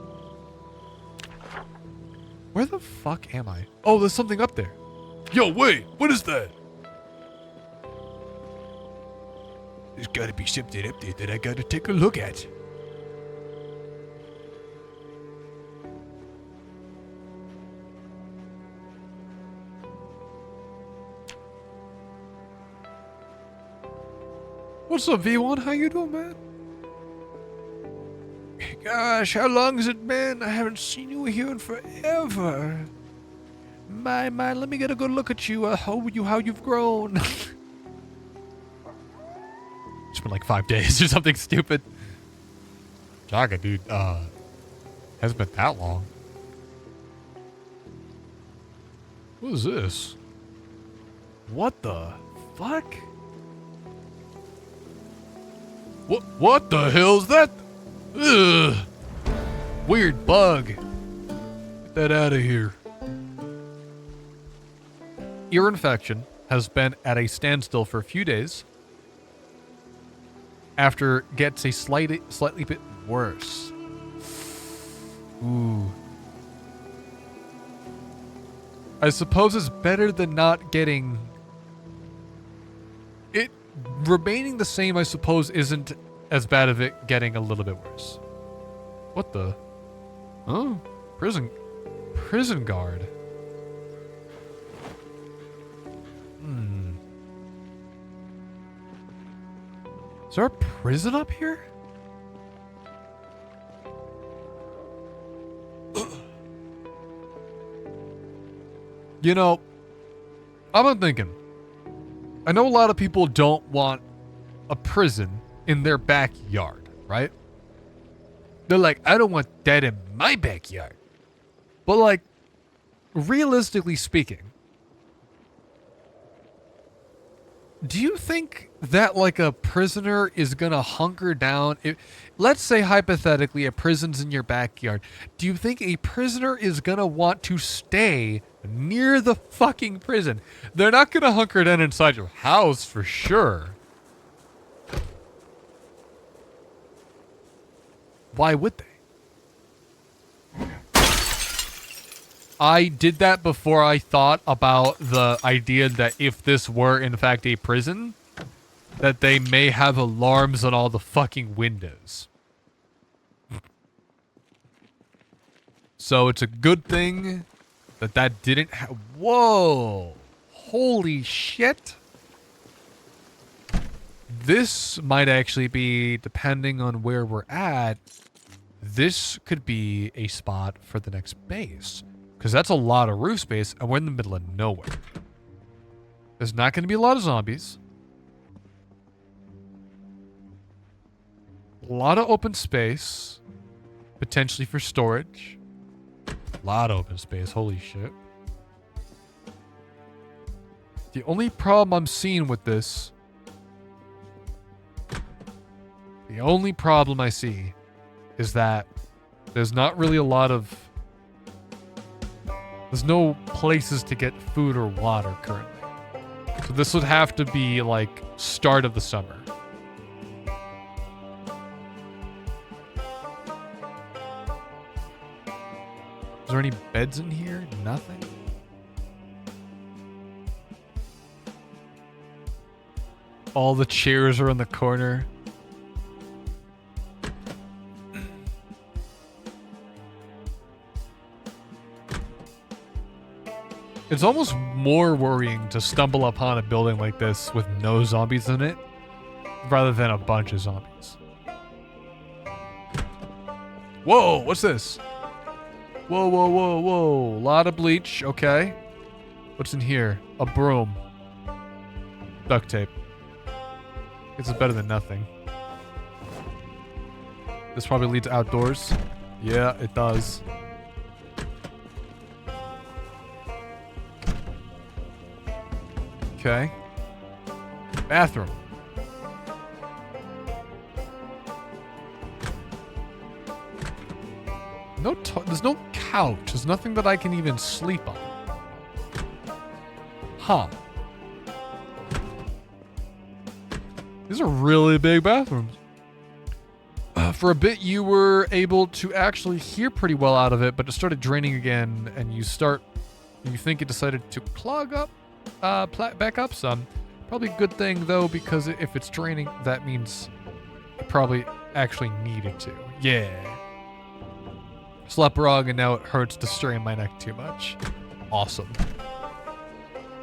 A: Where the fuck am I? Oh, there's something up there. Yo, wait, what is that? There's gotta be something up there that I gotta take a look at. What's up, V1? How you doing, man? Gosh, how long has it been? I haven't seen you here in forever. My, let me get a good look at you. How you've grown. It's been like 5 days or something stupid. Jagga, dude, hasn't been that long. What is this? What the fuck? What the hell's that? Ugh. Weird bug. Get that out of here. Ear infection has been at a standstill for a few days after gets a slightly bit worse. Ooh. I suppose it's better than not getting... It remaining the same, I suppose, isn't as bad of it getting a little bit worse. What the? Oh, prison guard. Is there a prison up here? You know, I've been thinking. I know a lot of people don't want a prison in their backyard, right? They're like, I don't want that in my backyard. But like, realistically speaking, do you think that like a prisoner is gonna hunker down. Let's say hypothetically a prison's in your backyard. Do you think a prisoner is gonna want to stay near the fucking prison? They're not gonna hunker down inside your house for sure. Why would they? I did that before I thought about the idea that if this were in fact a prison, that they may have alarms on all the fucking windows. So it's a good thing that that didn't Whoa! Holy shit! This might actually be, depending on where we're at, this could be a spot for the next base. Because that's a lot of roof space, and we're in the middle of nowhere. There's not going to be a lot of zombies. A lot of open space. Potentially for storage. A lot of open space, holy shit. The only problem I'm seeing with this... The only problem I see is that there's not really a lot of... There's no places to get food or water currently. So this would have to be like start of the summer. Is there any beds in here? Nothing. All the chairs are in the corner. It's almost more worrying to stumble upon a building like this with no zombies in it, rather than a bunch of zombies. Whoa, what's this? Whoa, whoa, whoa, whoa. A lot of bleach, okay. What's in here? A broom. Duct tape. This is better than nothing. This probably leads outdoors. Yeah, it does. Okay. Bathroom. There's no couch. There's nothing that I can even sleep on. Huh. These are really big bathrooms. For a bit, you were able to actually hear pretty well out of it, but it started draining again, and you think it decided to clog up, back up some. Probably a good thing, though, because if it's draining, that means it probably actually needed to. Yeah. Slept wrong, and now it hurts to strain my neck too much. Awesome.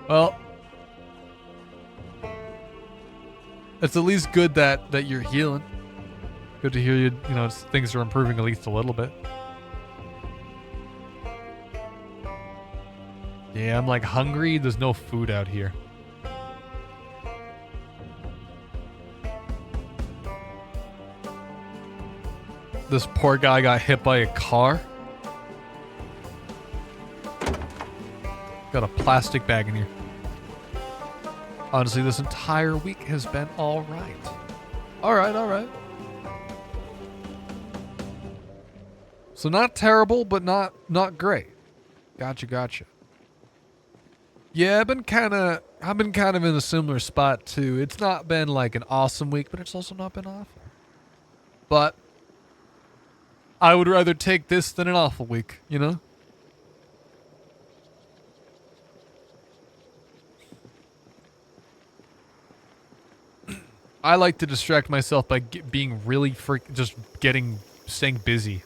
A: Well, it's at least good that you're healing. Good to hear you know, things are improving at least a little bit. Yeah, I'm like hungry. There's no food out here. This poor guy got hit by a car. Got a plastic bag in here. Honestly, this entire week has been all right. All right, all right. So not terrible, but not great. Gotcha. Yeah, I've been kind of in a similar spot too. It's not been like an awesome week, but it's also not been awful. But I would rather take this than an awful week, you know? I like to distract myself by being really staying busy.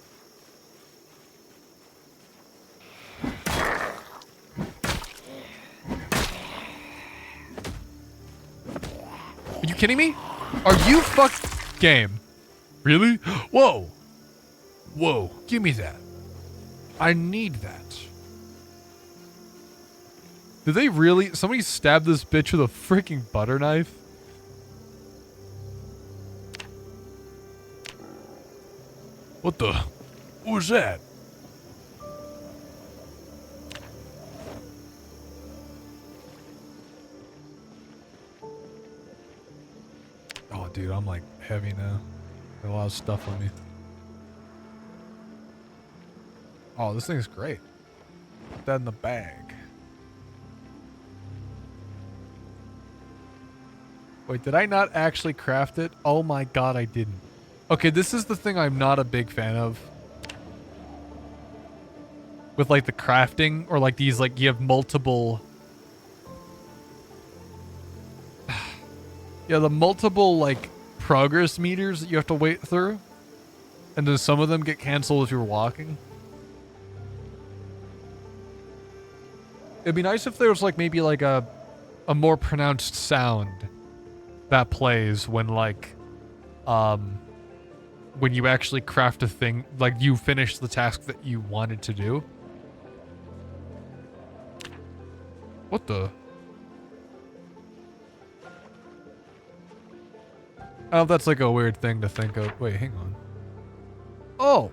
A: Are you kidding me? Are you game? Really? Whoa. Whoa. Give me that. I need that. Did they really? Somebody stabbed this bitch with a freaking butter knife? What the? What was that? Oh, dude, I'm like heavy now. Got a lot of stuff on me. Oh, this thing's great. Put that in the bag. Wait, did I not actually craft it? Oh my god, I didn't. Okay, this is the thing I'm not a big fan of. With like the crafting, or like these, like you have multiple... Yeah, the multiple like progress meters that you have to wait through. And then some of them get canceled if you're walking. It'd be nice if there was like maybe like a more pronounced sound that plays when like when you actually craft a thing, like you finish the task that you wanted to do. What the? Oh, that's like a weird thing to think of. Wait, hang on. Oh.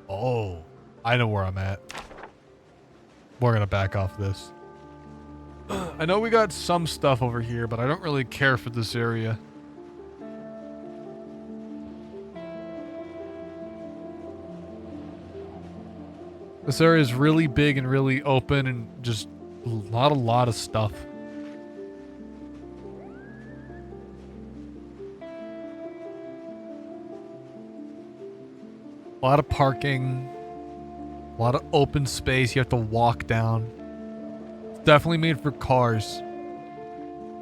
A: Oh. I know where I'm at. We're gonna back off this. I know we got some stuff over here, but I don't really care for this area. This area is really big and really open and just not a lot of stuff. A lot of parking. A lot of open space you have to walk down. It's definitely made for cars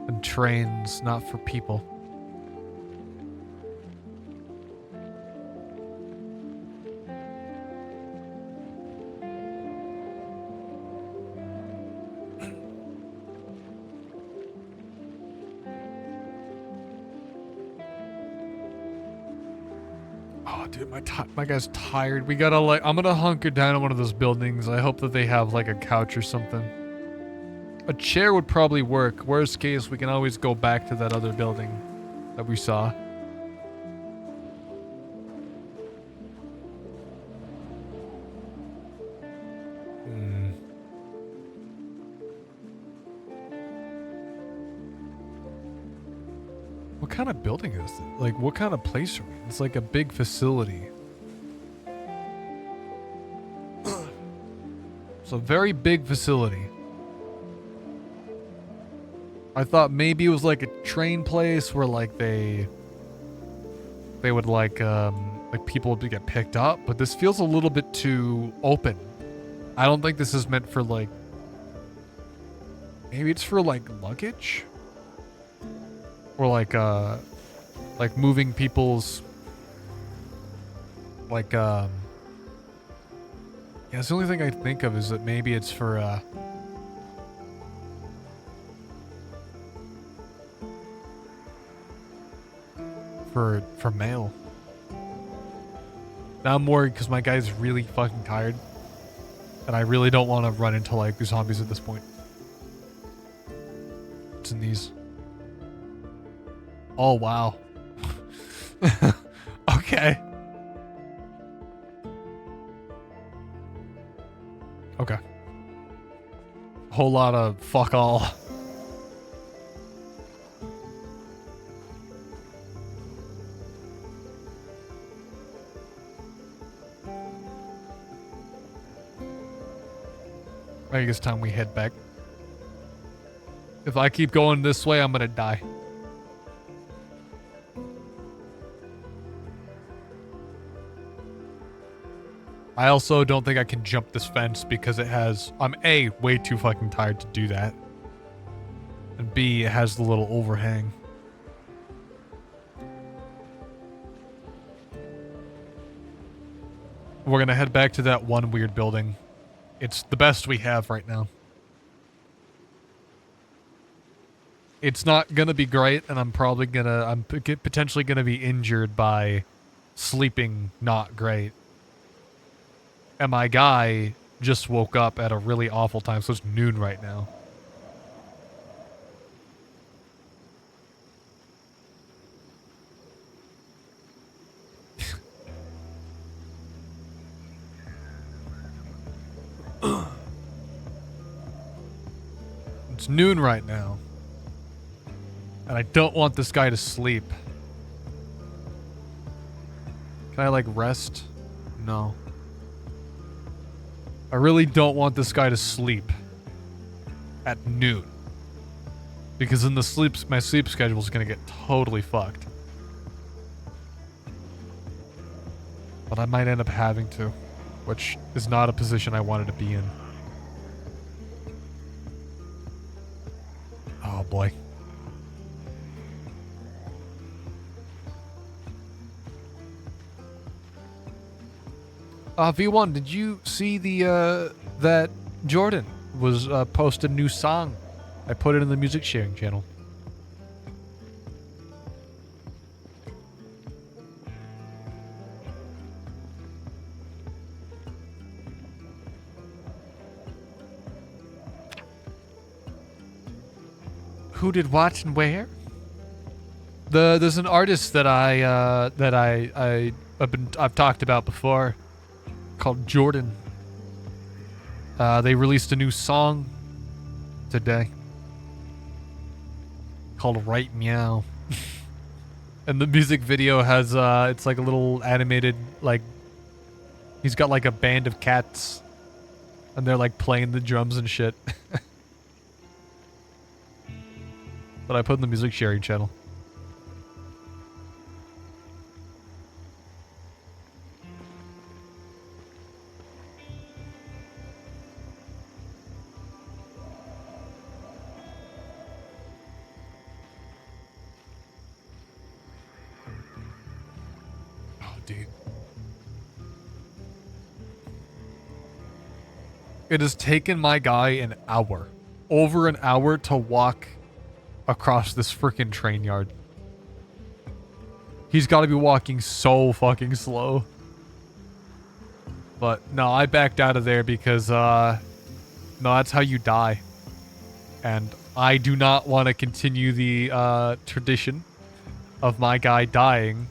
A: and trains, not for people. Oh, dude, my guy's tired. We gotta like, I'm gonna hunker down in one of those buildings. I hope that they have like a couch or something. A chair would probably work. Worst case, we can always go back to that other building that we saw. What kind of building is it? Like, what kind of place are we in? It's like a big facility. It's a very big facility. I thought maybe it was like a train place where like they would like people would get picked up, but this feels a little bit too open. I don't think this is meant for like, maybe it's for like luggage? Or like moving people's like yeah, it's the only thing I think of is that maybe it's for mail. Now I'm worried because my guy's really fucking tired. And I really don't want to run into like zombies at this point. What's in these? Oh, wow. Okay. Okay. Whole lot of fuck all. I think it's time we head back. If I keep going this way, I'm gonna die. I also don't think I can jump this fence because it has... I'm A, way too fucking tired to do that. And B, it has the little overhang. We're gonna head back to that one weird building. It's the best we have right now. It's not gonna be great, and I'm potentially gonna be injured by sleeping not great. And my guy just woke up at a really awful time, so it's noon right now. It's noon right now. And I don't want this guy to sleep. Can I, like, rest? No. I really don't want this guy to sleep at noon. Because then my sleep schedule is going to get totally fucked. But I might end up having to, which is not a position I wanted to be in. Oh boy. V1, did you see the that Jordan was posted a new song? I put it in the music sharing channel. Who did what and where? There's an artist that I've talked about before, called Jordan. They released a new song today called Right Meow. And the music video has it's like a little animated, like, he's got like a band of cats and they're like playing the drums and shit. But I put in the music sharing channel. Oh, dude. It has taken my guy an hour. Over an hour to walk across this freaking train yard. He's got to be walking so fucking slow. But no, I backed out of there because no, that's how you die. And I do not want to continue the tradition of my guy dying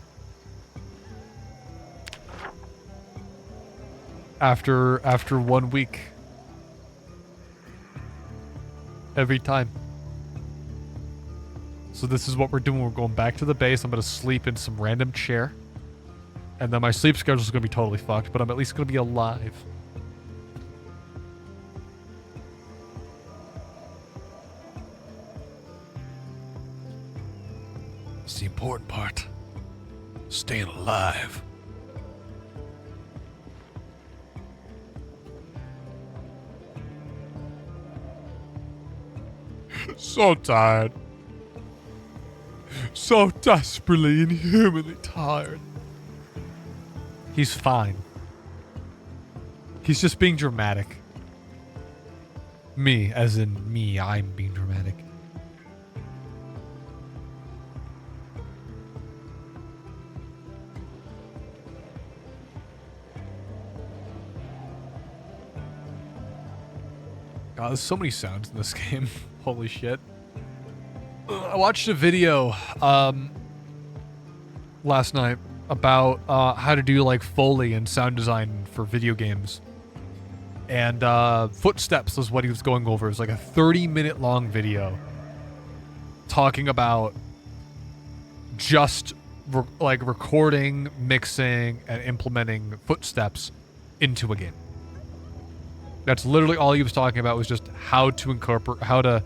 A: after 1 week. Every time. So this is what we're doing. We're going back to the base. I'm going to sleep in some random chair. And then my sleep schedule is going to be totally fucked, but I'm at least going to be alive. It's the important part. Staying alive. So tired. So desperately, inhumanly tired. He's fine. He's just being dramatic. Me, as in me, I'm being dramatic. God, there's so many sounds in this game. Holy shit. I watched a video last night about how to do like Foley and sound design for video games. And Footsteps was what he was going over. It was like a 30-minute long video talking about just like recording, mixing, and implementing footsteps into a game. That's literally all he was talking about, was just how to incorporate, how to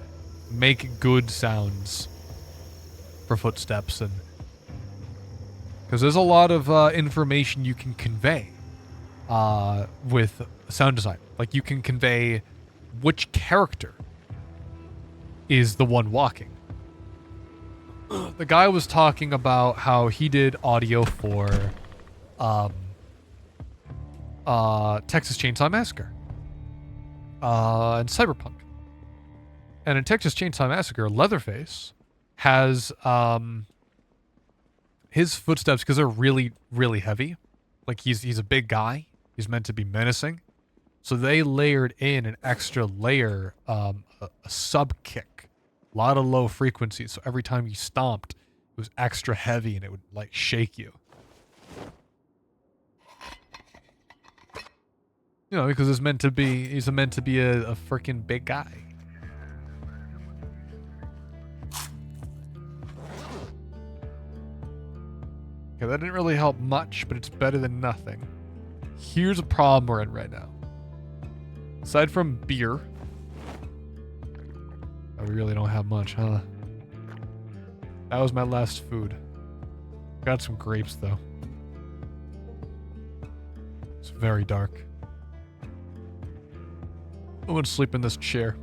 A: make good sounds for footsteps. And because there's a lot of information you can convey with sound design. Like you can convey which character is the one walking. The guy was talking about how he did audio for Texas Chainsaw Massacre and Cyberpunk. And in Texas Chainsaw Massacre, Leatherface has his footsteps, because they're really, really heavy. Like he's a big guy. He's meant to be menacing. So they layered in an extra layer, a sub kick, a lot of low frequencies. So every time you stomped, it was extra heavy and it would like shake you. You know, because he's meant to be a freaking big guy. Okay, that didn't really help much, but it's better than nothing. Here's a problem we're in right now. Aside from beer, we really don't have much, huh? That was my last food. Got some grapes, though. It's very dark. I'm gonna sleep in this chair.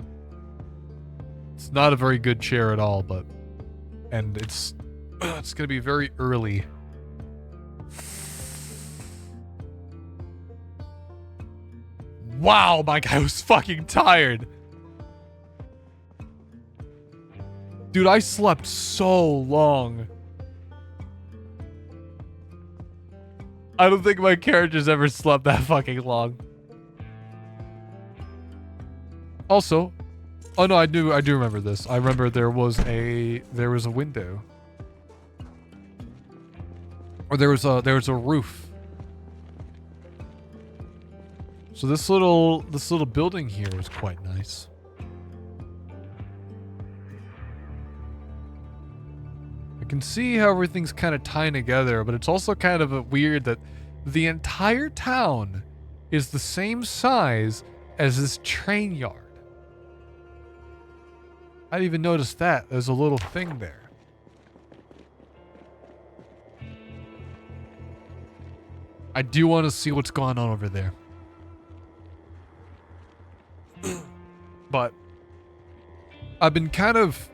A: It's not a very good chair at all, but... And it's gonna be very early. Wow, my guy was fucking tired. Dude, I slept so long. I don't think my character's ever slept that fucking long. Also, oh no, I do remember this. I remember there was a window. Or there was a roof. So this little building here is quite nice. I can see how everything's kind of tying together, but it's also kind of weird that the entire town is the same size as this train yard. I didn't even notice that. There's a little thing there. I do want to see what's going on over there. But I've been kind of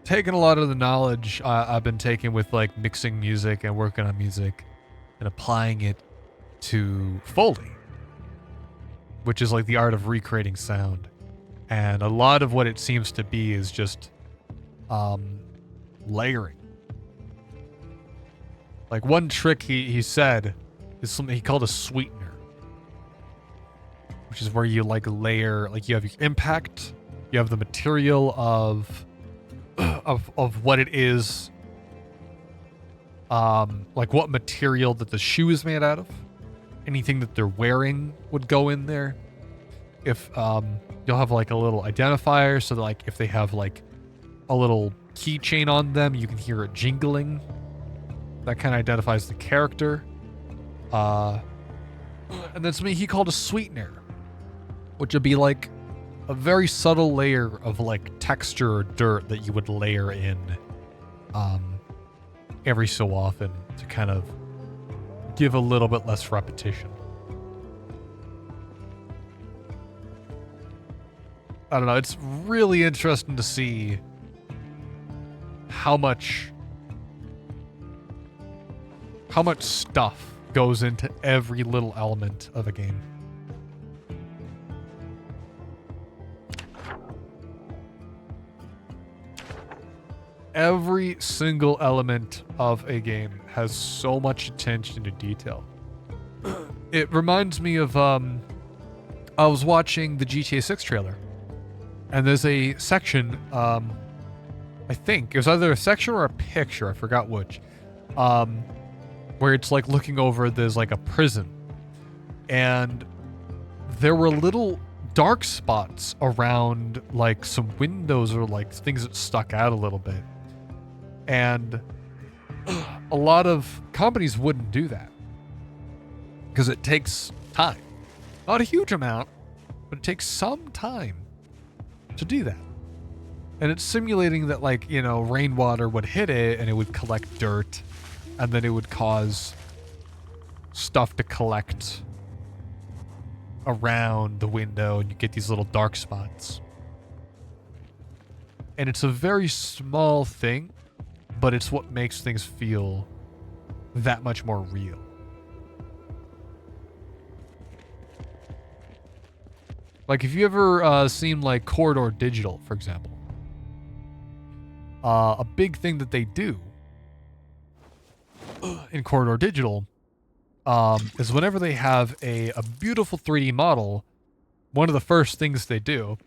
A: taking a lot of the knowledge I've been taking with like mixing music and working on music and applying it to Foley, which is like the art of recreating sound. And a lot of what it seems to be is just layering. Like one trick he said is something he called a sweetener, which is where you like layer, like you have your impact, you have the material of what it is, like what material that the shoe is made out of, anything that they're wearing would go in there. If you'll have like a little identifier, so that like if they have like a little keychain on them, you can hear it jingling. That kind of identifies the character. And then something he called a sweetener, which would be like a very subtle layer of like texture or dirt that you would layer in every so often to kind of give a little bit less repetition. I don't know, it's really interesting to see how much stuff goes into every little element of a game. Every single element of a game has so much attention to detail. It reminds me of, I was watching the GTA 6 trailer, and there's a section, I think, it was either a section or a picture, I forgot which, where it's like looking over, there's like a prison, and there were little dark spots around like some windows or like things that stuck out a little bit. And a lot of companies wouldn't do that because it takes time. Not a huge amount, but it takes some time to do that. And it's simulating that, like, you know, rainwater would hit it and it would collect dirt, and then it would cause stuff to collect around the window, and you get these little dark spots. And it's a very small thing, but it's what makes things feel that much more real. Like, if you ever seen, like, Corridor Digital, for example, a big thing that they do in Corridor Digital is whenever they have a beautiful 3D model, one of the first things they do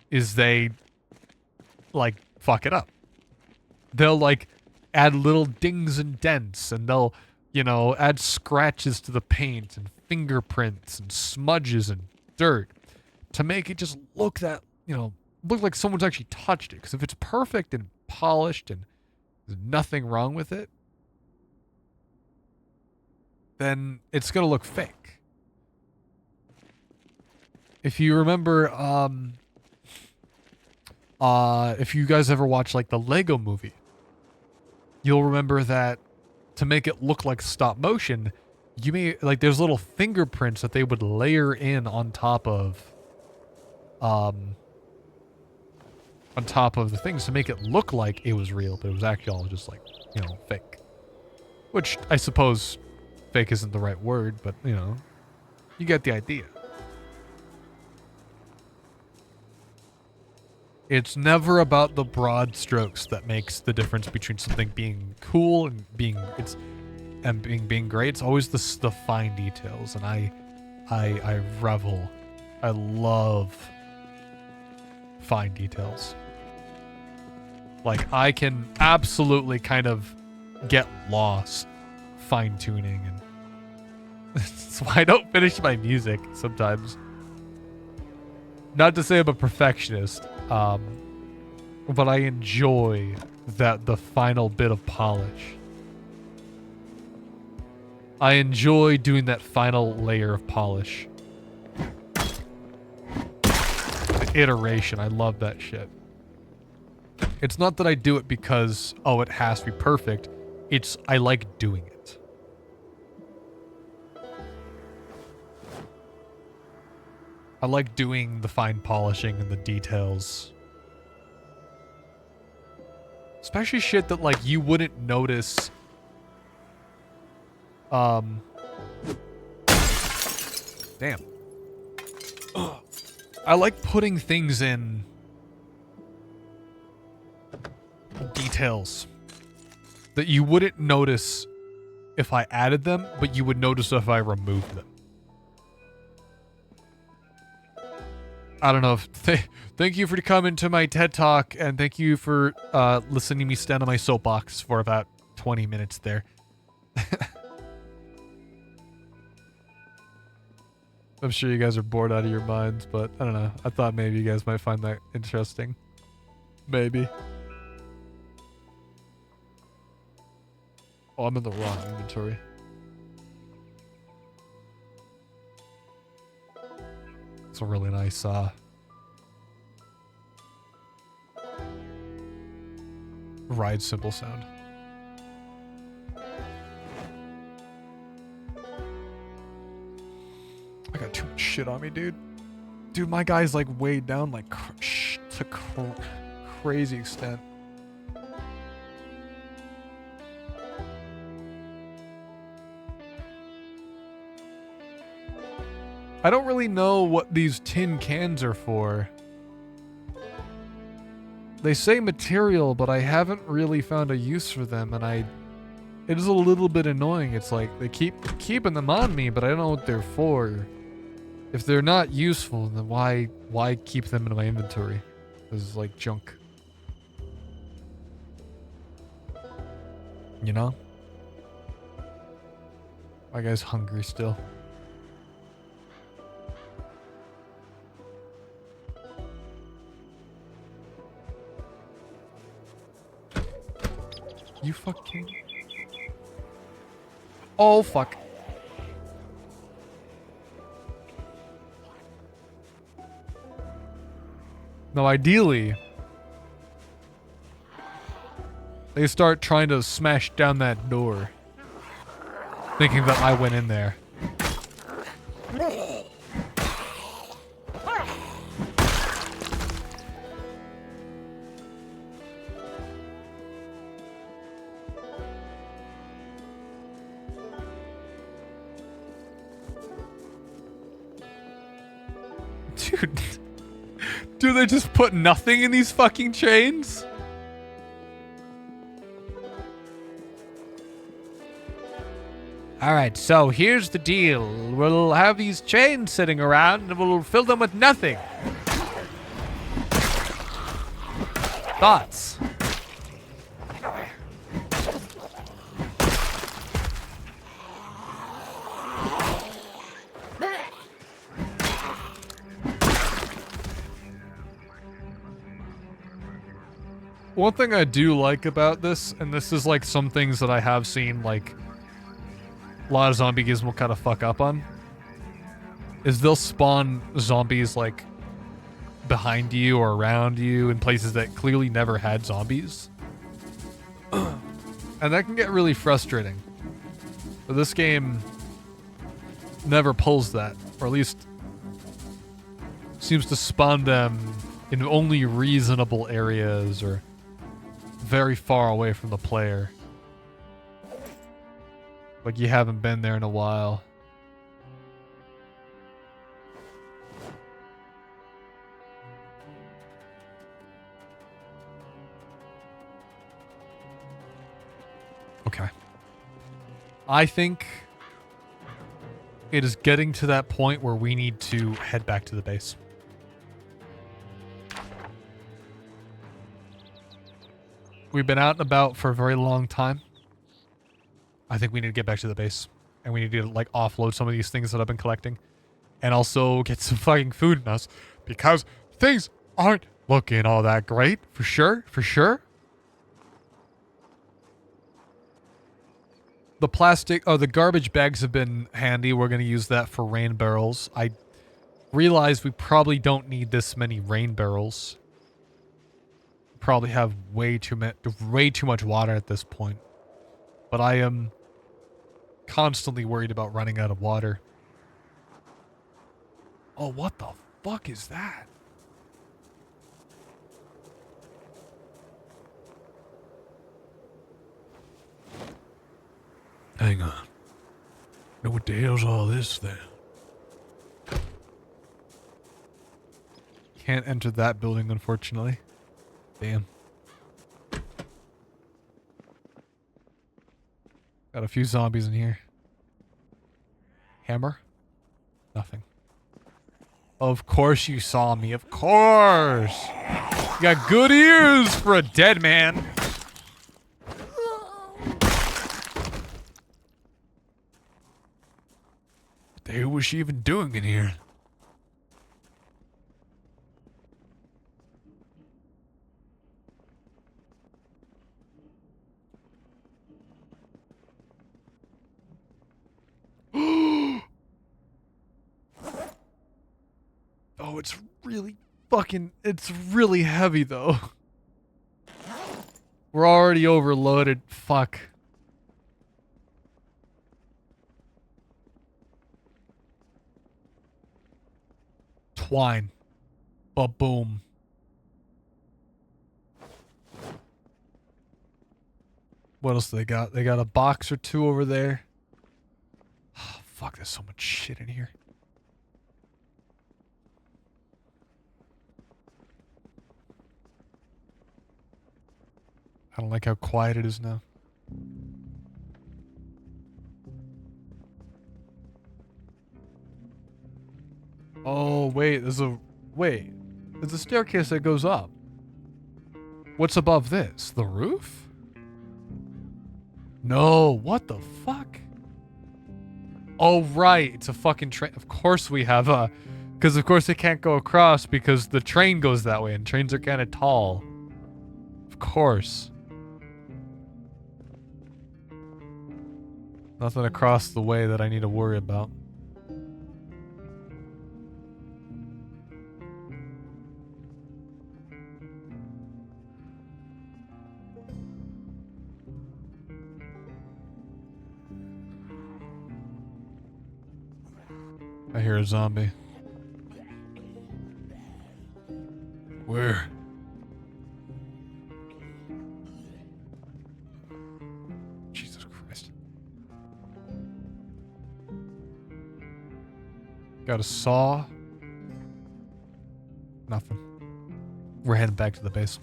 A: is they, like, fuck it up. They'll, like, add little dings and dents, and they'll, you know, add scratches to the paint and fingerprints and smudges and dirt to make it just look that, you know, look like someone's actually touched it. Because if it's perfect and polished and there's nothing wrong with it, then it's gonna look fake. If you remember, if you guys ever watch like the Lego movie, you'll remember that to make it look like stop motion, you may, like, there's little fingerprints that they would layer in on top of the things to make it look like it was real, but it was actually all just like, you know, fake. Which I suppose fake isn't the right word, but you know, you get the idea. It's never about the broad strokes that makes the difference between something being cool and being great. It's always the fine details, and I revel. I love fine details. Like, I can absolutely kind of get lost fine-tuning, and that's why I don't finish my music sometimes. Not to say I'm a perfectionist, but I enjoy the final bit of polish. I enjoy doing that final layer of polish. The iteration, I love that shit. It's not that I do it because, oh, it has to be perfect. It's, I like doing it. I like doing the fine polishing and the details. Especially shit that, like, you wouldn't notice. Damn. Ugh. I like putting things in details that you wouldn't notice if I added them, but you would notice if I removed them. I don't know if... Thank you for coming to my TED Talk, and thank you for listening to me stand on my soapbox for about 20 minutes there. I'm sure you guys are bored out of your minds, but I don't know. I thought maybe you guys might find that interesting. Maybe. Oh, I'm in the wrong inventory. It's a really nice, ride cymbal sound. I got too much shit on me, dude. Dude, my guy's like weighed down like to crazy extent. I don't really know what these tin cans are for. They say material, but I haven't really found a use for them, and it is a little bit annoying. It's like they keep keeping them on me, but I don't know what they're for. If they're not useful, then why keep them in my inventory? This is like junk. You know? My guy's hungry still. You fucking... Oh, fuck. Now, ideally, they start trying to smash down that door, thinking that I went in there. Dude. Do they just put nothing in these fucking chains? Alright, so here's the deal. We'll have these chains sitting around and we'll fill them with nothing. Thoughts? One thing I do like about this, and this is like some things that I have seen like a lot of zombie games will kind of fuck up on is they'll spawn zombies like behind you or around you in places that clearly never had zombies. And that can get really frustrating. But this game never pulls that, or at least seems to spawn them in only reasonable areas or very far away from the player. Like you haven't been there in a while. Okay. I think it is getting to that point where we need to head back to the base. We've been out and about for a very long time. I think we need to get back to the base. And we need to, like, offload some of these things that I've been collecting. And also get some fucking food in us. Because things aren't looking all that great. For sure. For sure. The plastic... Oh, the garbage bags have been handy. We're going to use that for rain barrels. I realize we probably don't need this many rain barrels. Probably have way too much water at this point. But I am constantly worried about running out of water. Oh, what the fuck is that? Hang on. Now what the hell's all this then? Can't enter that building, unfortunately. Damn. Got a few zombies in here. Hammer? Nothing. Of course you saw me. Of course! You got good ears for a dead man. What the hell was she even doing in here? Oh, it's really heavy though. We're already overloaded. Fuck. Twine. Ba-boom. What else do they got? They got a box or two over there. Oh, fuck, there's so much shit in here. I don't like how quiet it is now. Oh, wait, there's a staircase that goes up. What's above this? The roof? No, what the fuck? Oh, right, it's a fucking train. Of course we have a... Because of course it can't go across because the train goes that way and trains are kind of tall. Of course. Nothing across the way that I need to worry about. I hear a zombie. Where? Jesus Christ. Got a saw. Nothing. We're heading back to the base.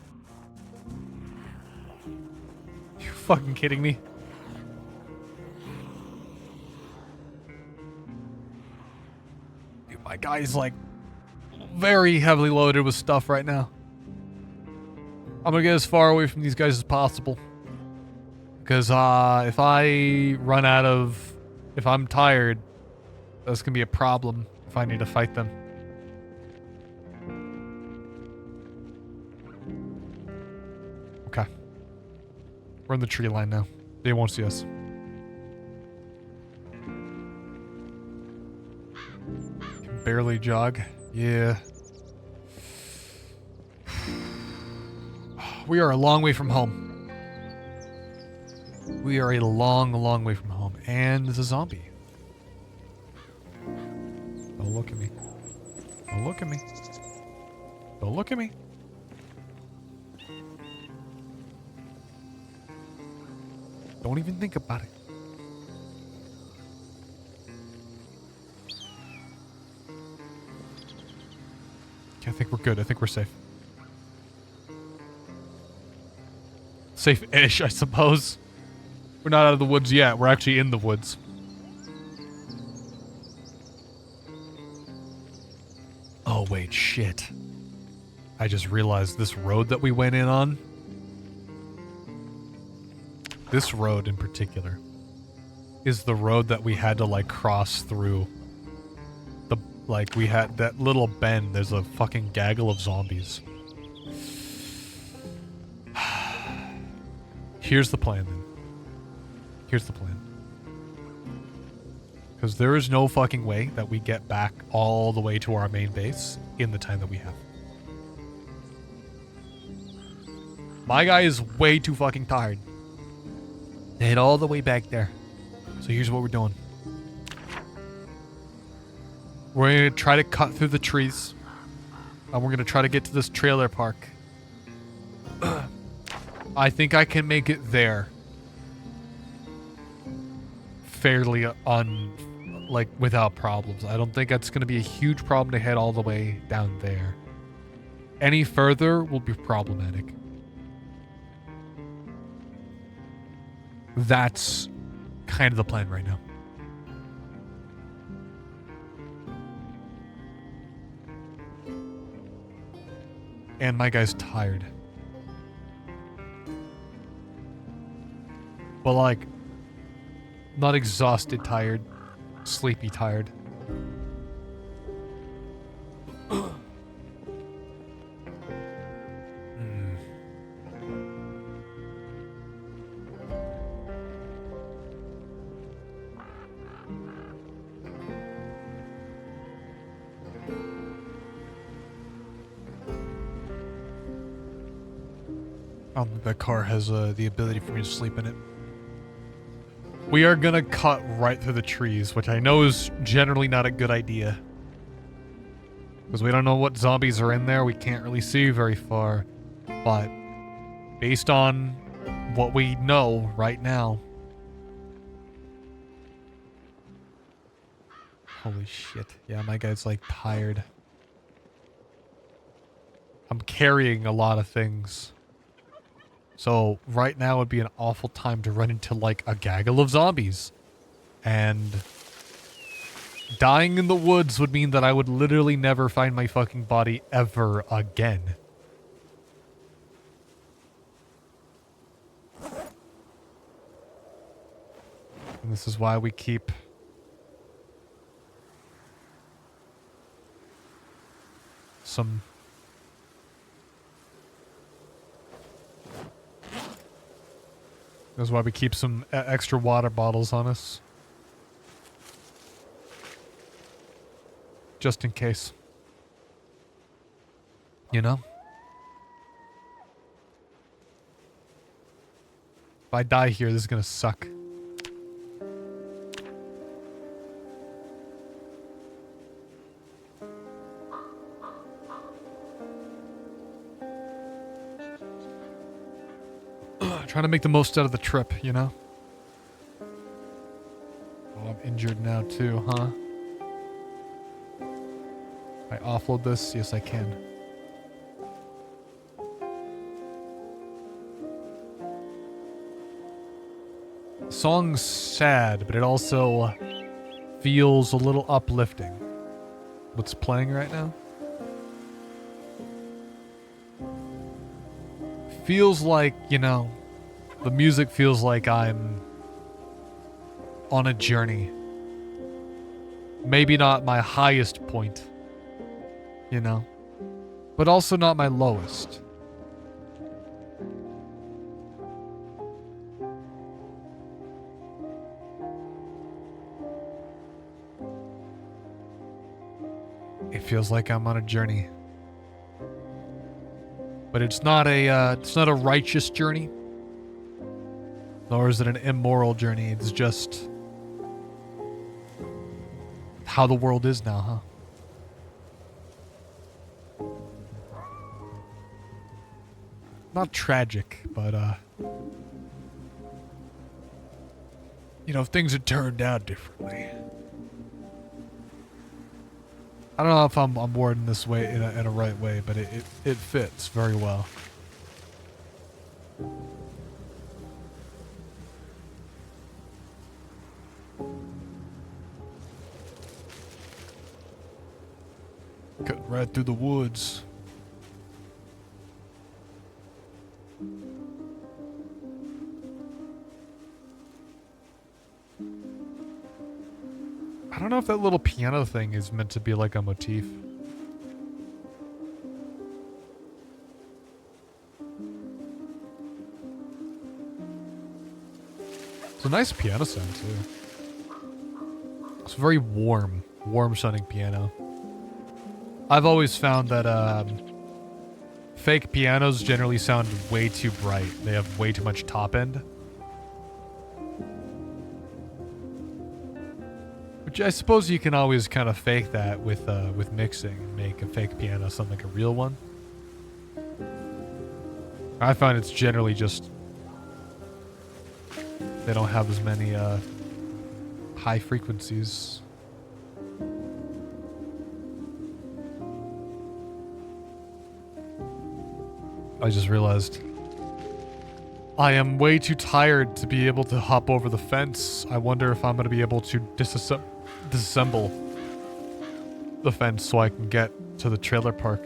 A: You fucking kidding me? Dude, my guy's like very heavily loaded with stuff right now. I'm gonna get as far away from these guys as possible. Because if I'm tired, that's gonna be a problem if I need to fight them. Okay. We're in the tree line now. They won't see us. barely jog. Yeah. We are a long way from home. We are a long, long way from home. And there's a zombie. Don't look at me. Don't look at me. Don't look at me. Don't even think about it. Okay, I think we're good. I think we're safe. Safe-ish, I suppose. We're not out of the woods yet. We're actually in the woods. Oh, wait, shit. I just realized this road that we went in on. This road in particular is the road that we had to, like, cross through. Like, we had that little bend. There's a fucking gaggle of zombies. Here's the plan, then. Here's the plan. Because there is no fucking way that we get back all the way to our main base in the time that we have. My guy is way too fucking tired to head all the way back there. So here's what we're doing. We're going to try to cut through the trees. And we're going to try to get to this trailer park. I think I can make it there. Fairly without problems. I don't think that's going to be a huge problem to head all the way down there. Any further will be problematic. That's kind of the plan right now. And my guy's tired. But like, not exhausted tired, sleepy tired. I don't think that car has the ability for me to sleep in it. We are gonna cut right through the trees, which I know is generally not a good idea. Because we don't know what zombies are in there, we can't really see very far. But, based on what we know right now... Holy shit. Yeah, my guy's like tired. I'm carrying a lot of things. So right now would be an awful time to run into like a gaggle of zombies. And dying in the woods would mean that I would literally never find my fucking body ever again. And this is why we keep some... That's why we keep some extra water bottles on us. Just in case. You know? If I die here, this is gonna suck. Trying to make the most out of the trip, you know? Oh, I'm injured now too, huh? Can I offload this? Yes, I can. The song's sad, but it also feels a little uplifting. What's playing right now? Feels like, you know... The music feels like I'm on a journey. Maybe not my highest point, you know, but also not my lowest. It feels like I'm on a journey. But it's not a righteous journey. Nor is it an immoral journey. It's just how the world is now, huh? Not tragic, but you know, things had turned out differently. I don't know if I'm wording this way in a right way, but it fits very well. Cutting right through the woods. I don't know if that little piano thing is meant to be like a motif. It's a nice piano sound too. It's very warm sounding piano. I've always found that fake pianos generally sound way too bright. They have way too much top end. Which I suppose you can always kind of fake that with mixing and make a fake piano sound like a real one. I find it's generally just they don't have as many high frequencies. I just realized I am way too tired to be able to hop over the fence. I wonder if I'm going to be able to disassemble the fence so I can get to the trailer park.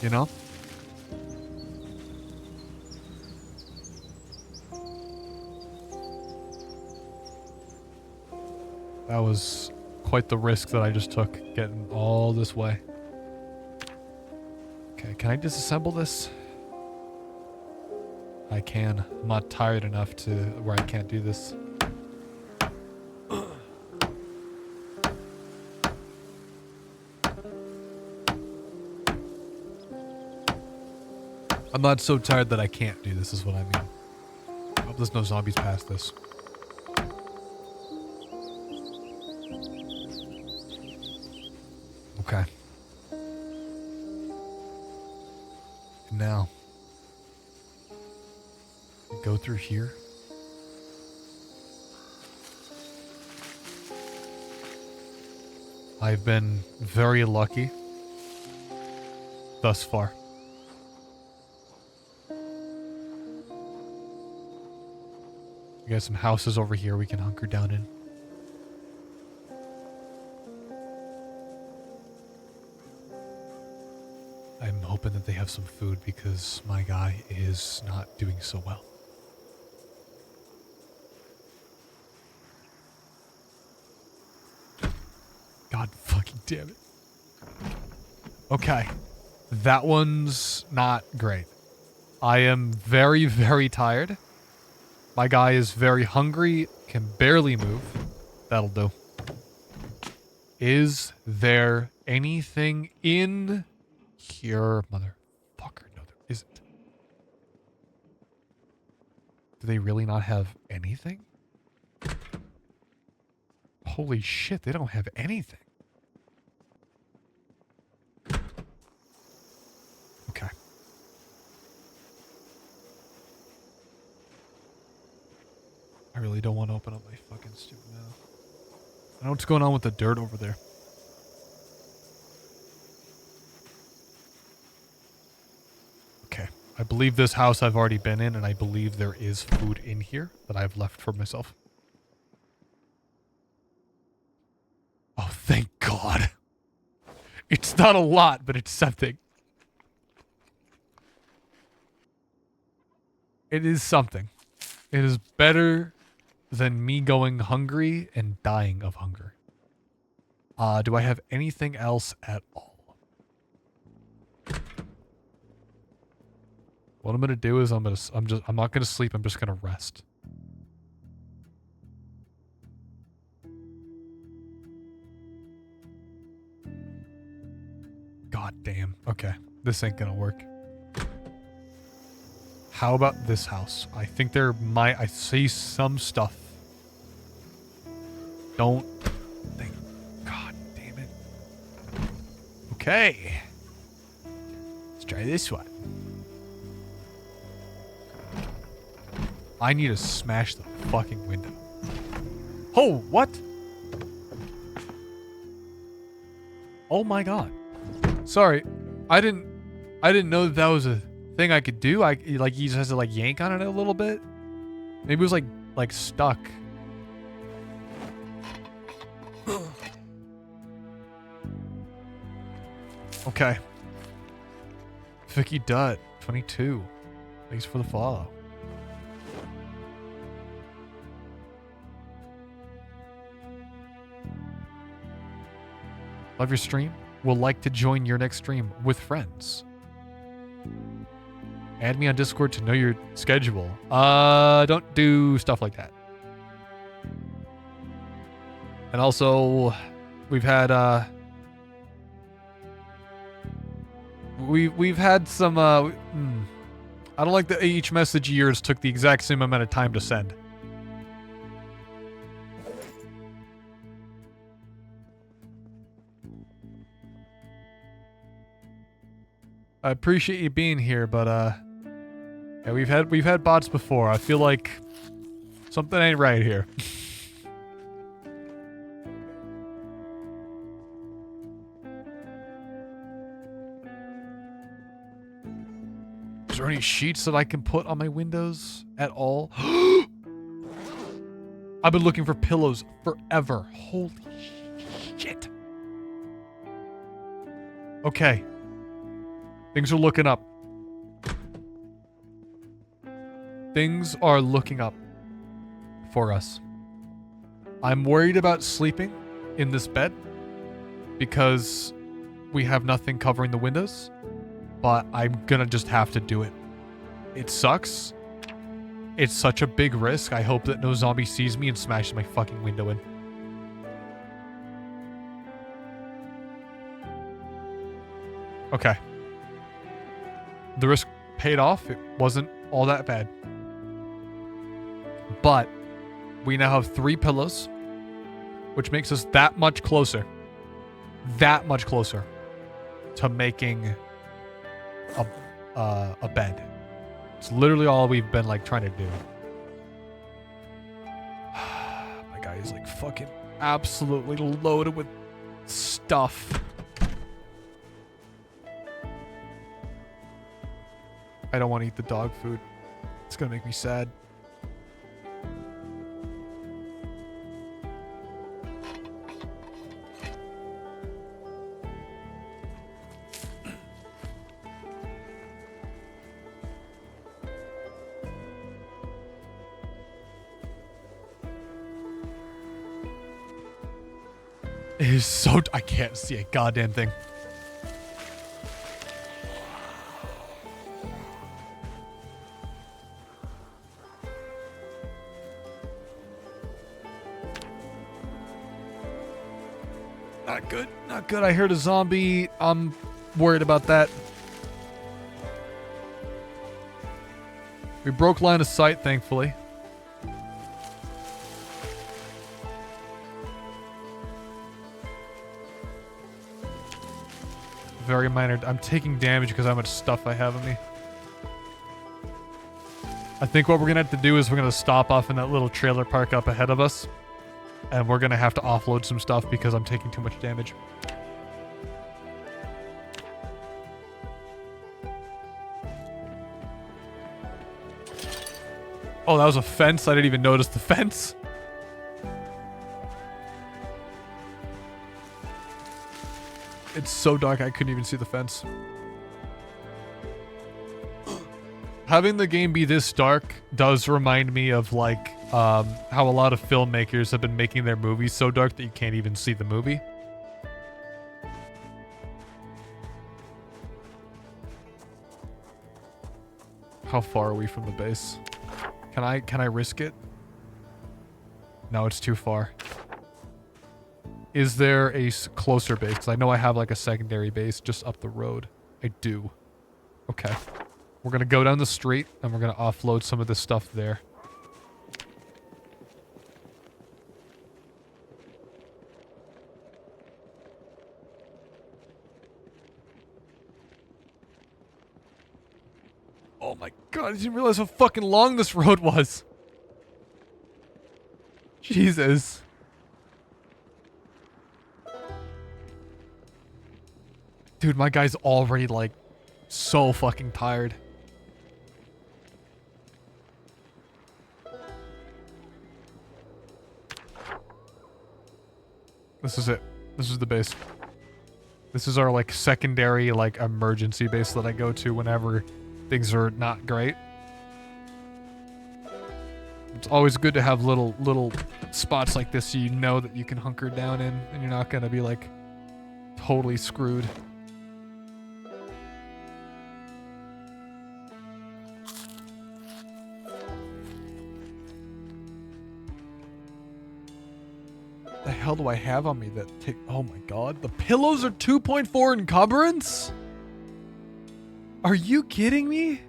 A: You know? That was quite the risk that I just took getting all this way. Okay, can I disassemble this? I can. I'm not tired enough to where I can't do this. I'm not so tired that I can't do this is what I mean. I hope there's no zombies past this. Okay. Now, go through here. I've been very lucky thus far. We got some houses over here we can hunker down in. I'm hoping that they have some food because my guy is not doing so well. God fucking damn it. Okay. That one's not great. I am very, very tired. My guy is very hungry, can barely move. That'll do. Is there anything in here, motherfucker? No, there isn't. Do they really not have anything? Holy shit, they don't have anything. Okay. I really don't want to open up my fucking stupid mouth. I know what's going on with the dirt over there. Okay. I believe this house I've already been in, and I believe there is food in here that I've left for myself. Oh, thank God. It's not a lot, but it's something. It is something. It is better than me going hungry and dying of hunger. Do I have anything else at all? What I'm gonna do is I'm not gonna sleep, I'm just gonna rest. God damn. Okay. This ain't gonna work. How about this house? I think I see some stuff. Don't think. God damn it. Okay. Let's try this one. I need to smash the fucking window. Oh, what? Oh my god. Sorry. I didn't know that was a thing I could do. He just has to like yank on it a little bit. Maybe it was like stuck. Okay. Vicky Dutt, 22. Thanks for the follow. Love your stream. Will like to join your next stream with friends. Add me on Discord to know your schedule. Don't do stuff like that. And also, we've had we've had some I don't like that each message of yours took the exact same amount of time to send. I appreciate you being here, but yeah, we've had bots before. I feel like something ain't right here. Is there any sheets that I can put on my windows at all? I've been looking for pillows forever. Holy shit. Okay. Things are looking up. Things are looking up for us. I'm worried about sleeping in this bed because we have nothing covering the windows, but I'm gonna just have to do it. It sucks. It's such a big risk. I hope that no zombie sees me and smashes my fucking window in. Okay. The risk paid off. It wasn't all that bad. But we now have 3 pillows, which makes us that much closer. That much closer to making a bed. It's literally all we've been like trying to do. My guy is like fucking absolutely loaded with stuff. I don't want to eat the dog food. It's gonna make me sad. It is so... I can't see a goddamn thing. Not good. Not good. I heard a zombie. I'm worried about that. We broke line of sight, thankfully. Very minor. I'm taking damage because of how much stuff I have on me. I think what we're going to have to do is we're going to stop off in that little trailer park up ahead of us. And we're going to have to offload some stuff because I'm taking too much damage. Oh, that was a fence. I didn't even notice the fence. It's so dark I couldn't even see the fence. Having the game be this dark does remind me of like how a lot of filmmakers have been making their movies so dark that you can't even see the movie. How far are we from the base? Can I risk it? No, it's too far. Is there a closer base? 'Cause I know I have like a secondary base just up the road. I do. Okay. We're going to go down the street and we're going to offload some of this stuff there. Oh my god, I didn't realize how fucking long this road was. Jesus. Dude, my guy's already like so fucking tired. This is it. This is the base. This is our like secondary like emergency base that I go to whenever things are not great. It's always good to have little spots like this so you know that you can hunker down in and you're not gonna be like totally screwed. The hell do I have on me that take... Oh my god. The pillows are 2.4 encumbrance? Are you kidding me?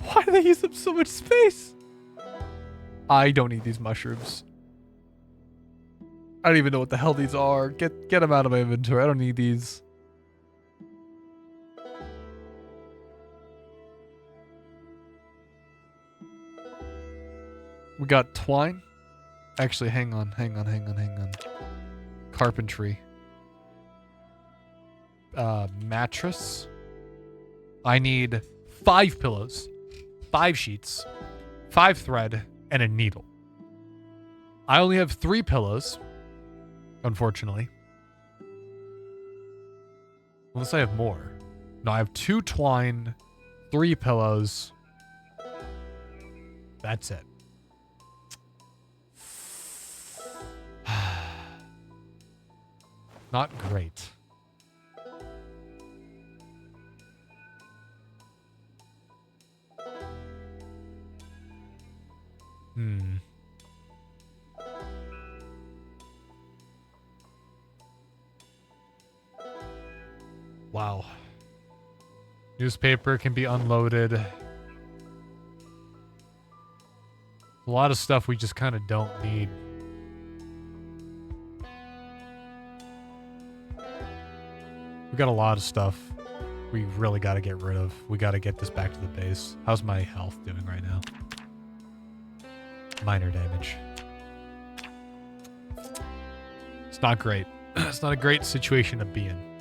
A: Why do they use up so much space? I don't need these mushrooms. I don't even know what the hell these are. Get them out of my inventory. I don't need these. We got twine. Actually, hang on. Carpentry. Mattress. I need 5 pillows, 5 sheets, 5 thread, and a needle. I only have 3 pillows, unfortunately. Unless I have more. No, I have 2 twine, 3 pillows. That's it. Not great. Wow. Newspaper can be unloaded. A lot of stuff we just kind of don't need. We got a lot of stuff we really got to get rid of. We got to get this back to the base. How's my health doing right now? Minor damage. It's not great. It's not a great situation to be in.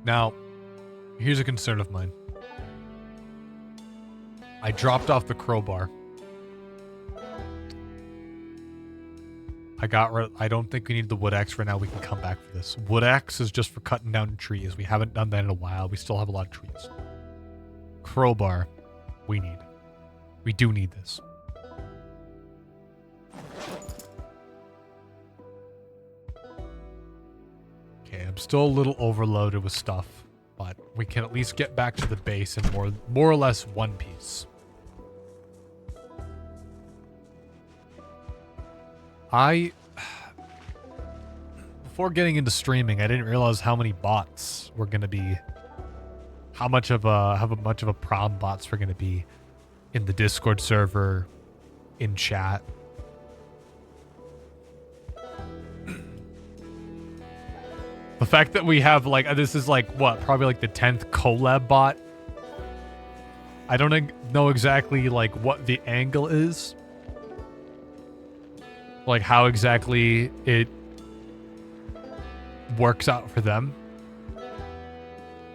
A: Now, here's a concern of mine. I dropped off the crowbar. I don't think we need the wood axe right now. We can come back for this. Wood axe is just for cutting down trees. We haven't done that in a while. We still have a lot of trees. Crowbar, we need. We do need this. Okay, I'm still a little overloaded with stuff, but we can at least get back to the base in more or less one piece. Before getting into streaming, I didn't realize how many bots were going to be, how much of a problem bots were going to be in the Discord server, in chat. The fact that we have like, this is like what, probably like the 10th collab bot. I don't know exactly like what the angle is. Like how exactly it works out for them.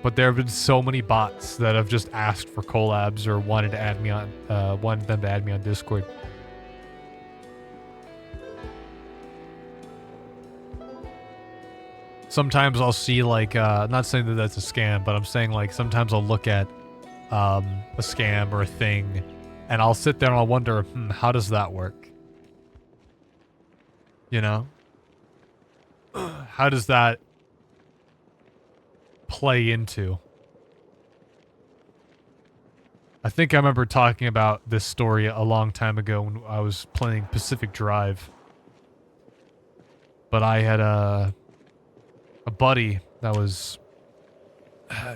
A: But there have been so many bots that have just asked for collabs or wanted to add me on, wanted them to add me on Discord. Sometimes I'll see like, I'm not saying that that's a scam, but I'm saying like sometimes I'll look at a scam or a thing and I'll sit there and I'll wonder, how does that work? You know? How does that play into. I think I remember talking about this story a long time ago when I was playing Pacific Drive. But I had a buddy that was...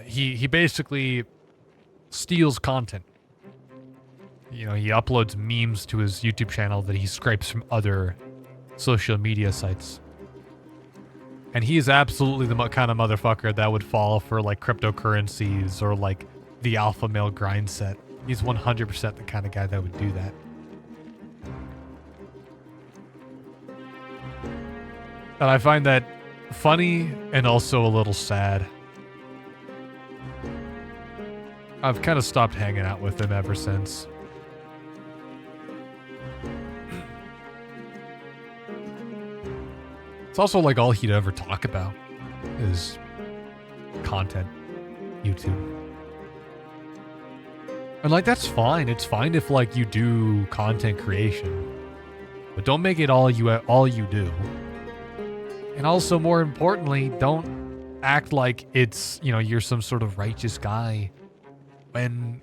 A: he basically steals content. You know, he uploads memes to his YouTube channel that he scrapes from other social media sites. And he is absolutely the kind of motherfucker that would fall for, like, cryptocurrencies or, like, the alpha male grind set. He's 100% the kind of guy that would do that. And I find that funny and also a little sad. I've kind of stopped hanging out with him ever since. It's also like all he'd ever talk about is content, YouTube. And like, that's fine. It's fine if like you do content creation, but don't make it all you do. And also, more importantly, don't act like it's, you know, you're some sort of righteous guy when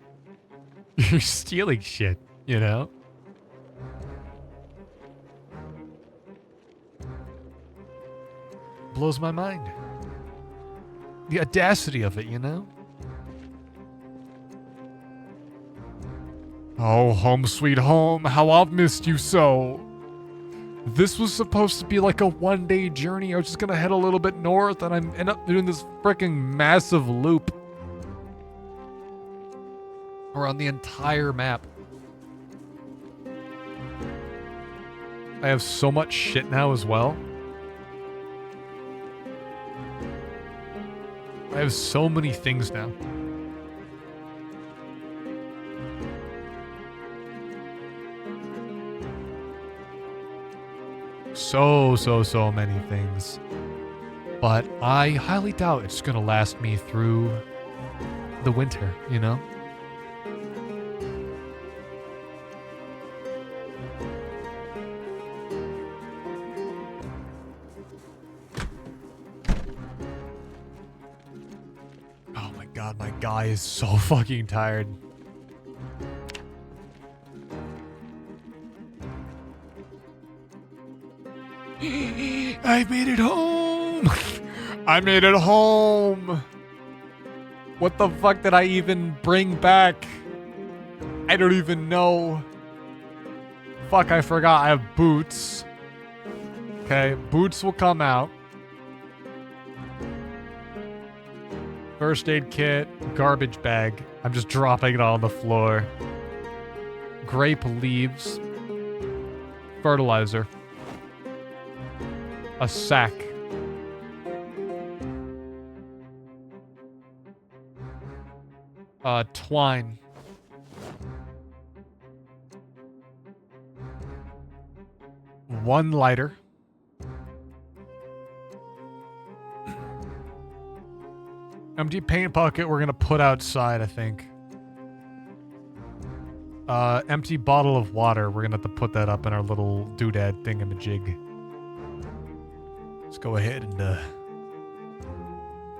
A: you're stealing shit, you know? Blows my mind. The audacity of it, you know? Oh, home sweet home, how I've missed you so. This was supposed to be like a one-day journey. I was just gonna head a little bit north and I end up doing this freaking massive loop around the entire map. I have so much shit now as well. I have so many things now. So many things. But I highly doubt it's gonna last me through the winter, you know? Oh my god, my guy is so fucking tired. I made it home! I made it home! What the fuck did I even bring back? I don't even know. Fuck, I forgot. I have boots. Okay, boots will come out. First aid kit, garbage bag. I'm just dropping it all on the floor. Grape leaves. Fertilizer. A sack. Twine. One lighter. Empty paint bucket we're gonna put outside, I think. Empty bottle of water. We're gonna have to put that up in our little doodad thingamajig. Let's go ahead and,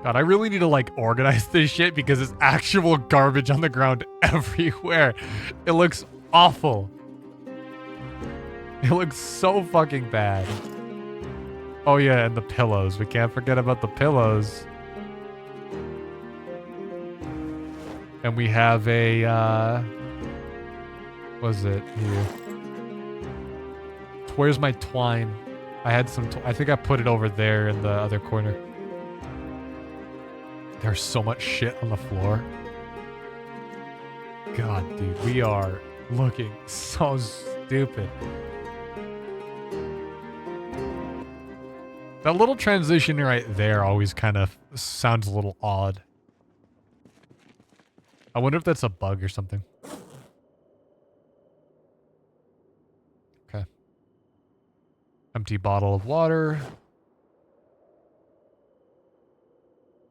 A: God, I really need to, like, organize this shit because there's actual garbage on the ground everywhere. It looks awful. It looks so fucking bad. Oh, yeah, and the pillows. We can't forget about the pillows. And we have a, what is it here? Where's my twine? I had some, I think I put it over there in the other corner. There's so much shit on the floor. God, dude, we are looking so stupid. That little transition right there always kind of sounds a little odd. I wonder if that's a bug or something. Okay. Empty bottle of water.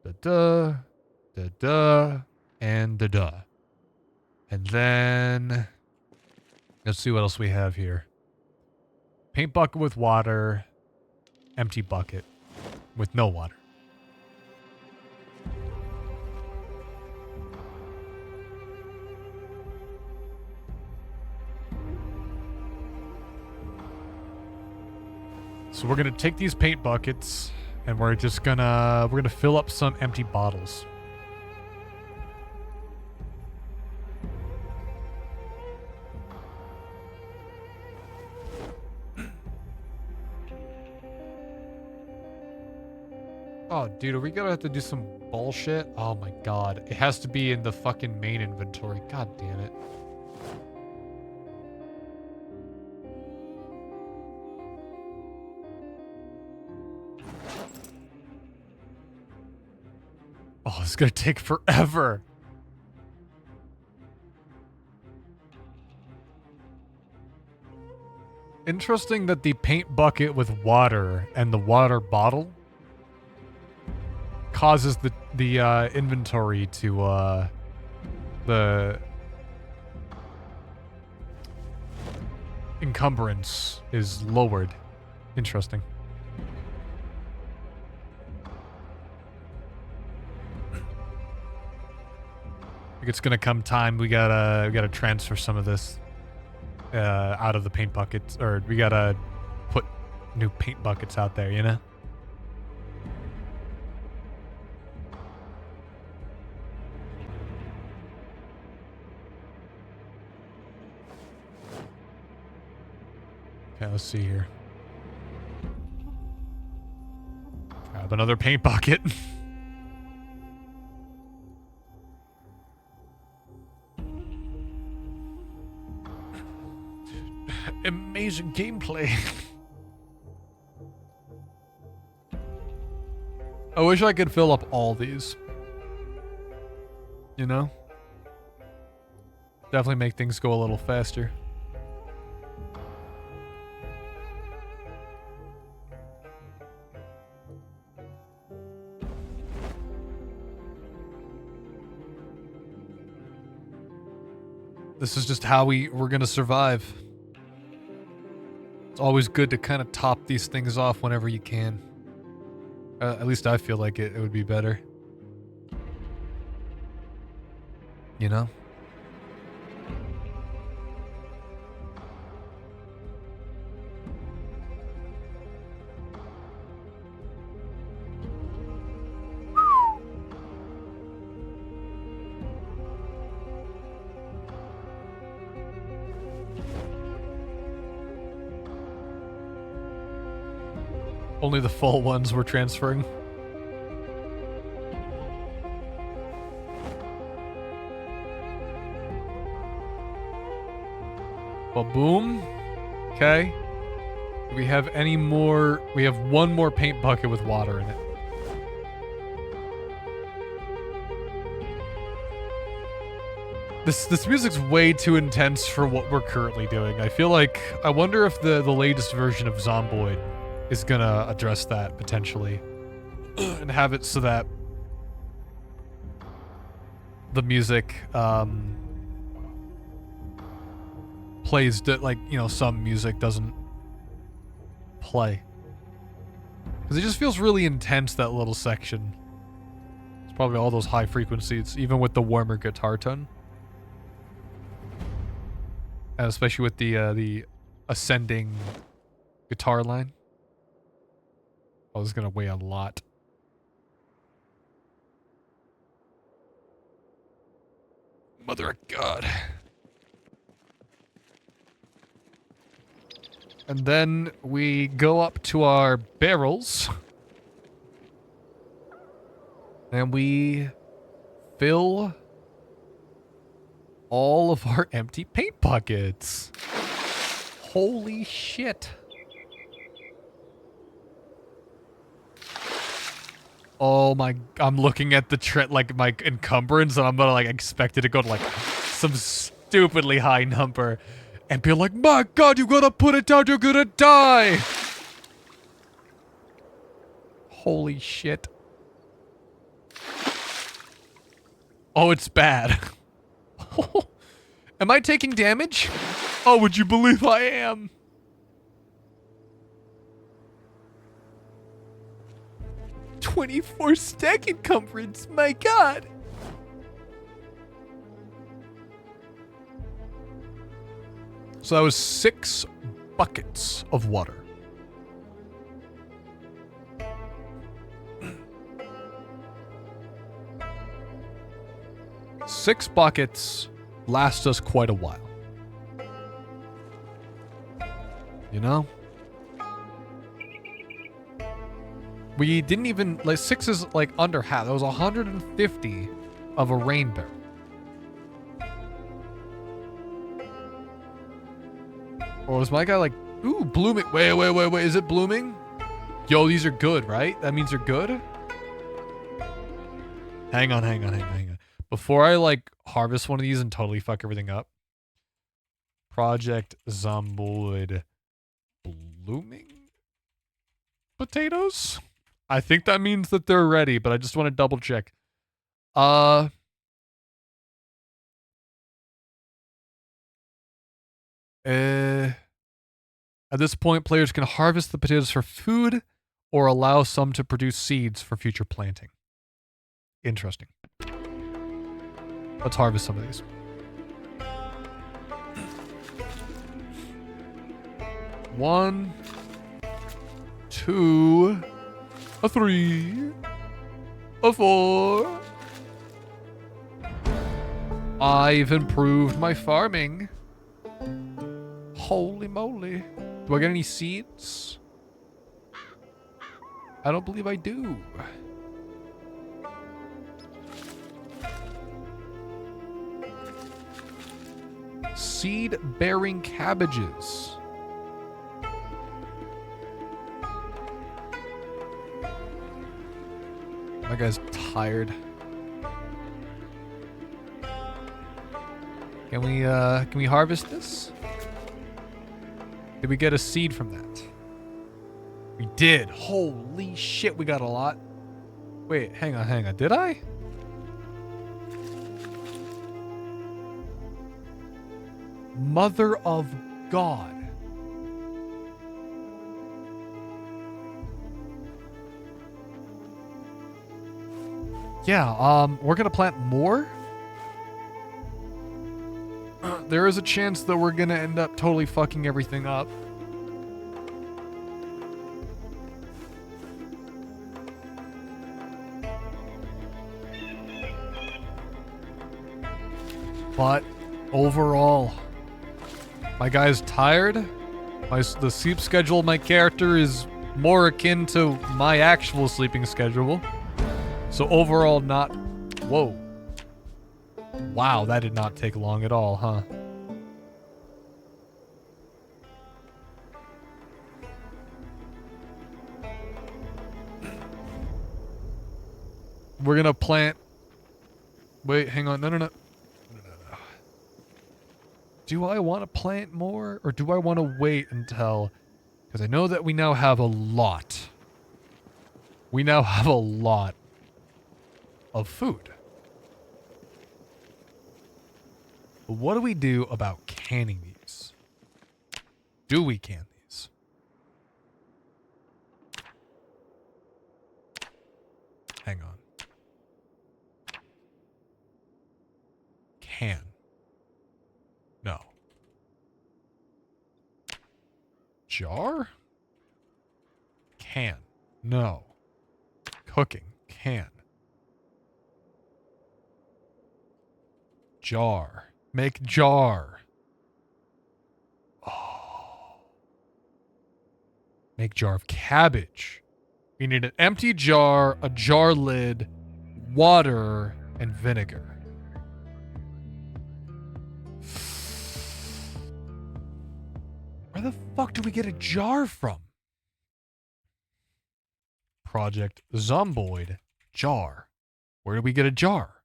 A: Da-da. Da-da. And da-da. And then... let's see what else we have here. Paint bucket with water. Empty bucket with no water. So we're gonna take these paint buckets and we're gonna fill up some empty bottles. Oh, dude, are we gonna have to do some bullshit? Oh my god. It has to be in the fucking main inventory. God damn it. Oh, it's gonna take forever. Interesting that the paint bucket with water and the water bottle causes the inventory to the encumbrance is lowered. Interesting. I think it's gonna come time we gotta transfer some of this out of the paint buckets, or we gotta put new paint buckets out there, you know? Okay, let's see here. Grab another paint bucket. Amazing gameplay. I wish I could fill up all these. You know? Definitely make things go a little faster. This is just how we're gonna survive. It's always good to kind of top these things off whenever you can. At least I feel like it would be better. You know? Only the full ones we're transferring. Well, boom. Okay. Do we have any more? We have one more paint bucket with water in it. This music's way too intense for what we're currently doing. I feel like, I wonder if the latest version of Zomboid is gonna address that potentially and have it so that the music plays like, you know, some music doesn't play, because it just feels really intense, that little section. It's probably all those high frequencies, even with the warmer guitar tone, and especially with the ascending guitar line. Oh, this is gonna weigh a lot. Mother of God. And then we go up to our barrels. And we fill all of our empty paint buckets. Holy shit. Oh my, I'm looking at the trend, like my encumbrance, and I'm gonna like expect it to go to like some stupidly high number and be like, my God, you gotta put it down, you're gonna die. Holy shit. Oh, it's bad. Am I taking damage? Oh, would you believe I am? $24 stack encumbrance, my God. So that was 6 buckets of water. 6 buckets last us quite a while. You know? We didn't even, like, 6 is like under half. That was 150 of a rain barrel. Or was my guy like, ooh, blooming? Wait, is it blooming? Yo, these are good, right? That means they're good? Hang on. Before I, like, harvest one of these and totally fuck everything up. Project Zomboid blooming potatoes? I think that means that they're ready, but I just want to double check. At this point, players can harvest the potatoes for food or allow some to produce seeds for future planting. Interesting. Let's harvest some of these. One, two, a 3, a 4. I've improved my farming. Holy moly. Do I get any seeds? I don't believe I do. Seed-bearing cabbages. My guy's tired. Can we harvest this? Did we get a seed from that? We did. Holy shit, we got a lot. Wait, hang on. Did I? Mother of God. Yeah, we're gonna plant more. There is a chance that we're gonna end up totally fucking everything up. But overall, my guy's tired. The sleep schedule of my character is more akin to my actual sleeping schedule. So overall, not... Whoa. Wow, that did not take long at all, huh? We're gonna plant... Wait, hang on. No. Do I want to plant more? Or do I want to wait until... Because I know that we now have a lot. We now have a lot of food. But what do we do about canning these? Do we can these? Hang on. Can. No. Jar? Can. No. Cooking. Can. Jar. Make jar. Oh. Make jar of cabbage. We need an empty jar, a jar lid, water, and vinegar. Where the fuck do we get a jar from? Project Zomboid jar. Where do we get a jar?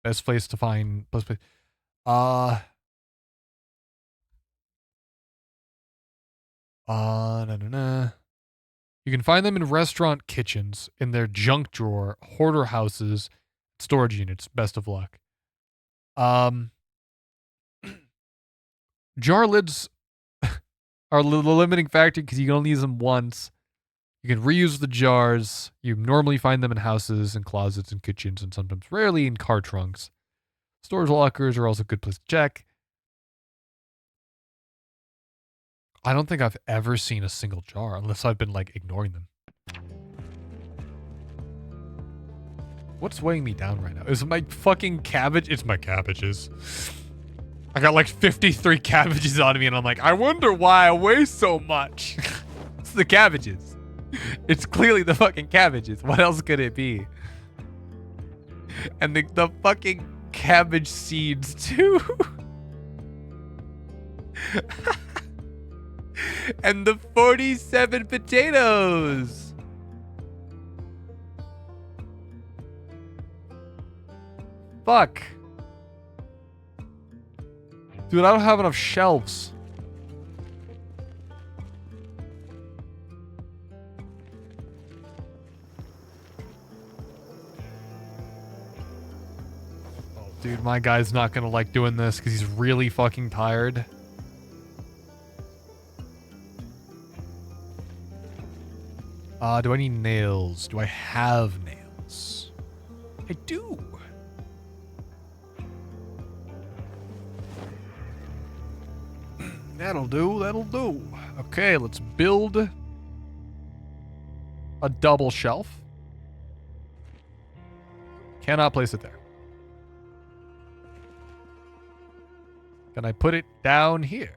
A: Best place to find... No. You can find them in restaurant kitchens, in their junk drawer, hoarder houses, storage units. Best of luck. Jar lids are the limiting factor because you can only use them once. You can reuse the jars. You normally find them in houses and closets and kitchens and sometimes rarely in car trunks. Storage lockers are also a good place to check. I don't think I've ever seen a single jar unless I've been like ignoring them. What's weighing me down right now? Is it my fucking cabbage? It's my cabbages. I got like 53 cabbages on me and I'm like, I wonder why I weigh so much. It's the cabbages. It's clearly the fucking cabbages. What else could it be? And the fucking cabbage seeds too. And the 47 potatoes. Fuck. Dude, I don't have enough shelves. Oh, dude, my guy's not gonna like doing this because he's really fucking tired. Do I need nails? Do I have nails? I do. That'll do, that'll do. Okay, let's build a double shelf. Cannot place it there. Can I put it down here?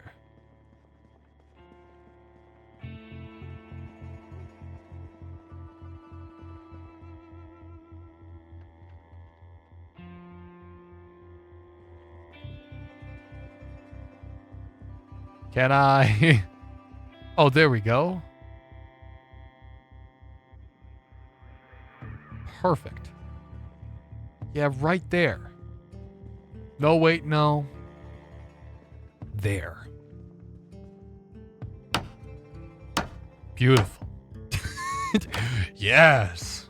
A: Can I? Oh, there we go. Perfect. Yeah, right there. No, wait, no. There. Beautiful. Yes.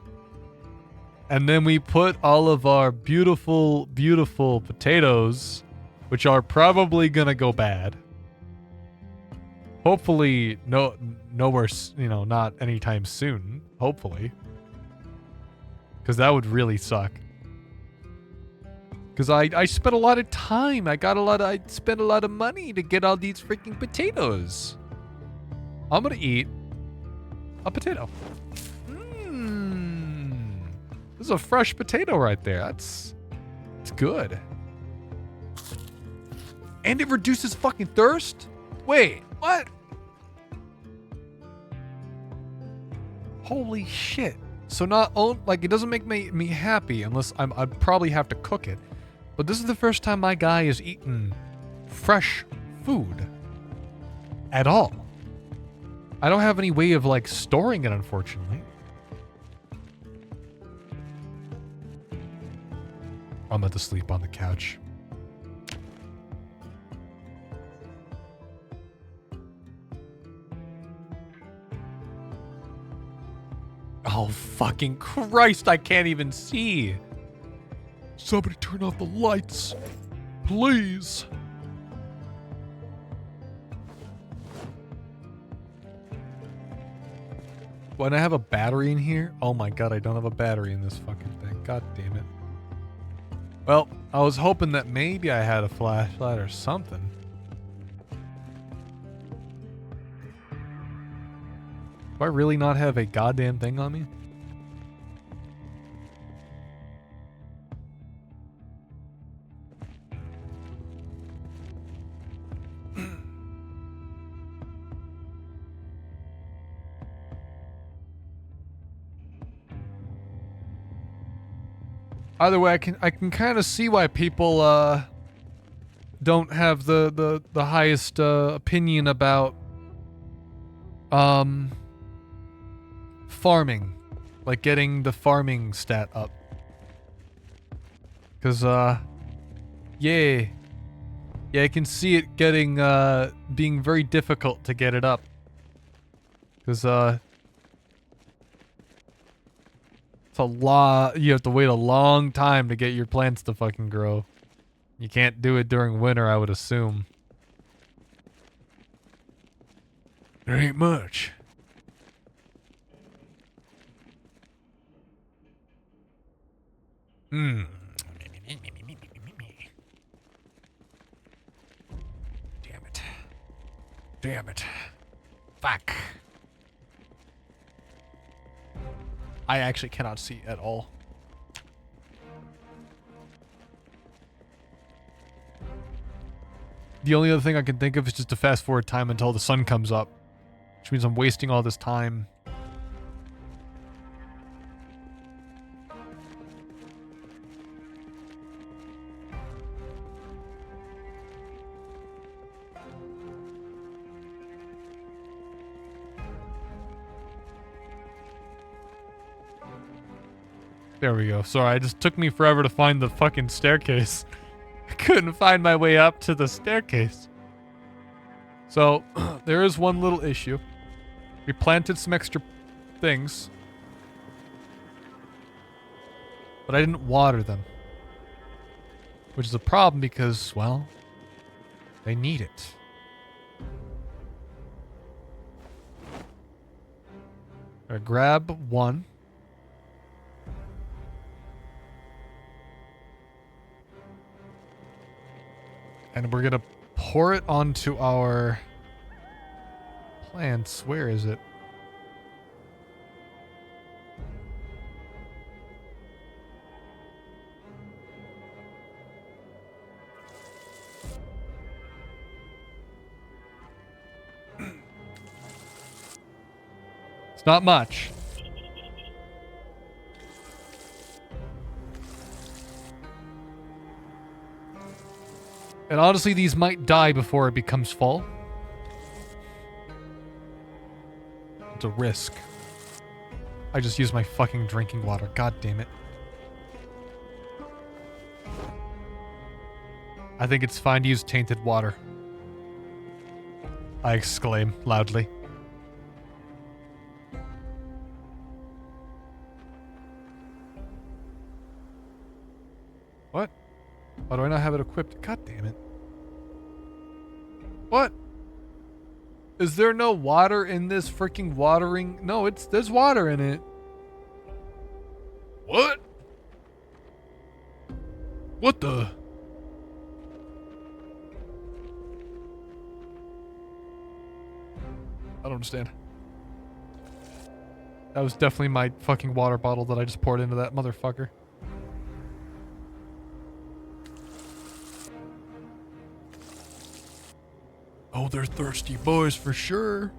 A: And then we put all of our beautiful, beautiful potatoes, which are probably gonna go bad. Hopefully, nowhere, not anytime soon. Hopefully. Because that would really suck. Because I spent a lot of time. I spent a lot of money to get all these freaking potatoes. I'm going to eat a potato. This is a fresh potato right there. It's good. And it reduces fucking thirst? Wait. What? Holy shit. So it doesn't make me happy unless I'd probably have to cook it. But this is the first time my guy has eaten fresh food at all. I don't have any way of storing it, unfortunately. I'm about to sleep on the couch. Oh, fucking Christ, I can't even see. Somebody turn off the lights, please. When I have a battery in here? Oh my god, I don't have a battery in this fucking thing. God damn it. Well, I was hoping that maybe I had a flashlight or something. Do I really not have a goddamn thing on me? Either way, I can kind of see why people don't have the highest opinion about farming, like getting the farming stat up. Cause yeah, I can see it getting being very difficult to get it up. Cause it's a lot. You have to wait a long time to get your plants to fucking grow. You can't do it during winter, I would assume. There ain't much. Damn it. Damn it. Fuck. I actually cannot see at all. the only other thing I can think of is just to fast forward time until the sun comes up. Which means I'm wasting all this time. There we go. Sorry, it just took me forever to find the fucking staircase. I couldn't find my way up to the staircase. So, there is one little issue. We planted some extra things. But I didn't water them. Which is a problem because, well, they need it. I grab one. And we're gonna pour it onto our plants. Where is it? It's not much. And honestly, these might die before it becomes fall. It's a risk. I just used my fucking drinking water. God damn it. I think it's fine to use tainted water. I exclaim loudly. What? Why do I not have it equipped? God damn it. What? Is there no water in this freaking watering? No, there's water in it. What? What the? I don't understand. That was definitely my fucking water bottle that I just poured into that motherfucker. Oh, they're thirsty boys for sure.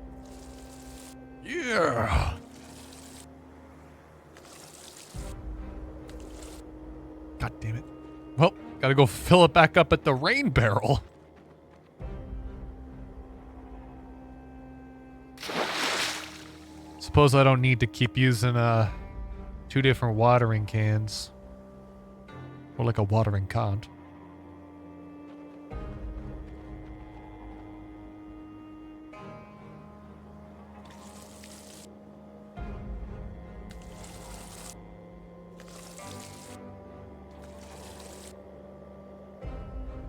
A: Yeah. God damn it. Well, gotta go fill it back up at the rain barrel. Suppose I don't need to keep using 2 different watering cans. Or like a watering cant.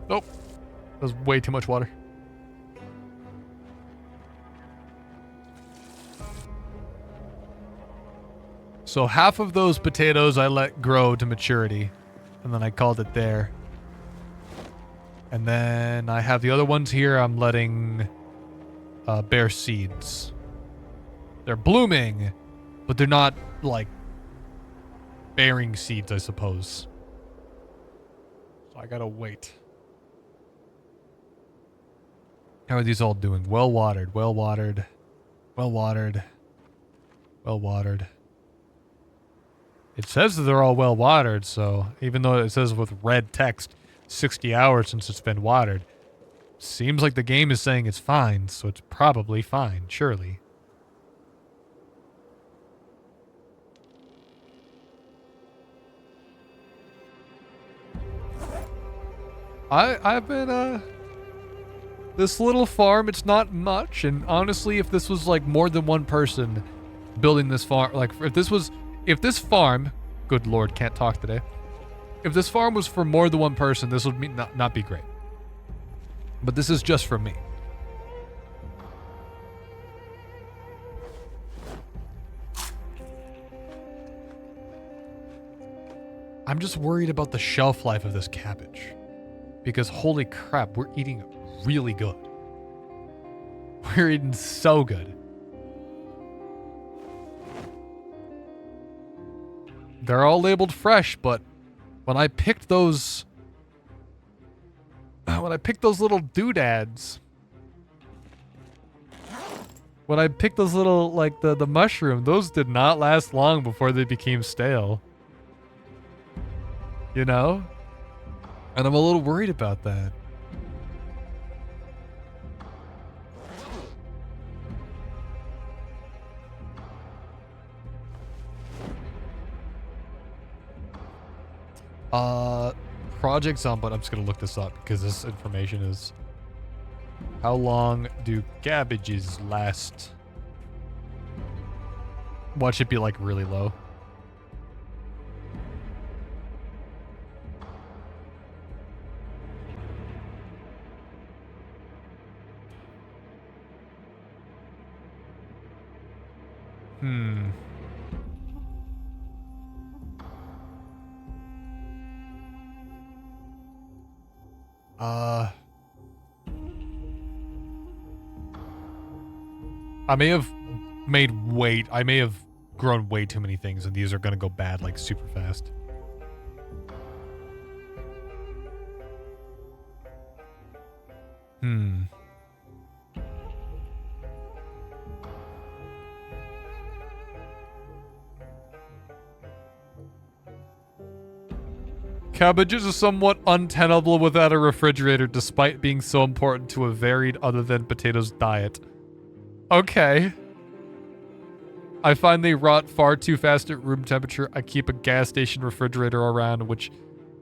A: Nope. That was way too much water. So half of those potatoes I let grow to maturity. And then I called it there. And then I have the other ones here I'm letting bear seeds. They're blooming, but they're not, like, bearing seeds, I suppose. So I gotta wait. How are these all doing? Well watered, well watered, well watered, well watered. It says that they're all well watered, so even though it says with red text 60 hours since it's been watered, seems like the game is saying it's fine, so it's probably fine, surely. I've been this little farm, it's not much, and honestly, if this was like more than one person building this farm, like if this farm, good lord, can't talk today. If this farm was for more than one person, this would not be great. But this is just for me. I'm just worried about the shelf life of this cabbage. Because holy crap, we're eating really good. We're eating so good. They're all labeled fresh, but when I picked those... when I picked those little doodads. When I picked those little, like, the mushroom, those did not last long before they became stale. You know? And I'm a little worried about that. Project Zomboid. I'm just gonna look this up because this information is... How long do cabbages last? Watch it be like really low. I may have I may have grown way too many things, and these are gonna go bad like super fast. Cabbages are somewhat untenable without a refrigerator, despite being so important to a varied other than potatoes diet. Okay. I find they rot far too fast at room temperature. I keep a gas station refrigerator around, which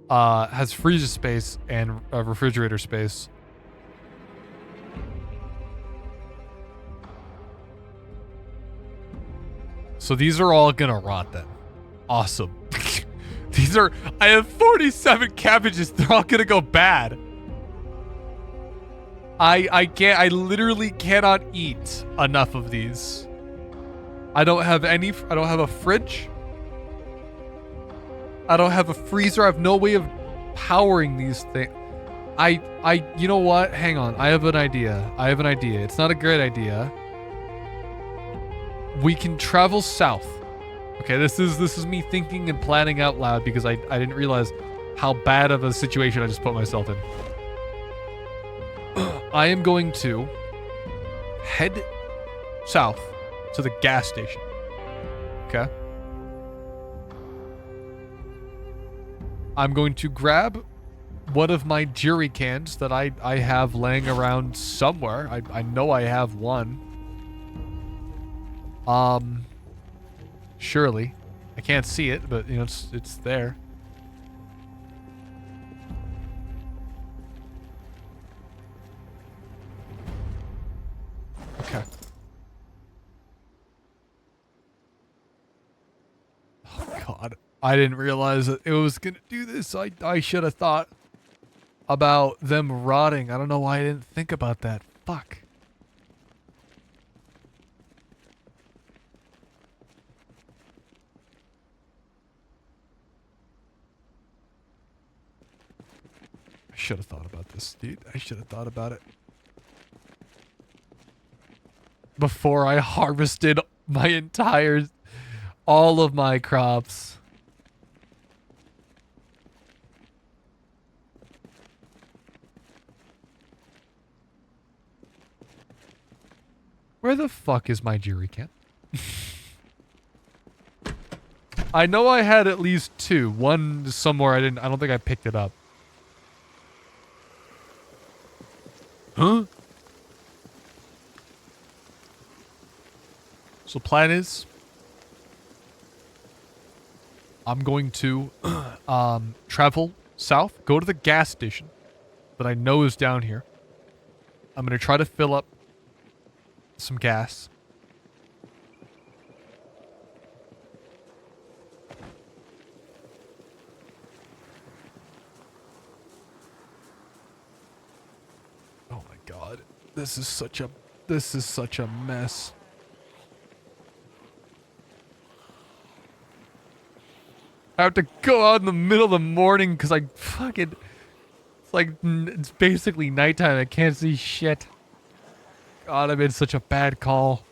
A: has freezer space and refrigerator space. So these are all gonna rot then. Awesome. I have 47 cabbages. They're all gonna go bad. I literally cannot eat enough of these. I don't have a fridge. I don't have a freezer. I have no way of powering these things. You know what? Hang on. I have an idea. It's not a great idea. We can travel south. Okay, this is me thinking and planning out loud because I didn't realize how bad of a situation I just put myself in. I am going to head south to the gas station. Okay. I'm going to grab one of my jerry cans that I have laying around somewhere. I know I have one. Surely. I can't see it, but you know it's there. Okay. Oh god. I didn't realize that it was gonna do this. I should have thought about them rotting. I don't know why I didn't think about that. Fuck. I should have thought about this, dude. I should have thought about it before I harvested all of my crops. Where the fuck is my jerry can? I know I had at least two. One somewhere I don't think I picked it up. Huh? So plan is I'm going to travel south, go to the gas station that I know is down here. I'm going to try to fill up some gas. Oh my god. This is such a mess. I have to go out in the middle of the morning because I fucking... it's basically nighttime. I can't see shit. God, I made such a bad call.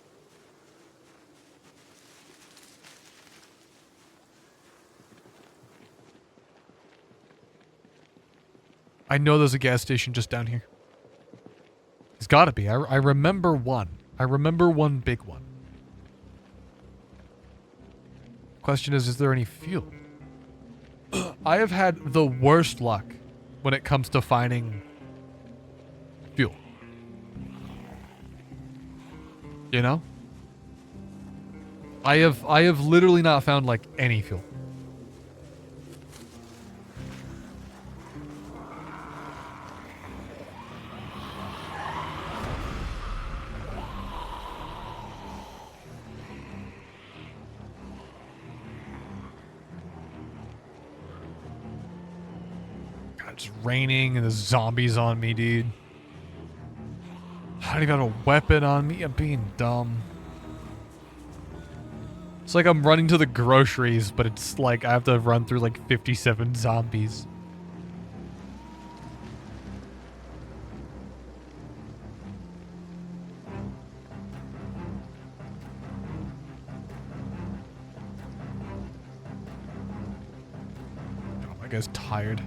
A: I know there's a gas station just down here. There's gotta be. I remember one. I remember one big one. Question is there any fuel? I have had the worst luck when it comes to finding fuel. You know? I have literally not found like any fuel. God, it's raining and there's zombies on me, dude. I don't even have a weapon on me. I'm being dumb. It's like I'm running to the groceries, but it's like I have to run through like 57 zombies. Oh, my guy's tired.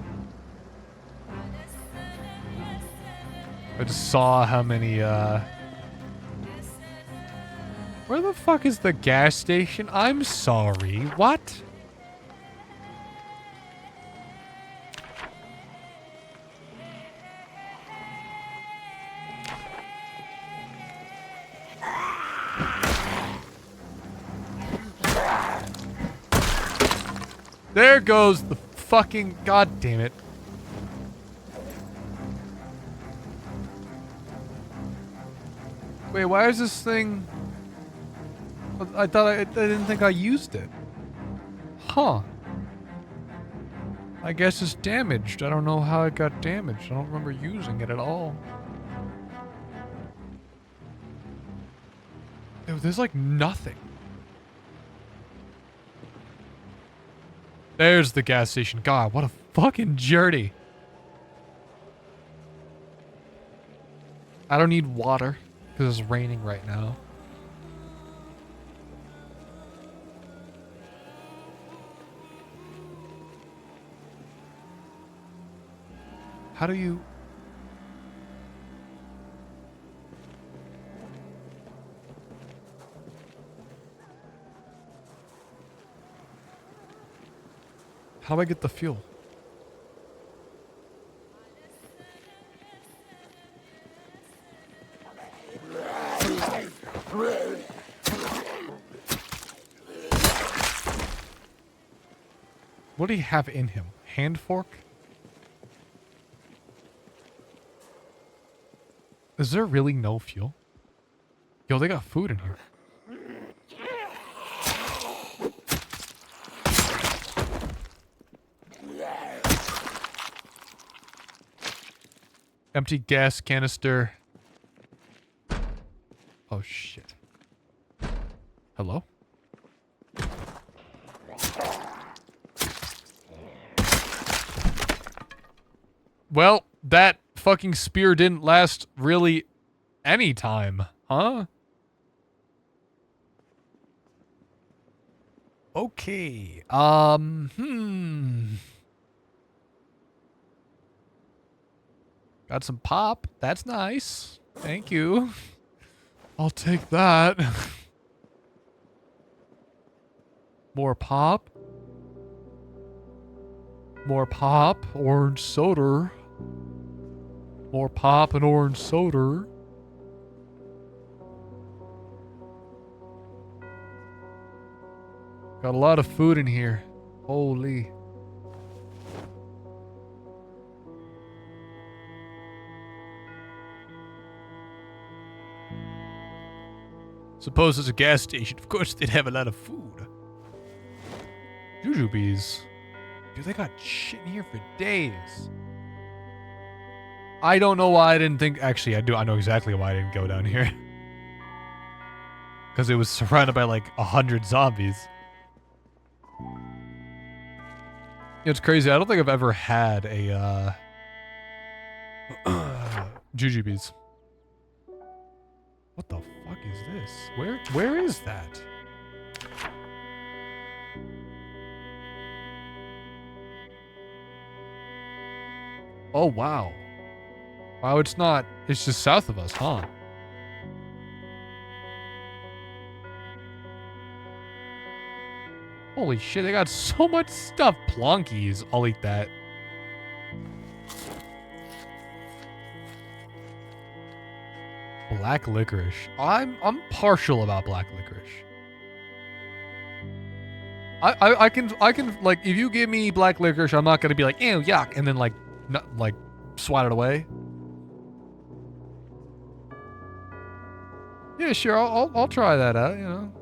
A: I just saw how many, Where the fuck is the gas station? I'm sorry. What? There goes the fucking... God damn it. Wait, why is this thing... I thought I didn't think I used it. Huh. I guess it's damaged. I don't know how it got damaged. I don't remember using it at all. Dude, there's like nothing. There's the gas station. God, what a fucking journey. I don't need water because it's raining right now. How do you... How do I get the fuel? What do you have in him? Hand fork? Is there really no fuel? Yo, they got food in here. Empty gas canister. Oh, shit. Hello? Well, that fucking spear didn't last really any time, huh? Okay. Got some pop. That's nice. Thank you. I'll take that. More pop. More pop. Orange soda. More pop and orange soda. Got a lot of food in here. Holy. Suppose it's a gas station. Of course they'd have a lot of food. Jujubes. Dude, they got shit in here for days. I don't know why I didn't think... Actually, I do. I know exactly why I didn't go down here. Because it was surrounded by like 100 zombies. You know, it's crazy. I don't think I've ever had a jujubes. What the fuck is this? Where is that? Oh, wow. Wow, it's not... It's just south of us, huh? Holy shit, they got so much stuff. Plonkies. I'll eat that. Black licorice. I'm partial about black licorice. I can like, if you give me black licorice, I'm not gonna be like, ew, yuck, and then like not like swat it away. Yeah, sure, I'll try that out, you know.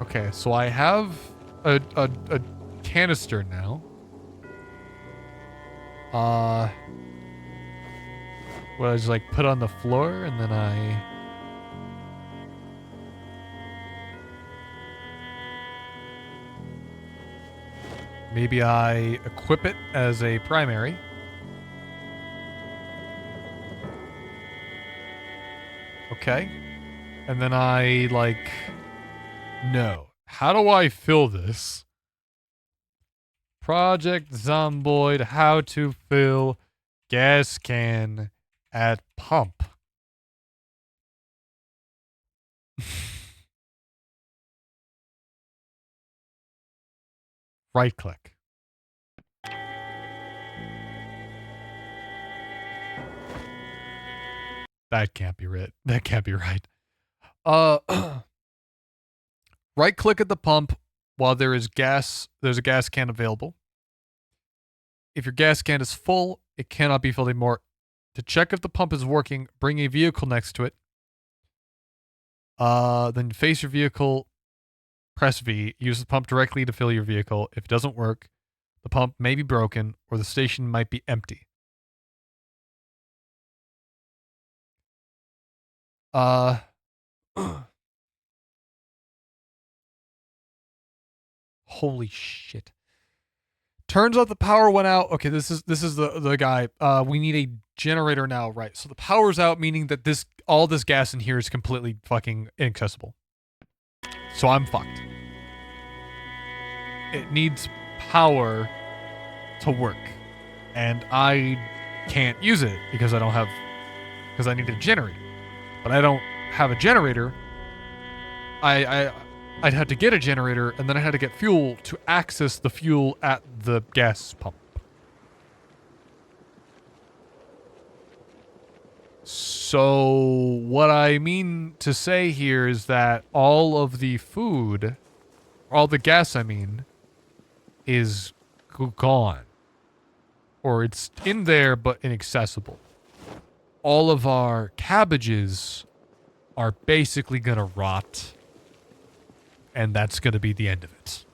A: Okay, so I have a canister now. What I just like put on the floor and then maybe I equip it as a primary. Okay. And then I like, no. How do I fill this? Project Zomboid, how to fill gas can at pump. Right click. That can't be right. That can't be right. Right click at the pump while there's a gas can available. If your gas can is full, it cannot be filled anymore. To check if the pump is working, bring a vehicle next to it. Then face your vehicle, press V, use the pump directly to fill your vehicle. If it doesn't work, the pump may be broken or the station might be empty. Holy shit. Turns out the power went out. Okay, this is the guy. We need a generator now, right? So the power's out, meaning that all this gas in here is completely fucking inaccessible. So I'm fucked. It needs power to work. And I can't use it because I need a generator. But I don't have a generator. I'd have to get a generator, and then I had to get fuel to access the fuel at the gas pump. So what I mean to say here is that all of the food, all the gas, I mean, is gone. Or it's in there, but inaccessible. All of our cabbages are basically gonna rot. And that's going to be the end of it.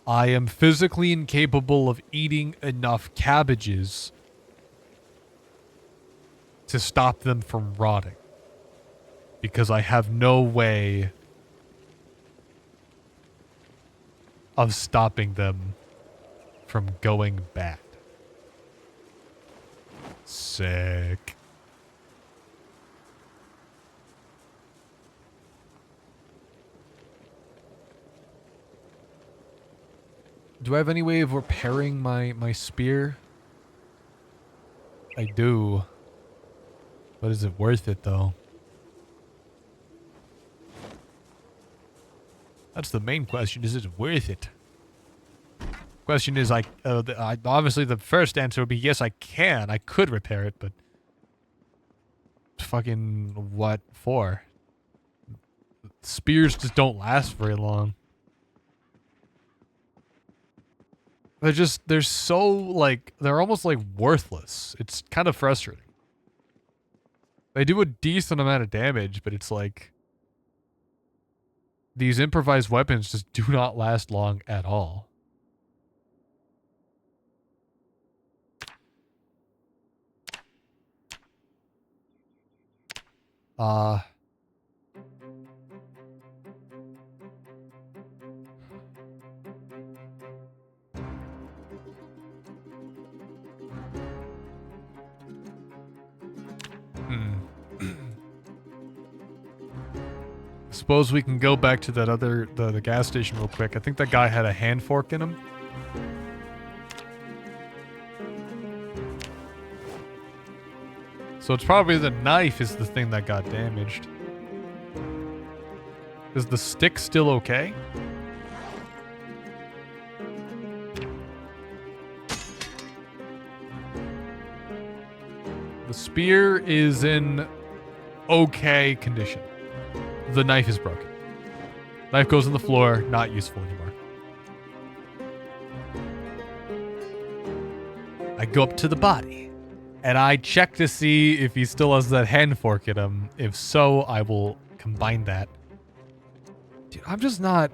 A: I am physically incapable of eating enough cabbages to stop them from rotting. Because I have no way of stopping them from going bad. Sick. Do I have any way of repairing my spear? I do. But is it worth it, though? That's the main question. Is it worth it? Question is, obviously the first answer would be yes, I can. I could repair it, but... Fucking what for? Spears just don't last very long. They're so, like, they're almost, like, worthless. It's kind of frustrating. They do a decent amount of damage, but it's like... These improvised weapons just do not last long at all. This suppose we can go back to that other, the gas station real quick. I think that guy had a hand fork in him. So it's probably the knife is the thing that got damaged. Is the stick still okay? The spear is in okay condition. The knife is broken. Knife goes on the floor, not useful anymore. I go up to the body, and I check to see if he still has that hand fork in him. If so, I will combine that. Dude, I'm just not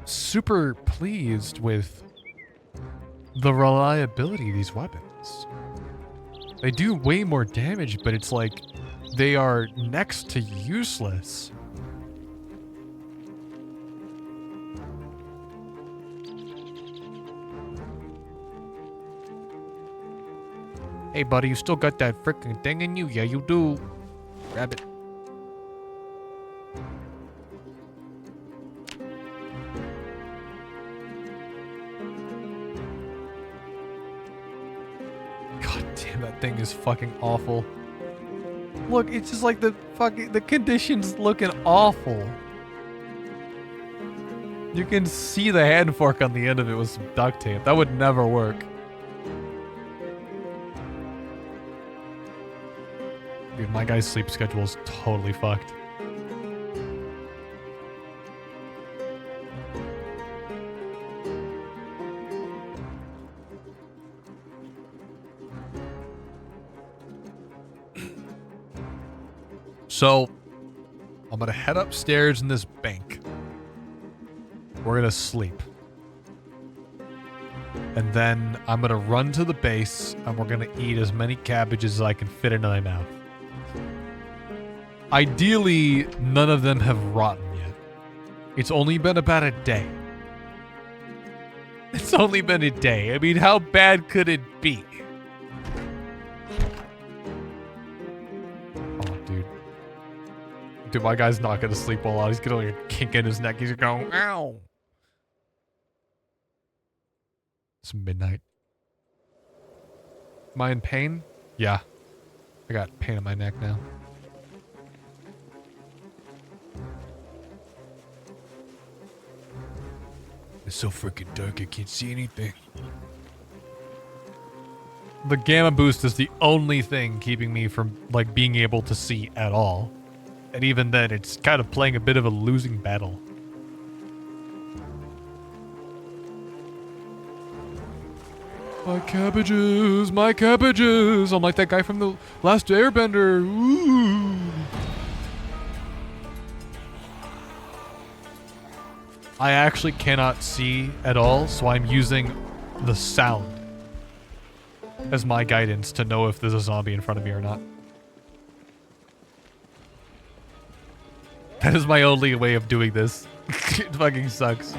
A: super pleased with the reliability of these weapons. They do way more damage, but it's like they are next to useless. Hey, buddy, you still got that freaking thing in you? Yeah, you do. Grab it. God damn, that thing is fucking awful. Look, it's just like the conditions looking awful. You can see the hand fork on the end of it with some duct tape. That would never work. Dude, my guy's sleep schedule is totally fucked. So, I'm gonna head upstairs in this bank. We're gonna sleep. And then I'm gonna run to the base and we're gonna eat as many cabbages as I can fit into my mouth. Ideally, none of them have rotten yet. It's only been about a day. It's only been a day. I mean, how bad could it be? Oh, dude. Dude, my guy's not gonna sleep well out. He's gonna like a kink in his neck. He's going, ow. It's midnight. Am I in pain? Yeah. I got pain in my neck now. It's so freaking dark, I can't see anything. The gamma boost is the only thing keeping me from, like, being able to see at all. And even then, it's kind of playing a bit of a losing battle. My cabbages, my cabbages! I'm like that guy from the last Airbender. Ooh. I actually cannot see at all, so I'm using the sound as my guidance to know if there's a zombie in front of me or not. That is my only way of doing this. It fucking sucks.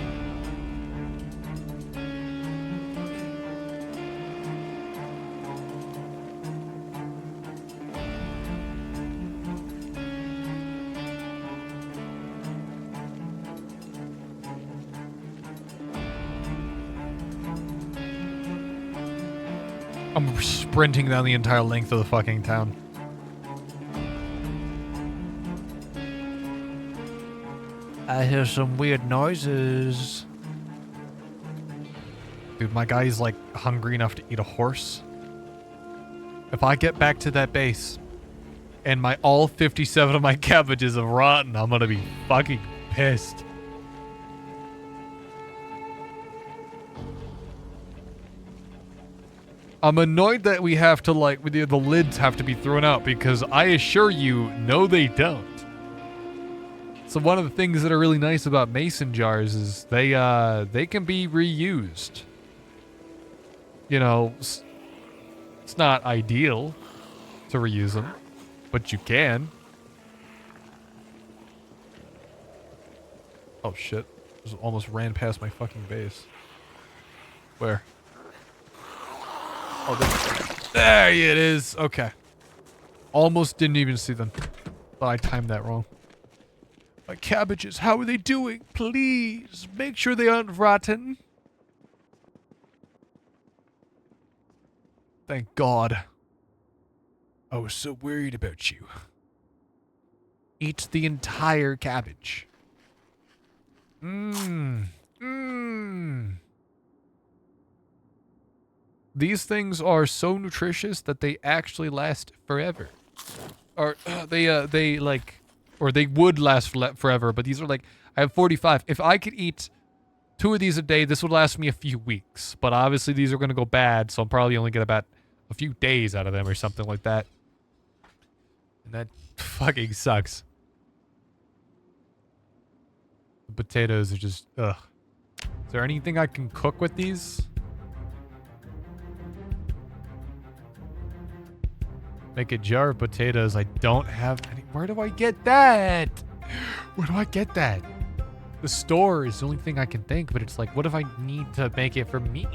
A: I'm sprinting down the entire length of the fucking town. I hear some weird noises. Dude, my guy's like hungry enough to eat a horse. If I get back to that base and all 57 of my cabbages have rotten, I'm gonna be fucking pissed. I'm annoyed that we have to, like, the lids have to be thrown out because I assure you, no they don't. So one of the things that are really nice about mason jars is they can be reused. You know, it's not ideal to reuse them, but you can. Oh shit, just almost ran past my fucking base. Where? Oh, there it is. Okay. Almost didn't even see them. Thought I timed that wrong. My cabbages, how are they doing? Please, make sure they aren't rotten. Thank God. I was so worried about you. Eat the entire cabbage. Mmm. Mmm. These things are so nutritious that they actually last forever. Or they like, or they would last forever, but these are like, I have 45. If I could eat 2 of these a day, this would last me a few weeks. But obviously these are going to go bad, so I'll probably only get about a few days out of them or something like that. And that fucking sucks. The potatoes are just, ugh. Is there anything I can cook with these? Make a jar of potatoes. I don't have any. Where do I get that? Where do I get that? The store is the only thing I can think, but it's like, what if I need to make it for me?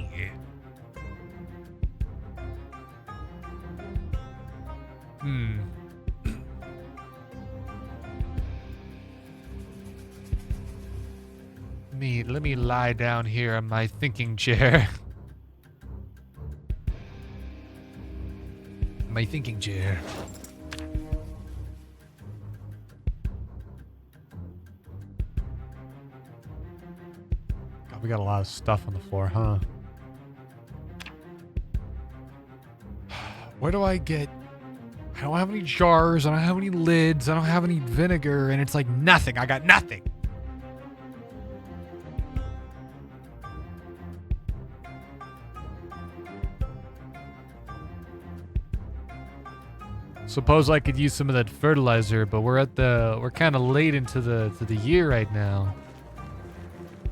A: Let me lie down here on my thinking chair. My thinking chair. God, we got a lot of stuff on the floor, huh? Where do I get... I don't have any jars, I don't have any lids, I don't have any vinegar, and it's like nothing. I got nothing. Suppose I could use some of that fertilizer, but we're kind of late into the year right now.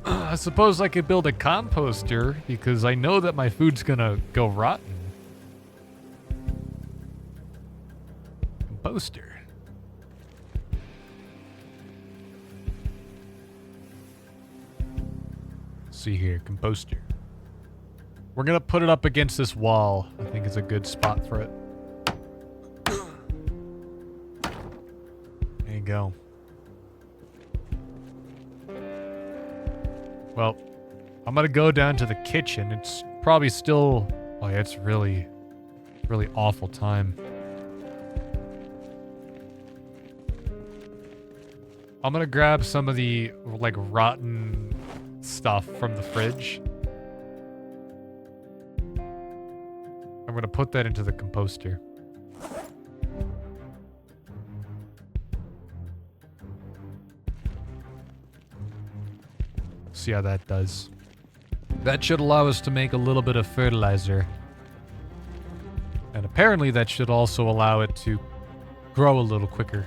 A: I suppose I could build a composter because I know that my food's gonna go rotten. Composter. Let's see here, composter. We're gonna put it up against this wall. I think it's a good spot for it. There you go. Well, I'm gonna go down to the kitchen. It's probably still... Oh yeah, it's really awful time. I'm gonna grab some of the, like, rotten stuff from the fridge. I'm gonna put that into the composter. See how that does. That should allow us to make a little bit of fertilizer. And apparently that should also allow it to grow a little quicker.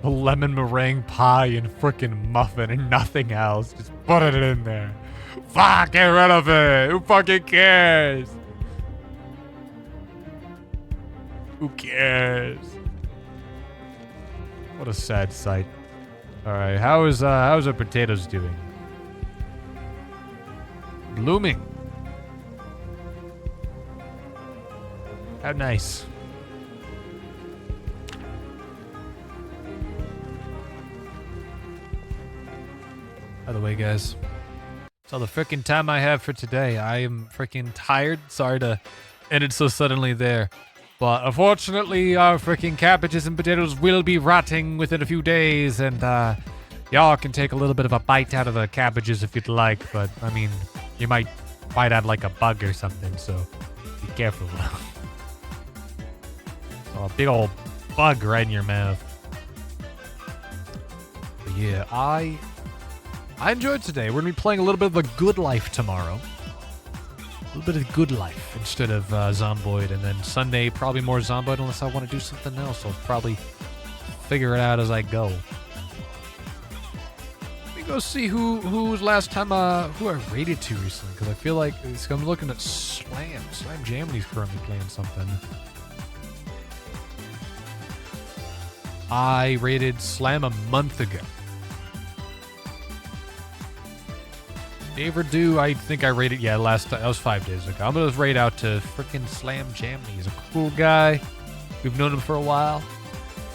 A: A lemon meringue pie and frickin' muffin and nothing else. Just put it in there. Fuck, get rid of it. Who fucking cares? Who cares? What a sad sight. Alright, how's our potatoes doing? Blooming. How nice. By the way, guys, that's all the frickin' time I have for today. I am frickin' tired. Sorry to end it so suddenly there. But unfortunately, our freaking cabbages and potatoes will be rotting within a few days, and y'all can take a little bit of a bite out of the cabbages if you'd like, but I mean, you might bite out like a bug or something, so be careful. So a big old bug right in your mouth. But yeah, I enjoyed today. We're gonna be playing a little bit of The Good Life tomorrow. A little bit of Good Life instead of Zomboid, and then Sunday probably more Zomboid unless I want to do something else. I'll probably figure it out as I go. Let me go see who's last time who I rated to recently, because I feel like I'm looking at Slam Jamity's currently playing something. I rated Slam a month ago. Dave or Do, I think I rated, yeah, last time, that was 5 days ago. I'm gonna raid out to freaking Slam Jammy. He's a cool guy. We've known him for a while.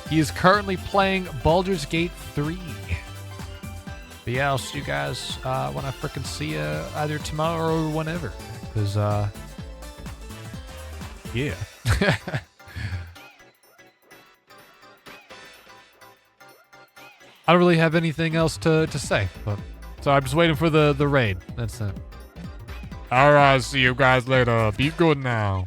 A: He is currently playing Baldur's Gate 3. But yeah, I'll see you guys when I freaking see you either tomorrow or whenever. Because, yeah. I don't really have anything else to say, but so I'm just waiting for the raid. That's it. Alright, see you guys later. Be good now.